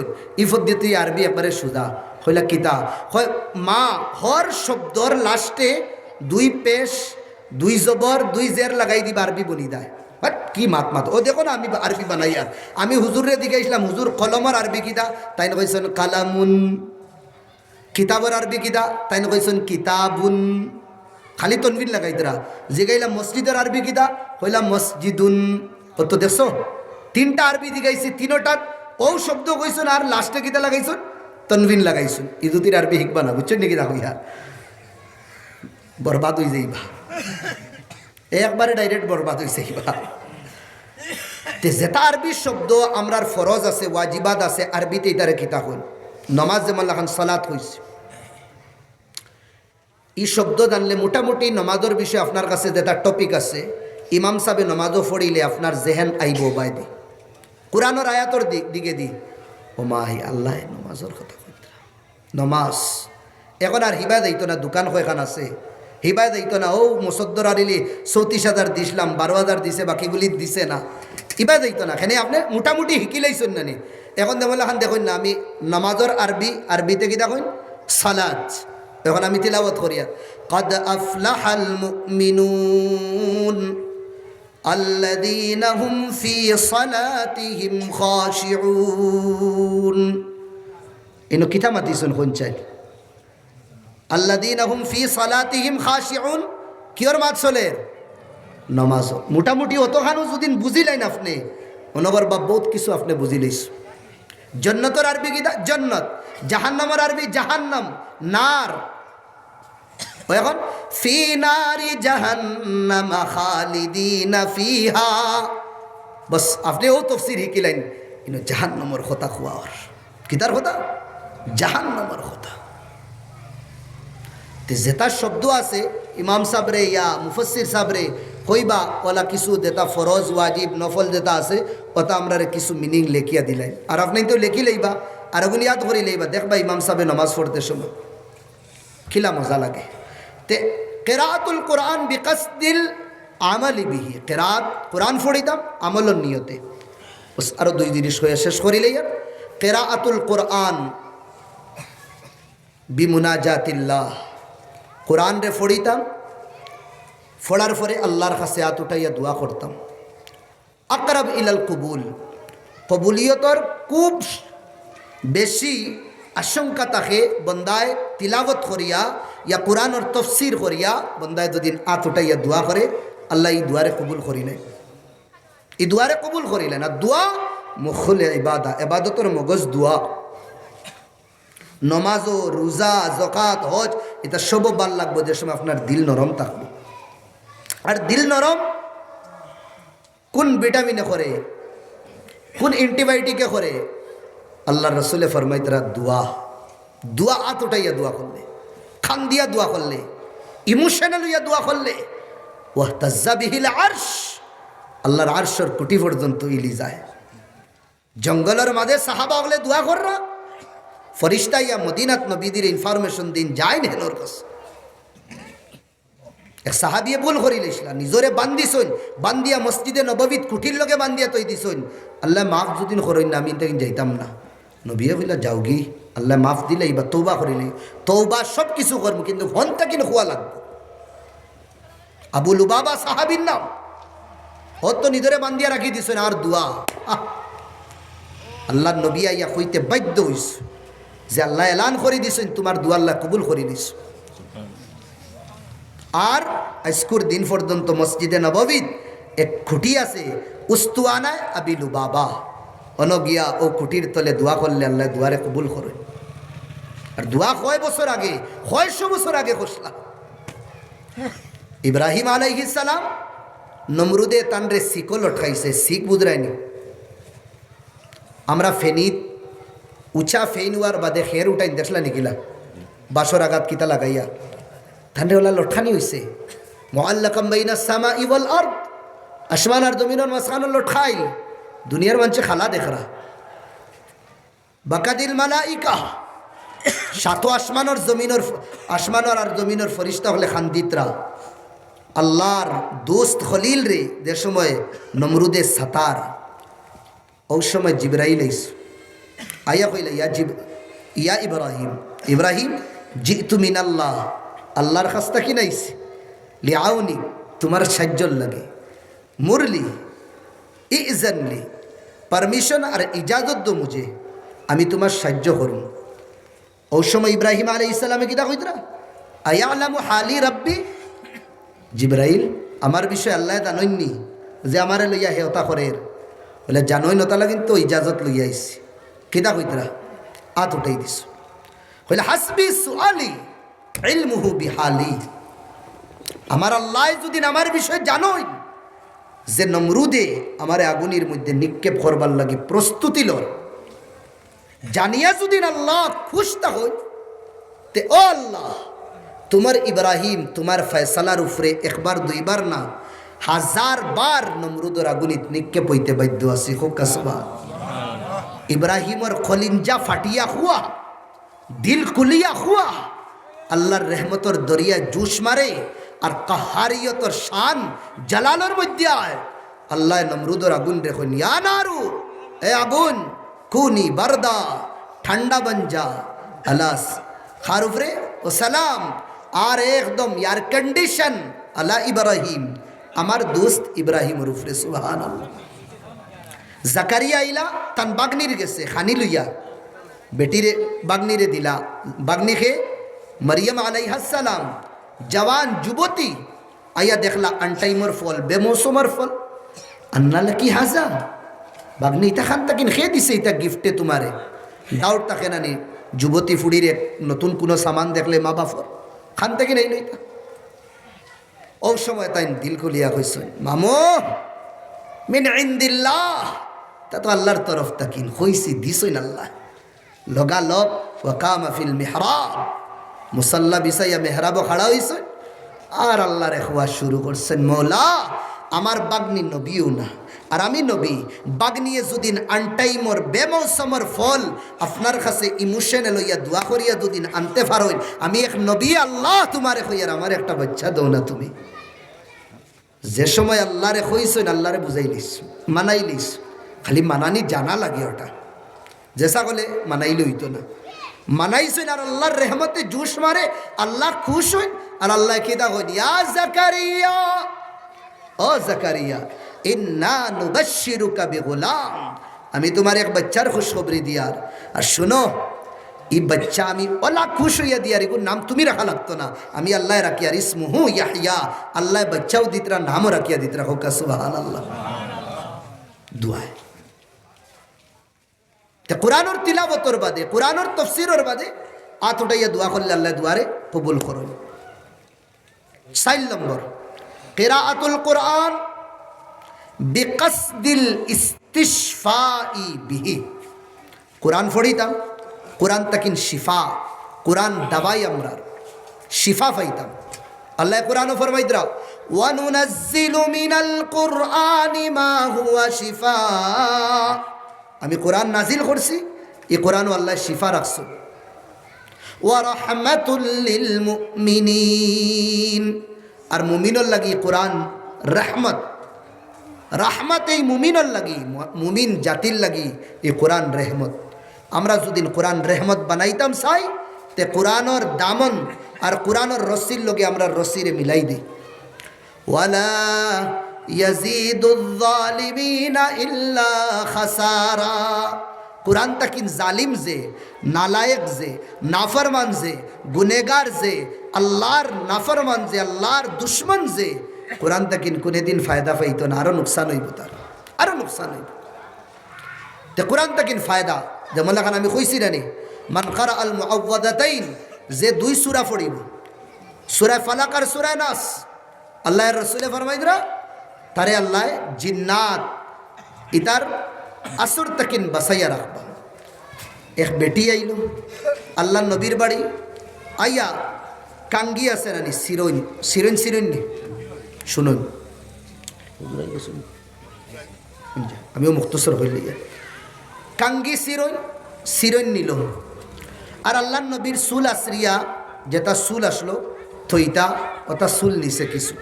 এই পদ্ধতি আরবি একবারে সুজা হইলা কিতা হয় মা হর শব্দর লাস্টে 2 পেশ 2 জবর 2 জের লাগাই দিবা আরবি বনি দেয়। বাট কি মাত ও দেখো না আমি আরবি বানাই আর আমি হুজুরে দিকে ইসলাম হুজুর কলমর আরবি কিতা তাই না কইছেন কালামুন, কিতাবর আরবি কিতা তাই না কইছেন কিতাবুন, খালি তনবির লাগাই তারা যে গাইলাম মসজিদের আরবি কিতা হইলাম মসজিদুন। ও তো দেখছো 3টা আরবি দিগাইছি 3টা ও শব্দ কইছেন আর লাস্টে কিতা লাগাইছেন তনবিন লাগাইছেন। ইদুতির আরবি শিখবা না বুঝছেন নাকি রাখো ইহার বরবাদ হয়ে যাইবা একবারে ডাইরেক্ট বরবাদ হয়ে যাইবা। যেটা আরবি শব্দ আমরার ফরজ আছে ওয়াজিবাত আছে আরবিতে এটারে কিতা হল নমাজ যেমন লাখান সালাত হয়েছে এই শব্দ জানলে মোটামুটি নমাজের বিষয়ে আপনার কাছে যেটা টপিক আছে ইমাম সাহেব নমাজও পড়িলে আপনার জেহেন আইব বাইদে কোরআনের আয়াতর দিকে দি ও মাহি আল্লাহ নমাজের কথা কইতা নমাজ এখন আর হিবা যাইতো না দোকান কয়খান আছে হিবা যাইতো না ও মুসদ্দর আরিলি 34,000 দিছিলাম 12,000 দিছে বাকিগুলি দিছে না হিবা যাইতো না এখানে আপনি মোটামুটি শিকিলাইছেন না নি এখন যেমন এখন দেখুন না আমি নমাজের আরবিতে কি দেখুন সালাত এখন আমি তিলাওয়াত করিয়া قد أفلح المؤمنون الذين هم في صلاتهم خاشعون إنه كتاب ما تيسون خنچاي الذين هم في صلاتهم خاشعون কিয়র মাত চলের নামাজ মোটামুটি অতখানো যদিন বুঝিলেন আপনি অনবর বা বহুত কিছু আপনি বুঝিলেছ। জান্নাতের আরবি কি জান্নাত, জাহান্নামের আরবি জাহান্নাম নার। এখন ফি নারি জাহান্নাম খালিদিনা ফিহা বস আপনি ও তাফসীর শিকিলেন ইনো জাহান্নামের কথা খুয়ার কিতার কথা জাহান্নামের কথা। তে যেটা শব্দ আছে ইমাম সাবরে ইয়া মুফাসসির সাবরে কইবা ওলা কিছু যেটা ফরজ ওয়াজিব নফল যেটা আছে ওটা আমরা কিছু মিনিং লেখিয়া দিলাই আর আপনি তো লেখি লইবা আর ওগুলো ইয়াদ করি লইবা দেখবা ইমাম সাহেব নামাজ পড়তে সময় খিলা মজা লাগে। তে কিরাআতুল কোরআন বিকাসদিল আমালি বিহি কিরাত কোরআন পড়িতাম আমলের নিয়তে বস আরো 2 জিনিস হয়ে শেষ করি লইয়া কিরাআতুল কোরআন বিমুনাজাতিল্লাহ কোরআন রে পড়িতাম পড়ার পরে আল্লাহর কাছে হাত উঠাইয়া দোয়া করতাম। আকরাব ইলাল কবুল কবুলিয়তর খুব বেশি আশঙ্কা থাকে বন্দায় তিলাবত করিয়া ইয়া কোরআনের তফসির করিয়া বন্দায় যদি হাত উঠাইয়া দোয়া করে আল্লাহ এই দুয়ারে কবুল করিলেন এই দুয়ারে কবুল করিলেন। আর দোয়া মুখলে ইবাদা এবাদতর মগজ দোয়া নমাজও রোজা জকাত হজ এটা সব ভাল লাগবে যে সময় আপনার দিল নরম থাকবে। আর দিল নরম কোন ভিটামিনে করে কোন অ্যান্টিবায়োটিকে করে আল্লাহ রসুলে ফরমাইতরা দোয়া দোয়া হাত উঠাইয়া দোয়া করলে খান দিয়া দোয়া করলে ইমোশনাল হইয়া দোয়া করলে ওয়াহতাজ্জা বিহিল আরশ আল্লাহর আরশের কুটি পর্যন্ত ইলি যায়। জঙ্গলের মাঝে সাহাবা হলে দোয়া কররা ফরিস্তা ইয়া মদিনাত নবীদের ইনফরমেশন দিন যায় নেহনোর কাছে এক সাহাবিয়ে ভুল করিলেছিলা নিজরে বান্দিছইন বান্দিয়া মসজিদে নববীত কুটির লগে বান্দিয়া তৈ দিছইন আল্লাহ মাফ যদিন করইন না আমি তাই যাইতাম না নবীয়ে কইলা যাওগি আল্লাহ মাফ দিলে বা তৌবা করিলে তৌবা সব কিছু করবো কিন্তু ফোনটা কিনে খোয়া লাগবে। আবু লুবাবা সাহাবীর নাম ও তো নিজরে বান্দিয়া রাখি দিছইন আর দোয়া আল্লাহ নবী আইয়া কইতে বাধ্য হইস যে আল্লাহ এলান করে দিছেন তোমার দোয়া আল্লাহ কবুল করে দিস। আর আজকুর দিন পর্যন্ত মসজিদে নববীত এক খুঁটি আছে উস্তুয়ানায় আবি লুবাবা অনগিয়া ও খুঁটির তলে দোয়া করলে আল্লাহ দুয়ারে কবুল করে। আর দোয়া 6 বছর আগে 600 বছর আগে করছিলাম ইব্রাহিম আলাইহিস সালাম নমরুদে তানরে শিকল লটকাইছে শিখ বুঝরায়নি আমরা ফেনিত উঁচা ফেইনুয়ার বাদে খের উঠাই দেখলা নিকিলা বাসর আঘাত কিতা লাগাইয়া ধানরে ওলা লটখানি হয়েছে মুআল্লাকাম বাইনাস সামাই ওয়াল আরদ আসমান আর জমিনের মাঝখানে লটখাইল দুনিয়ার মানুষে খালা দেখরা বাকাদিল মালাইকা সাতো আসমানের আর জমিনের ফরিস্তা হলে খান্দিতরা আল্লাহর দোস্ত খলিল রে যে সময় নমরুদে সাতার ওই সময় জিবরাইল আইস, আয়া কইলা ইয়া ইব্রাহিম, ইব্রাহিম জিতু মিনাল্লাহ, আল্লাহর খাস্তা কি নাইছি, লিআউনি তোমার সাহায্য লাগে, মুরলি ইজানলি পারমিশন আর ইজাজত দো মুঝে, আমি তোমার সাহায্য করুন। ওই সময় ইব্রাহিম আলাইহিস সালামে কিতা কইতরা, আয়ালামু হালি রাব্বি, জিবরাইল আমার বিষয় আল্লাহ জানইনি যে আমারে লইয়া হেওতা করে, বলে জানোই নতালা কিন্তু ইজাজত লইয়া আইছি। কিতা কইতরা, হাত উঠাই দিস, বলে হাসবি সুআলি ইলমুহু বিহালি, আমার আল্লাহ যদি আমার বিষয় জানোই যে নমরুদে আমারে আগুনের মধ্যে নিক্ষেপ করবার লাগে প্রস্তুতি লর, জানিয়া যদি আল্লাহ খুশ তা হই তে ও আল্লাহ তোমার ইব্রাহিম তোমার ফয়সালার উপরে একবার দুইবার না 1000 বার নমরুদের আগুনিত নিক্ষেপ হইতে বাধ্য আছে। খুব কাসবা ইব্রাহিমর খলিঞ্জা ফাটিয়া হুয়া, দিল কুলিয়া হুয়া, আল্লাহর রহমতর দরিয়া জুস মারে আর কাহারিয়তর শান জালালের মধ্যে আয়। আল্লাহ নমরুদের আগুন রেখুন, ইয়া নারু, এ আগুন কুনি বারদা, ঠান্ডা বন যা, আলাস খারুফরে ও সালাম, আর একদম এয়ার কন্ডিশন আলা ইব্রাহিম, আমার দোস্ত ইব্রাহিমের উপরে। সুবহানাল্লাহ। জাকারিয়া ইলা তান বাগনির গেছে খানি লইয়া, বেটিরে বাগনিরে দিলা, বাগনিকে মরিয়ম আলাইহিস সালাম জওয়ান যুবতী আইয়া দেখলা আনটাইমর ফল, বেমৌসুমর ফল, আন্নালা কি হাজা, বাগনি ইতা খান তাকিন খেয়ে দিছে, ইতা গিফটে তোমারে ডাউট থাকে না নি, যুবতী ফুড়িরে নতুন কোনো সামান দেখলে মা বাপর খান থেকে নেই নইতা। ও সময় তাই দিল খুলিয়া কইছেন, মামু মিন ইনদিল্লাহ, তা তো আল্লাহর তরফ তাকিন কইছি দিছইন আল্লাহ। লগা লগ ওয়াকামা ফিল মিহরাব, মুসাল্লা বিছাইয়া মেহরাব খাড়া হইছেন আর আল্লাহর খুয়া শুরু করছেন, মৌলা আমার বাগনি নবীও না আর আমি নবী, বাগনিয়ে যদিন আনটাইমর বেমৌসুমর ফল আপনার কাছে ইমোশনে লইয়া দোয়া করিয়া যদিন আনতে পারো, আমি এক নবী আল্লাহ তোমারে কইয়ার আমার একটা বাচ্চা দাও না তুমি। যে সময় আল্লাহরে কইছেন আল্লাহরে বুঝাইলিস, মানাইলিস, খালি মানানি জানা লাগে, ওটা যেসা বলে মানাইলে হইতো না, মানাইছেন আর আল্লাহর রহমতে জুস মারে, আল্লাহ খুশ হইন আর আল্লাহ কিদা হইন, ইয়া জাকারিয়া, ও জাকারিয়া ইন্না নুবাশশিরুকা বিগুলাম, আমি তোমার এক বাচ্চার খুশখবরি দিয়ার, আর শুনো এই বাচ্চা আমি ওলা খুশ হইয়া দিয়ার, এগুলো নাম তুমি রাখা লাগতো না, আমি আল্লাহ রাখিয়ার, ইসমুহু ইয়াহইয়া, আল্লাহ বাচ্চাও দিতরা নামও রাখিয়া দিতরা। হোক সুবহানাল্লাহ। দুয়ায় তে কুরআনের তিলাওয়াতর বাদে, কুরআনের তাফসীরের বাদে হাত উঠাইয়া দোয়া করলে আল্লাহ দুয়ারে কবুল করুন। 4 নম্বর কিরাআতুল কুরআন বিকসদিল ইস্তিশফাই বিহি, কুরআন পড়িতাম, কুরআন তাকিন শিফা, কুরআন দাবাই আমরা শিফা পাইতাম। আল্লাহ কুরআনও ফরমাইতরা, ওয়া নুনাজ্জিলু মিনাল কুরআনি মা হুয়া শিফা, আমি কোরআন নাজিল করছি, এই কোরআনও আল্লাহ শিফা রাখছো, ওয়া রাহমাতুল লিল মুমিনিন, আর মুমিনের লাগি কোরআন রহমত, রাহমত এই মুমিনের লাগি, মুমিন জাতির লাগি এই কোরআন রহমত। আমরা যদি কোরআন রহমত বানাইতাম চাই তে কোরআনের দামন আর কোরআনের রসির লগে আমরা রসিরে মিলাই দিই। ওয়ালা ইয়াজিদুয যালিমিনা ইল্লা খাসারা, কোরআন তাকিন জালিম যে, নালায়েক যে, নাফরমান যে, গুনেগার যে, আল্লাহর নাফরমান যে, আল্লাহর দুশ্মন যে, কোরআন তাকিন কোনোদিন ফায়দা পাইতো না, আরো নুকসান হইব, তার আরো নুকসান হইব। তো কোরআন তাকিন ফায়দা, যেমন এখন আমি কইছি রানি, মান কারা আল মুআওয়াযাতাইন, যে 2 সূরা পড়িব, সূরা ফালাক আর সূরা নাস, আল্লাহর রাসূলে ফরমাইদরা তারে আল্লাহ জিন্নাত ইতার আসর তাকিন বাসাইয়া রাখবা। এক বেটি আইল আল্লাহ নবীর বাড়ি, আইয়া কাঙ্গি আছে রানি, সিরইন সিরইন সিরইন নি শুনুন, আমিও মুক্তসর হইলে কাঙ্গি সিরইন সিরইন নিল, আর আল্লাহ নবীর চুল আশ্রিয়া, যেটা চুল আসলো থইতা ওটা চুল নিছে কিছু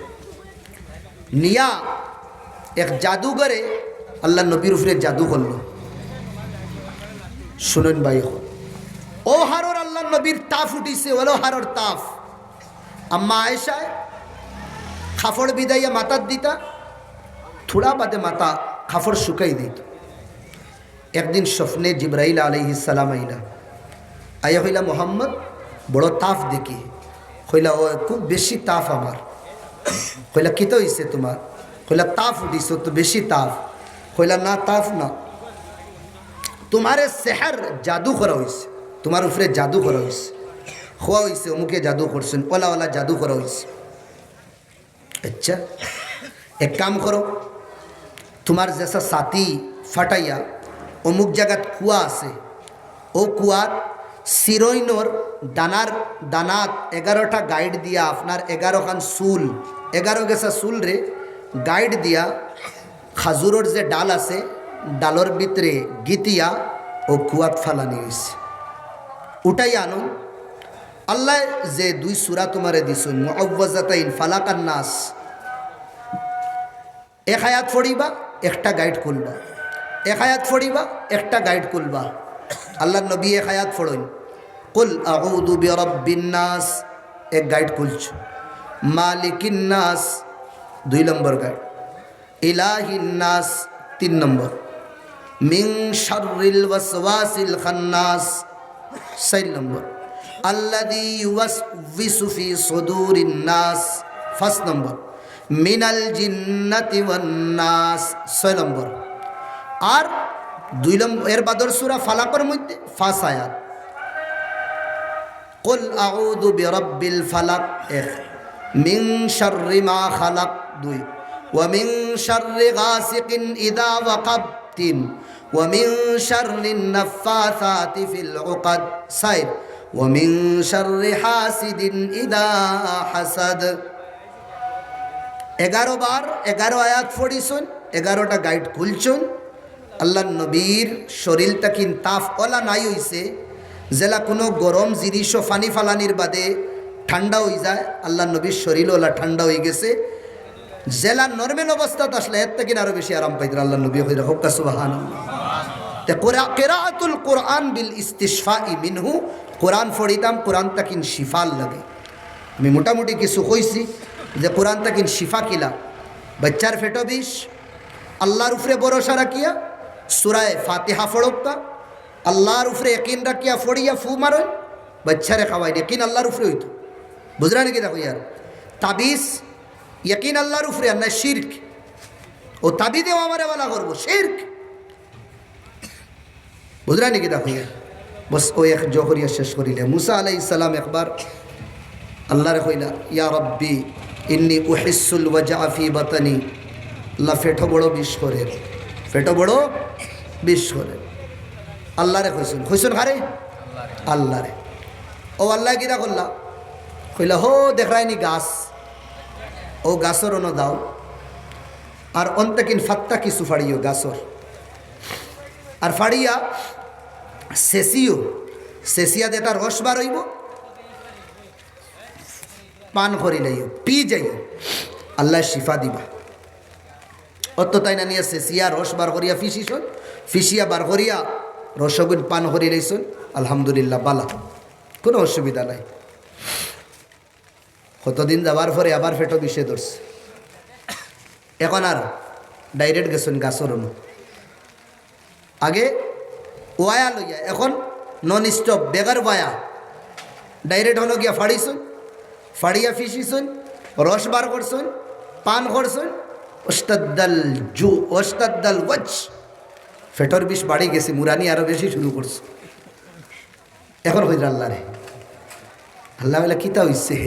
নিয়া এক জাদুঘরে আল্লাহ নবীর উপরে জাদু করলো, শুনুন ভাই, ও হারর আল্লাহ নবীর তাফ উঠিছে, ওলো হারর তাফ। আম্মা আয়েশায় খাফড় বিদাইয়া মাথার দিতা, থোড়া বাদে মাথা খাফড় শুকাই দিত। একদিন স্বপ্নে জিব্রাইল আলাইহিস সালাম আইলা, আয়া হইলা মোহাম্মদ বড় তাফ দেখি। কইলা ও খুব বেশি তাফ আমার। কইলা কি তো হইছে তোমার? কইলা তাফ উঠিস তো বেশি তাফ। কইলা না তাফ না, তোমারে সেহার জাদু করা হয়েছে, তোমার উপরে জাদু করা হয়েছে, খোয়া হয়েছে, অমুকে জাদু করছেন, ওলা ওলা জাদু করা হয়েছে। আচ্ছা এক কাম করো, তোমার যেসা সাথী ফাটাইয়া অমুক জায়গাত কুয়া আছে, ও কুয়ার সিরইনর দানাত 11টা গাইড দিয়া, আপনার 11 খান চুল, 11 গেছা চুল রে গাইড দিয়া খাজুরের যে ডাল আছে, ডালর ভিতরে গিতিয়া ও কুয়াত ফালানি হয়েছে। উঠাই আনো। আল্লাহ যে 2 সূরা তোমারে দিছেন, মুআওয়াযাতাইন ফালাক আর নাস, এক আয়াত পড়িবা একটা গাইড খুলবা, এক আয়াত পড়িবা একটা গাইড খুলবা। আল্লাহ নবী এক আয়াত পড়েন, কুল আউযু বিরাব্বিন নাস, এক গাইড খুলছো। মালিকিন নাস 2 নম্বর গাইড, ইলাহিন নাস 3 নম্বর, মিন শাররিল ওয়াসওয়াসিল খান্নাস 4 নম্বর, আল্লাযী ইউওয়াসওয়িসু ফি সুদুরিন নাস 5 নম্বর, মিনাল জিন্নাতি ওয়ান নাস 6 নম্বর। আর 2 নম্বর এর বাদর সূরা ফালাকের মধ্যে 5 আয়াত, কুল আউযু বিরাব্বিল ফালাক 1, মিন শাররি মা খালাক 2, ওয়া মিন শাররি গাসিকিন ইযা ওয়াকাব 3, ওয়া মিন শাররিন নাফাসাতি ফিল উকাদ 4, ওয়া মিন শাররি হাসিদিন ইযা হাসাদ। 11 বার 11 আয়াত পড়িছুন, 11টা গাইড খুলছুন। আল্লাহ নবীর শরীরটা কিন তাফ ওলা নাই হইছে, জেলা কোনো গরম জিনিসও ফানি ফালানির বাদে ঠান্ডা হয়ে যায়, আল্লাহ নবীর শরীর ওলা ঠান্ডা হয়ে গেছে। জেলা নর্মাল অবস্থাত আসলে এর থেকে আরো বেশি আরাম পাইতেন আল্লাহ নবী। হইরা হোক সুবহানাল্লাহ। তে কিরাআতুল কোরআন বিল ইস্তিশফাই মিনহু, কোরআন পড়িতাম, কোরআন তাকিন শিফাল লাগে। আমি মোটামুটি কিছু কইছি যে কোরআন তাকিন শিফা কিলা। বাচ্চার ফেটো বিষ, আল্লাহর উপরে ভরসা রাখিয়া সূরায়ে ফাতিহা পড়তা, আল্লাহর উপরে ইয়াকিন রাখিয়া ফড়িয়া ফু মারেন, বাচ্চারে খাওয়াই ইয়াকিন আল্লাহর উপরে হইতো। বুঝরা নাকি? দেখো ইয়ার তাবিজ ইয়াকিন আল্লাহর উপরে, আর না শিরক। ও তাবিদেও আমারে বলা করবো শিরক। বুঝরা নাকি? দেখো ইয়ার বস ও এক জহরিয়া শেষ করিলে। মুসা আলাইহিস সালাম একবার আল্লাহরে কইলা, ইয়া রব্বি ইন্নী উহিসুল ওয়াজা ফি বাতনি। আল্লাহ ফেটো বড় বিষ করে, ফেটো বড় বিষ করে। আল্লাহরে কইসুন, কইসুন হারে আল্লাহরে। ও আল্লাহ কিরা করলা? কইলা হো দেখায়নি গাছ, ও গাছর অন দাও, আর অন্তাকিন ফাত্তা কিছু ফাড়িও গাছর, আর ফাড়িয়া সেসিও, সেসিয়া দিয়ে তার রস বার হইব, পান করি লাইও, পি যাইও, আল্লাহ শিফা দিবা। অত তাই না নিয়ে সেসিয়া রস বার করিয়া ফিসিছন, ফিসিয়া বার করিয়া রসগুন পান করি লাইছন, আলহামদুলিল্লাহ বালা, কোনো অসুবিধা নাই। কতদিন যাবার পরে আবার ফেটো বিষে ধরছে। এখন আর ডাইরেক্ট গেছেন গাছর অনু, আগে ওয়া লইয়া, এখন নন স্টপ বেগার ওয়া, ডাইরেক্ট হলো গিয়া ফাড়িছুন, ফাড়িয়া ফিসিছুন, রস বার করছুন, পান করছুন, ওস্তাদ্দাল ওয়াজ, ফেটোর বিষ বাড়ি গেছে, মুরানি আরো বেশি শুরু করছে। এখন হইল আল্লাহ রে, আল্লাহ বলে কিতা হইছে?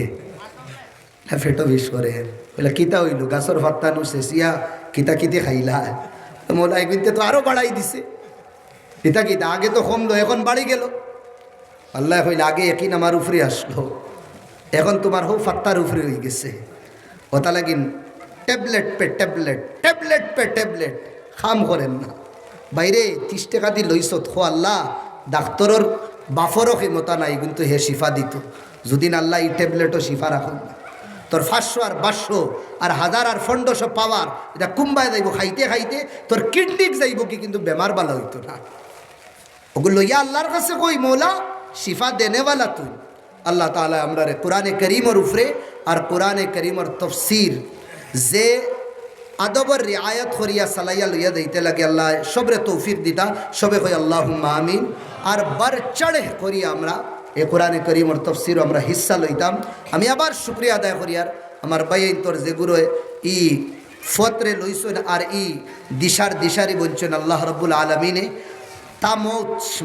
ফেটো বিষ করে বলে কিতা হইল? গাছর ফাত্তানু শেষিয়া কিতা কিতে খাইলা? মোলাই কিন্তু তো আরো বাড়াই দিছে। কিতা কিতা আগে তো কমলো, এখন বাড়ি গেল। আল্লাহ হইলে আগে একই আমার উপরে আসলো, এখন তোমার হো ফাত্তার উপরে হয়ে গেছে। ওটা লাগিন ট্যাবলেট পে ট্যাবলেট, ট্যাবলেট পে ট্যাবলেট, খাম করেন না। বাইরে 30 টাকা দিয়ে লইছ খো, আল্লাহ ডাক্তরের বাফরও ক্ষমতা নাই, কিন্তু হে শিফা দিত। যদি আল্লাহ এই ট্যাবলেটও শিফা রাখুন না, তোর 500 আর 500 আর 1000 আর 1500 পাওয়ার এটা কুম্বায় যাইব খাইতে খাইতে, তোর কিডনিক যাইব কি, কিন্তু বেমার বালা হইতো না। ওগুলো ইয়া আল্লাহর কাছে কই মৌলা শিফা দেনেওয়ালা তুই। আল্লাহ তাআলা আমরা কোরআনে করিমর উপরে আর কোরআনে করিমর তফসির যে আদবর রিআয়াত করিয়া সালাইয়া লইয়া দিতে লাগে আল্লাহ সবরে তৌফিক দিতা সবে কই আল্লাহুম্মা আমিন। আর বার চড়ে করি আমরা এ কোরআনে করিমর তফসির আমরা হিস্সা লইতাম। আমি আবার শুক্রিয়া আদায় করি আর আমার বাইন তোর যে গুরু ই ফতরে লইছেন আর ই দিশারি বলছেন আল্লাহ রব্বুল আলমিনে তা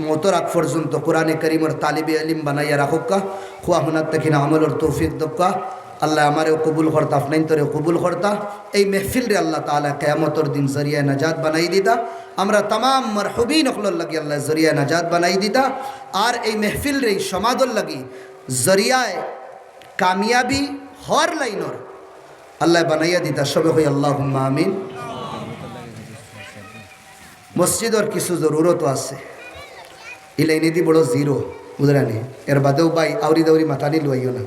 মতর আগ পর্যন্ত কোরআনে করিমর তালিবে ইলম বানাইয়া রাখুকা খুয়া হুনার তখন আমলের তৌফিক দক্কা। আল্লাহ আমারেও কবুল করতা আপনাইন তোরেও কবুল করতা। এই মেহফিল রে আল্লাহ তাআলা কিয়ামতের দিন জরিয়া নাজাত বানাই দিতা। আমরা तमाम মারহুবিন হকলর লাগি আল্লাহ জরিয়া নাজাত বানাই দিতা। আর এই মেহফিল রে সমাদর লাগি জরিয়ায় কামিয়াবি হর লাইনর আল্লাহ বানাইয়া দিতা সবে কই আল্লাহুম্মা আমিন। মসজিদর কিছু জরুরত আছে ইলাইনে দি বড় জিরো বুঝরানি এর বাদেও বাই আউরি দাউরি মাথা নিল আইও না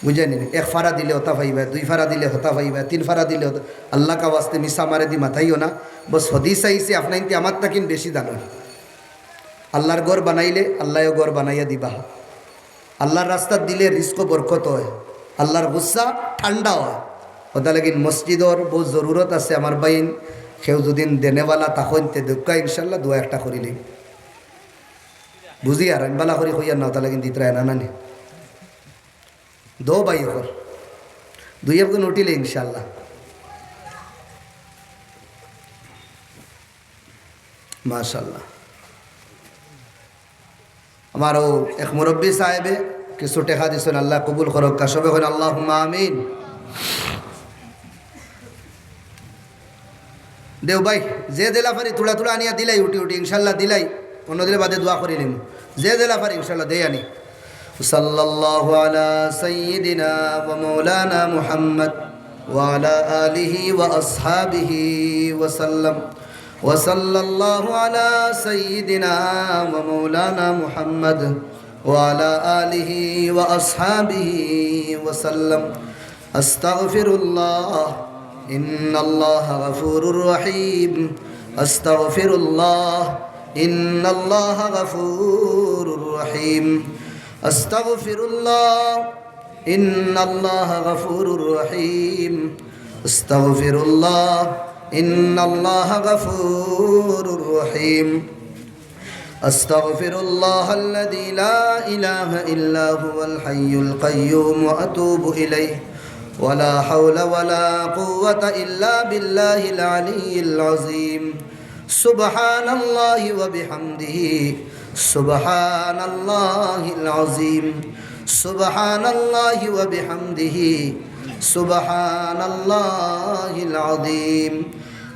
বুঝানি এক ফারা দিলে হতা পাইবা, দুই ফারা দিলে হতা পাইবা, তিন ফারা দিলে আল্লাহ কা ওয়াস্তে মিসা মারে দি মাথাইও না। বস হদিস আইসে আপনাইতে আমার তাকিন বেশি দানো আল্লাহর ঘর বানাইলে আল্লাহও ঘর বানাইয়া দিবা। আল্লাহর রাস্তা দিলে রিস্ক বরকত হয়, আল্লাহর গুসা ঠান্ডা হয়। ওটা লাগিন মসজিদর বহু জরুরত আছে আমার বাইন কেউ যদি দেনেওয়ালা তখন তে দুঃখা ইনশাল্লাহ দু একটা করিলি বুঝি আর বালা করি হইয়ার না ওটা লাগিন দিতে না নানি দো বাই কর দুই একজন উঠিলে ইনশাল্লাহ। মাশাল্লাহ আমারও এক মুরব্বী সাহেবে কিছু টেকা দিছেন আল্লাহ কবুল করক সবে করেন আল্লাহুম্মা আমিন। দেও ভাই যে দিলা ফারি তুলা তুলা আনিয়া দিলাই উঠি উঠি ইনশাল্লাহ দিলাই অন্য দিলে বাদে দোয়া করি নিম যে দিলা ফারি ইনশাল্লাহ দেই আনি। সাল্লাল্লাহু আলা সাইয়্যিদিনা ওয়া মাওলানা মুহাম্মদ ওয়া আলা আলিহি ওয়া আসহাবিহি ওয়া সাল্লাম ওয়া সাল্লাল্লাহু আলা সাইয়্যিদিনা ওয়া মাওলানা মুহাম্মদ ওয়া আলা আলিহি ওয়া আসহাবিহি ওয়া সাল্লাম। আস্তাগফিরুল্লাহ ইন্নাল্লাহা গফুরুর রহিম। আস্তাগফিরুল্লাহ ইন্নাল্লাহা গফুরুর রহিম। আস্তাগফিরুল্লাহ ইন্নাল্লাহা গফুরুর রহিম। আস্তাগফিরুল্লাহ ইন্নাল্লাহা গফুরুর রহিম। আস্তাগফিরুল্লাহাল্লাযী লা ইলাহা ইল্লা হুয়াল হাইয়ুল কাইয়্যুম ওয়া আতুবু ইলাইহি ওয়া লা হাওলা ওয়া লা কুওয়াতা ইল্লা বিল্লাহিল আলিয়্যিল আযীম। সুবহানাল্লাহি ওয়া বিহামদিহি সুবহানাল্লাহিল আযীম। সুবহানাল্লাহি ওয়া বিহামদিহি সুবহানাল্লাহিল আযীম।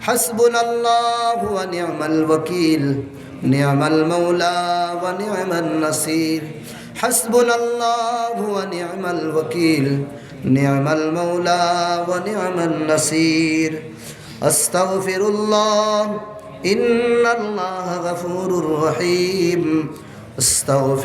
হাসবুনাল্লাহু ওয়া নি'মাল ওয়াকিল নি'মাল মাওলা ওয়া নি'মান নাসির। হাসবুনাল্লাহু ওয়া নি'মাল ওয়াকিল নি'মাল মাওলা ওয়া নি'মান নাসির। আস্তাগফিরুল্লাহ ইন্নাল্লাহা গফুরুর রহিম। আস্তাগফির